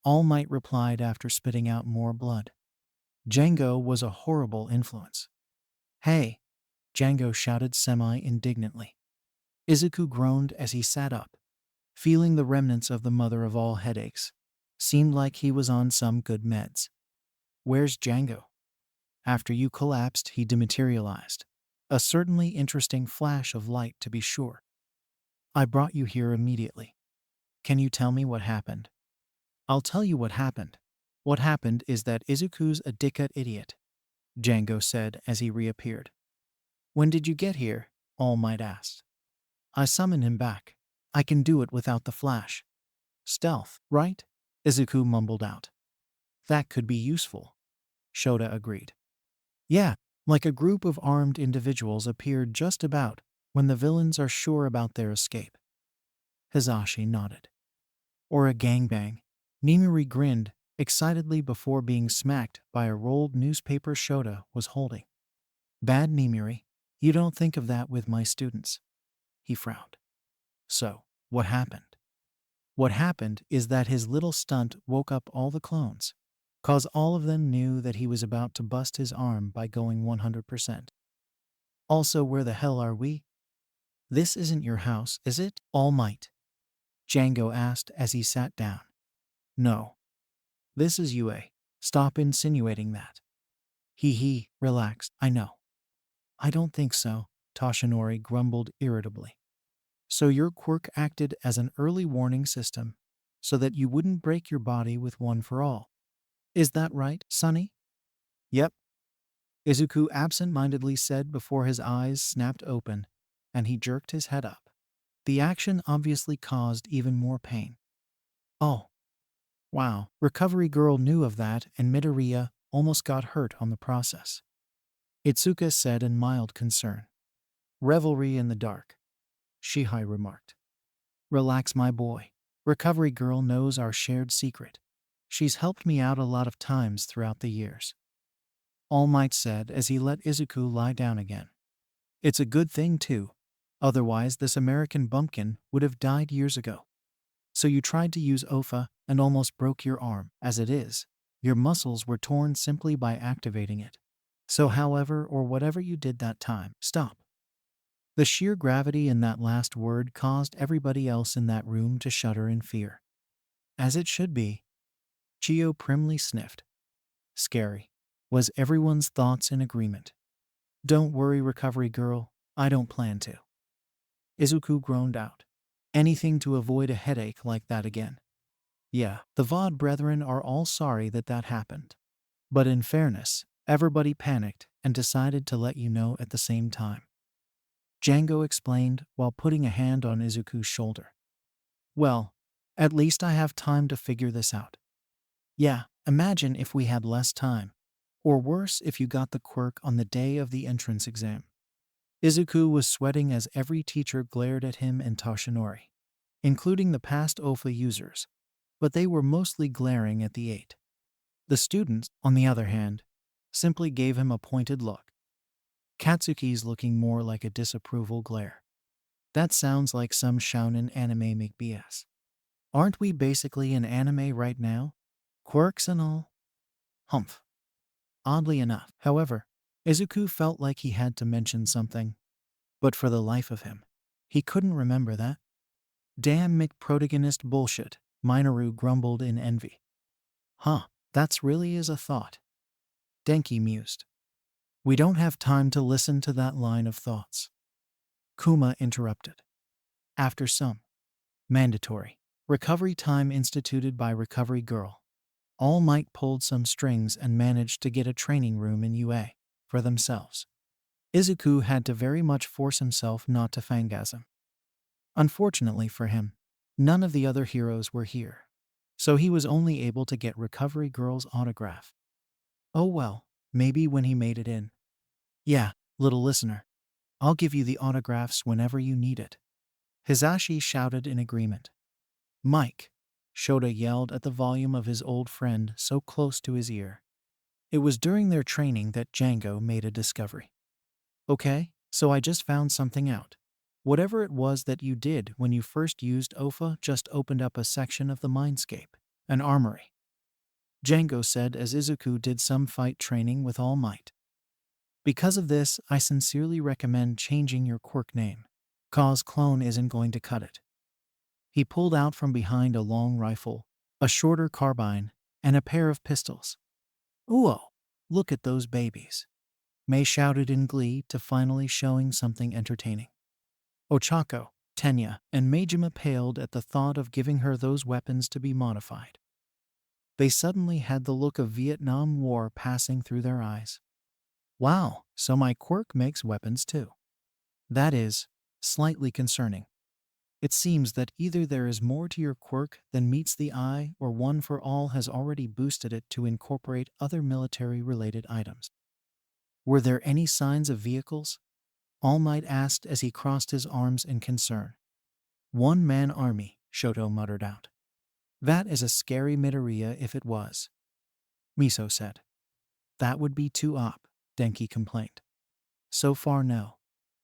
All Might replied after spitting out more blood. Django was a horrible influence. Hey, Django shouted semi-indignantly. Izuku groaned as he sat up, feeling the remnants of the mother of all headaches. Seemed like he was on some good meds. Where's Django? After you collapsed, he dematerialized. A certainly interesting flash of light, to be sure. I brought you here immediately. Can you tell me what happened? I'll tell you what happened. What happened is that Izuku's a dickhead idiot, Django said as he reappeared. When did you get here? All Might asked. I summoned him back. I can do it without the flash. Stealth, right? Izuku mumbled out. That could be useful, Shota agreed. Yeah, like a group of armed individuals appeared just about when the villains are sure about their escape. Hizashi nodded. Or a gangbang, Nimuri grinned excitedly before being smacked by a rolled newspaper Shota was holding. Bad Nimuri, you don't think of that with my students. He frowned. So, what happened? What happened is that his little stunt woke up all the clones, cause all of them knew that he was about to bust his arm by going 100%. Also, where the hell are we? This isn't your house, is it? All Might, Django asked as he sat down. No. This is UA. Stop insinuating that. He relaxed. I know. I don't think so, Toshinori grumbled irritably. So your quirk acted as an early warning system so that you wouldn't break your body with One for All. Is that right, Sonny? Yep, Izuku absent-mindedly said before his eyes snapped open and he jerked his head up. The action obviously caused even more pain. Oh. Wow, Recovery Girl knew of that and Midoriya almost got hurt on the process. Itsuka said in mild concern. Revelry in the dark, Shihai remarked. Relax, my boy. Recovery Girl knows our shared secret. She's helped me out a lot of times throughout the years, All Might said as he let Izuku lie down again. It's a good thing too. Otherwise this American bumpkin would have died years ago. So you tried to use OFA and almost broke your arm. As it is, your muscles were torn simply by activating it. So however or whatever you did that time, stop. The sheer gravity in that last word caused everybody else in that room to shudder in fear. As it should be. Chio primly sniffed. Scary. Was everyone's thoughts in agreement? Don't worry, recovery girl, I don't plan to. Izuku groaned out. Anything to avoid a headache like that again. Yeah, the VOD brethren are all sorry that happened. But in fairness, everybody panicked and decided to let you know at the same time. Django explained while putting a hand on Izuku's shoulder. Well, at least I have time to figure this out. Yeah, imagine if we had less time. Or worse if you got the quirk on the day of the entrance exam. Izuku was sweating as every teacher glared at him and Toshinori, including the past OFA users, but they were mostly glaring at the 8. The students, on the other hand, simply gave him a pointed look. Katsuki's looking more like a disapproval glare. That sounds like some shounen anime McBS. Aren't we basically an anime right now? Quirks and all? Humph. Oddly enough, however, Izuku felt like he had to mention something. But for the life of him, he couldn't remember that. Damn McProtagonist bullshit, Minoru grumbled in envy. Huh, that's really is a thought. Denki mused. We don't have time to listen to that line of thoughts. Kuma interrupted. After some mandatory recovery time instituted by Recovery Girl, All Might pulled some strings and managed to get a training room in UA for themselves. Izuku had to very much force himself not to fangasm. Unfortunately for him, none of the other heroes were here, so he was only able to get Recovery Girl's autograph. Oh well, maybe when he made it in. Yeah, little listener, I'll give you the autographs whenever you need it. Hisashi shouted in agreement. Mike, Shota yelled at the volume of his old friend so close to his ear. It was during their training that Django made a discovery. Okay, so I just found something out. Whatever it was that you did when you first used OFA just opened up a section of the mindscape, an armory. Django said as Izuku did some fight training with All Might. Because of this, I sincerely recommend changing your quirk name. Cause clone isn't going to cut it. He pulled out from behind a long rifle, a shorter carbine, and a pair of pistols. Ooh, look at those babies. Mei shouted in glee to finally showing something entertaining. Ochako, Tenya, and Majima paled at the thought of giving her those weapons to be modified. They suddenly had the look of Vietnam War passing through their eyes. Wow, so my quirk makes weapons too. That is slightly concerning. It seems that either there is more to your quirk than meets the eye, or One for All has already boosted it to incorporate other military-related items. Were there any signs of vehicles? All Might asked as he crossed his arms in concern. One-man army, Shoto muttered out. That is a scary Midoriya if it was. Miso said. That would be too op, Denki complained. So far no.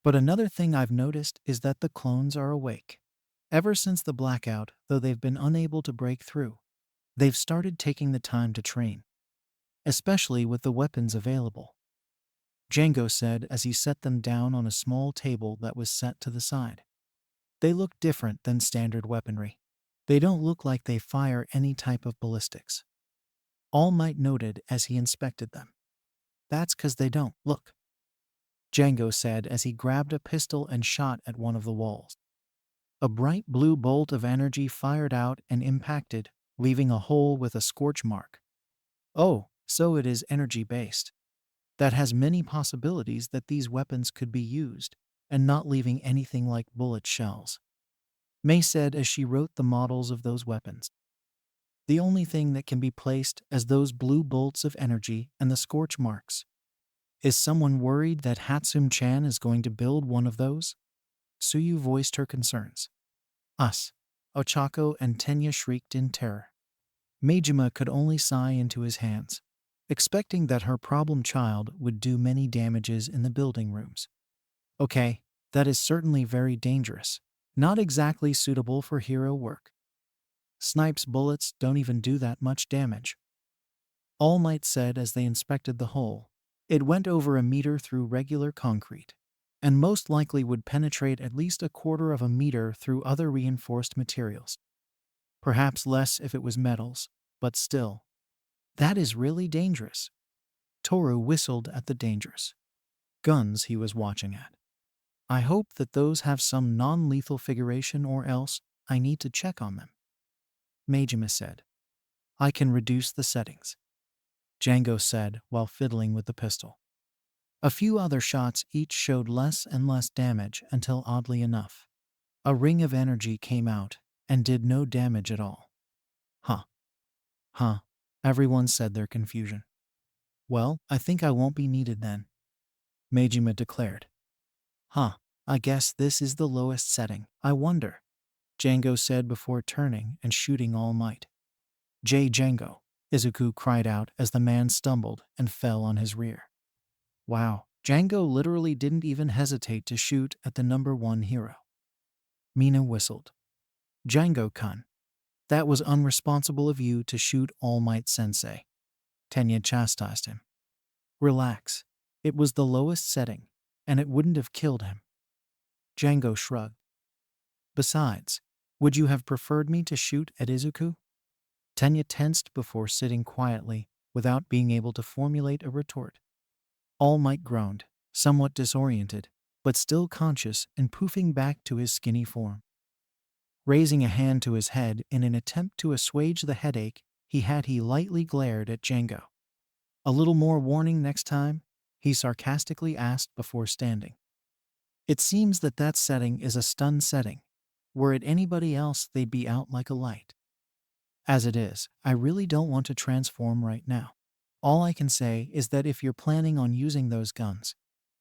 But another thing I've noticed is that the clones are awake. Ever since the blackout, though they've been unable to break through, they've started taking the time to train. Especially with the weapons available. Django said as he set them down on a small table that was set to the side. They look different than standard weaponry. They don't look like they fire any type of ballistics. All Might noted as he inspected them. That's 'cause they don't, look. Django said as he grabbed a pistol and shot at one of the walls. A bright blue bolt of energy fired out and impacted, leaving a hole with a scorch mark. Oh, so it is energy-based. That has many possibilities that these weapons could be used, and not leaving anything like bullet shells. Mei said as she wrote the models of those weapons. The only thing that can be placed as those blue bolts of energy and the scorch marks. Is someone worried that Hatsum-chan is going to build one of those? Tsuyu voiced her concerns. Us. Ochako and Tenya shrieked in terror. Majima could only sigh into his hands, expecting that her problem child would do many damages in the building rooms. Okay, that is certainly very dangerous. Not exactly suitable for hero work. Snipe's bullets don't even do that much damage. All Might said as they inspected the hole. It went over a meter through regular concrete, and most likely would penetrate at least a quarter of a meter through other reinforced materials. Perhaps less if it was metals, but still. That is really dangerous. Toru whistled at the dangers guns he was watching at. I hope that those have some non-lethal figuration, or else I need to check on them. Majima said. I can reduce the settings, Django said while fiddling with the pistol. A few other shots each showed less and less damage until, oddly enough, a ring of energy came out and did no damage at all. Huh, everyone said their confusion. Well, I think I won't be needed then, Majima declared. I guess this is the lowest setting. I wonder, Django said before turning and shooting All Might. Django, Izuku cried out as the man stumbled and fell on his rear. Wow, Django literally didn't even hesitate to shoot at the number one hero. Mina whistled. Django-kun, that was unresponsible of you to shoot All Might Sensei. Tenya chastised him. Relax, it was the lowest setting, and it wouldn't have killed him. Django shrugged. Besides, would you have preferred me to shoot at Izuku? Tenya tensed before sitting quietly without being able to formulate a retort. All Might groaned, somewhat disoriented, but still conscious and poofing back to his skinny form. Raising a hand to his head in an attempt to assuage the headache he lightly glared at Django. A little more warning next time? He sarcastically asked before standing. It seems that setting is a stun setting. Were it anybody else, they'd be out like a light. As it is, I really don't want to transform right now. All I can say is that if you're planning on using those guns,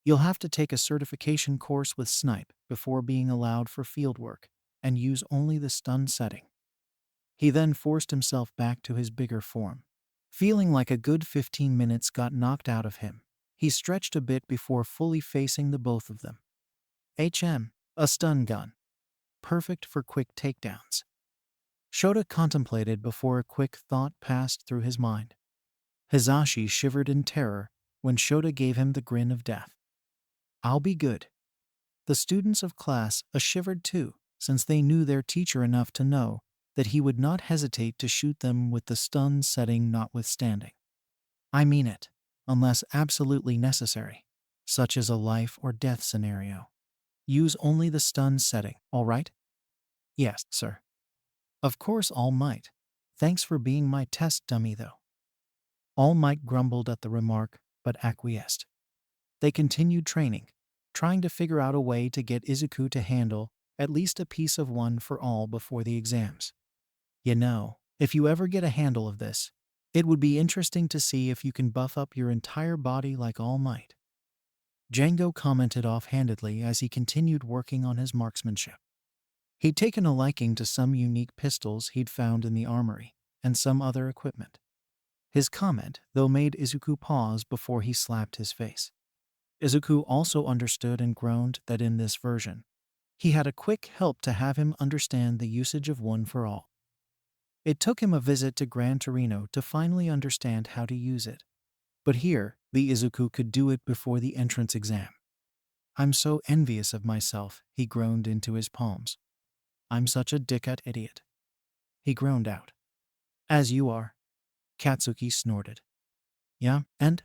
you'll have to take a certification course with Snipe before being allowed for field work, and use only the stun setting. He then forced himself back to his bigger form. Feeling like a good 15 minutes got knocked out of him, he stretched a bit before fully facing the both of them. A stun gun. Perfect for quick takedowns. Shota contemplated before a quick thought passed through his mind. Hizashi shivered in terror when Shota gave him the grin of death. I'll be good. The students of class shivered too, since they knew their teacher enough to know that he would not hesitate to shoot them with the stun setting notwithstanding. I mean it, unless absolutely necessary, such as a life or death scenario. Use only the stun setting, all right? Yes, sir. Of course, All Might. Thanks for being my test dummy, though. All Might grumbled at the remark, but acquiesced. They continued training, trying to figure out a way to get Izuku to handle at least a piece of one for all before the exams. You know, if you ever get a handle of this, it would be interesting to see if you can buff up your entire body like All Might. Django commented offhandedly as he continued working on his marksmanship. He'd taken a liking to some unique pistols he'd found in the armory, and some other equipment. His comment, though, made Izuku pause before he slapped his face. Izuku also understood and groaned that in this version, he had a quick help to have him understand the usage of one for all. It took him a visit to Gran Torino to finally understand how to use it. But here, the Izuku could do it before the entrance exam. I'm so envious of myself, he groaned into his palms. I'm such a dickhead idiot. He groaned out. As you are. Katsuki snorted. Yeah, and?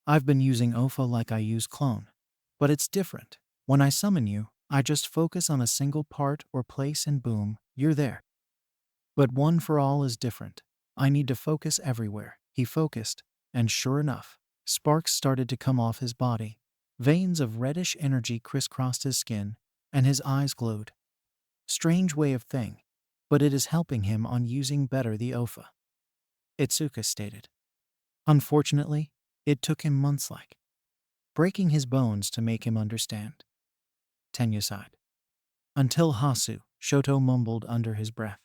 I've been using OFA like I use clone. But it's different. When I summon you, I just focus on a single part or place and boom, you're there. But one for all is different. I need to focus everywhere. He focused, and sure enough, sparks started to come off his body. Veins of reddish energy crisscrossed his skin, and his eyes glowed. Strange way of thing, but it is helping him on using better the OFA. Itsuka stated. Unfortunately, it took him months breaking his bones to make him understand. Tenya sighed. Until Hasu, Shoto mumbled under his breath.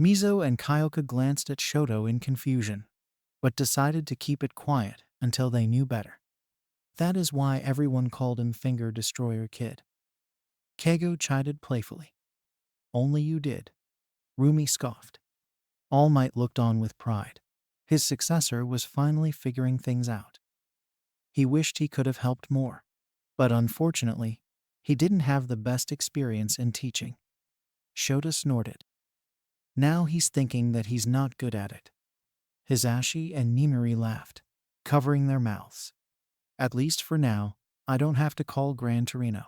Mizo and Kyoka glanced at Shoto in confusion, but decided to keep it quiet until they knew better. That is why everyone called him Finger Destroyer Kid. Keigo chided playfully. Only you did. Rumi scoffed. All Might looked on with pride. His successor was finally figuring things out. He wished he could have helped more, but unfortunately, he didn't have the best experience in teaching. Shota snorted. Now he's thinking that he's not good at it. Hisashi and Nimiri laughed, covering their mouths. At least for now, I don't have to call Gran Torino.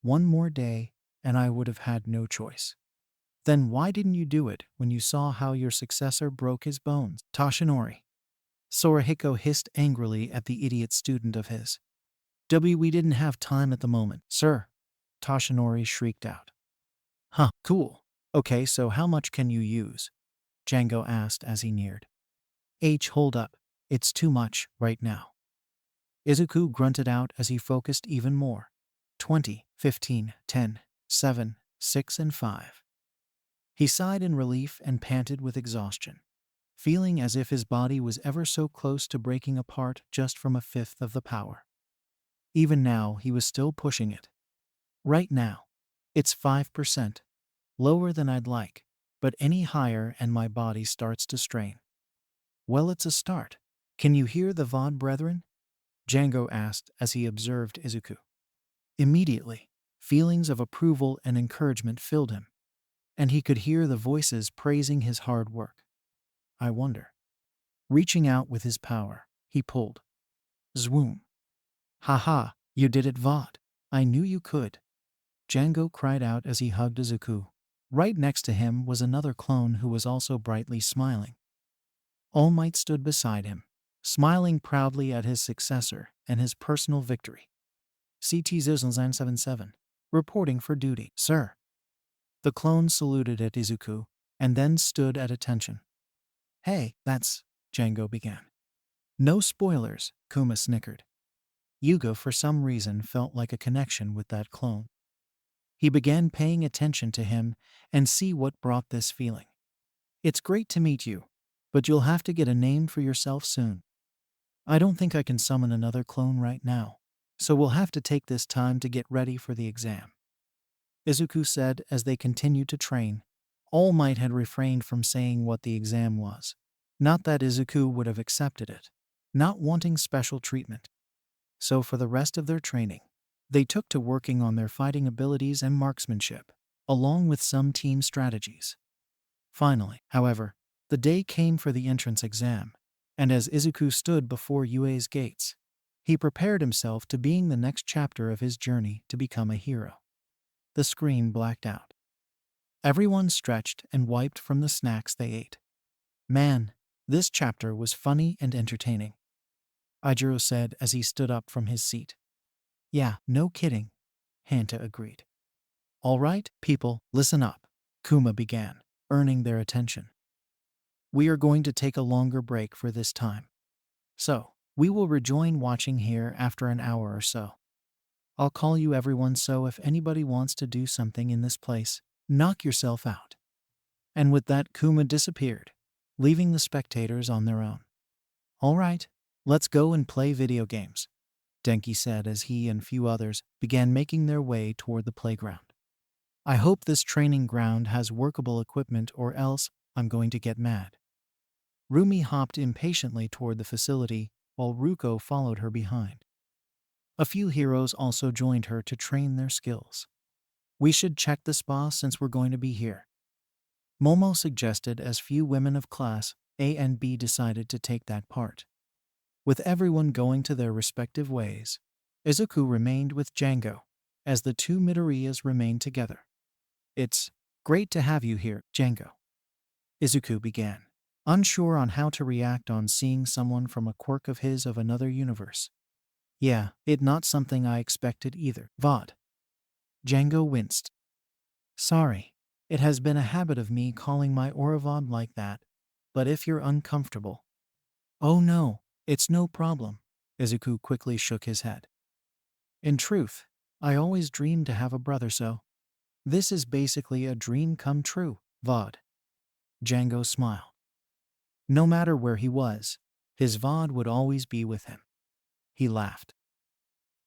One more day, and I would have had no choice. Then why didn't you do it when you saw how your successor broke his bones? Toshinori. Sorahiko hissed angrily at the idiot student of his. We didn't have time at the moment, sir. Toshinori shrieked out. Huh, cool. Okay, so how much can you use? Django asked as he neared. Hold up. It's too much right now. Izuku grunted out as he focused even more. 20, 15, 10, 7, 6 and 5. He sighed in relief and panted with exhaustion, feeling as if his body was ever so close to breaking apart just from a fifth of the power. Even now, he was still pushing it. Right now, it's 5%, lower than I'd like, but any higher and my body starts to strain. Well, it's a start. Can you hear the VOD, brethren? Django asked as he observed Izuku. Immediately, feelings of approval and encouragement filled him, and he could hear the voices praising his hard work. I wonder. Reaching out with his power, he pulled. Zwoom. Haha, you did it, VOD. I knew you could. Django cried out as he hugged Izuku. Right next to him was another clone who was also brightly smiling. All Might stood beside him, smiling proudly at his successor and his personal victory. CT 077, reporting for duty, sir. The clone saluted at Izuku and then stood at attention. Hey, that's, Django began. No spoilers, Kuma snickered. Yuga for some reason felt like a connection with that clone. He began paying attention to him and see what brought this feeling. It's great to meet you, but you'll have to get a name for yourself soon. I don't think I can summon another clone right now, so we'll have to take this time to get ready for the exam. Izuku said as they continued to train. All Might had refrained from saying what the exam was. Not that Izuku would have accepted it, not wanting special treatment. So for the rest of their training, they took to working on their fighting abilities and marksmanship, along with some team strategies. Finally, however, the day came for the entrance exam, and as Izuku stood before UA's gates, he prepared himself to being the next chapter of his journey to become a hero. The screen blacked out. Everyone stretched and wiped from the snacks they ate. Man, this chapter was funny and entertaining, Ijiro said as he stood up from his seat. Yeah, no kidding, Hanta agreed. All right, people, listen up, Kuma began, earning their attention. We are going to take a longer break for this time. So, we will rejoin watching here after an hour or so. I'll call you everyone, so if anybody wants to do something in this place, knock yourself out. And with that, Kuma disappeared, leaving the spectators on their own. All right, let's go and play video games, Denki said as he and few others began making their way toward the playground. I hope this training ground has workable equipment or else I'm going to get mad. Rumi hopped impatiently toward the facility while Ruko followed her behind. A few heroes also joined her to train their skills. We should check the spa since we're going to be here, Momo suggested as few women of class A and B decided to take that part. With everyone going to their respective ways, Izuku remained with Django, as the two Midoriyas remained together. It's great to have you here, Django, Izuku began, unsure on how to react on seeing someone from a quirk of his of another universe. Yeah, it not something I expected either, Vod. Django winced. Sorry, it has been a habit of me calling my Auravod like that, but if you're uncomfortable. Oh no, it's no problem, Izuku quickly shook his head. In truth, I always dreamed to have a brother, so this is basically a dream come true, Vod. Django smiled. No matter where he was, his VOD would always be with him. He laughed.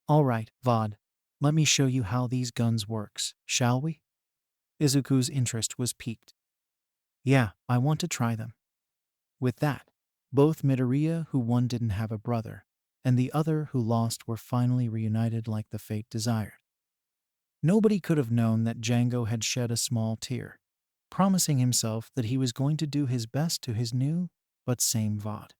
All right, VOD, let me show you how these guns works, shall we? Izuku's interest was piqued. Yeah, I want to try them. With that, both Midoriya, who one didn't have a brother, and the other who lost were finally reunited like the fate desired. Nobody could have known that Django had shed a small tear, promising himself that he was going to do his best to his new but same VOD.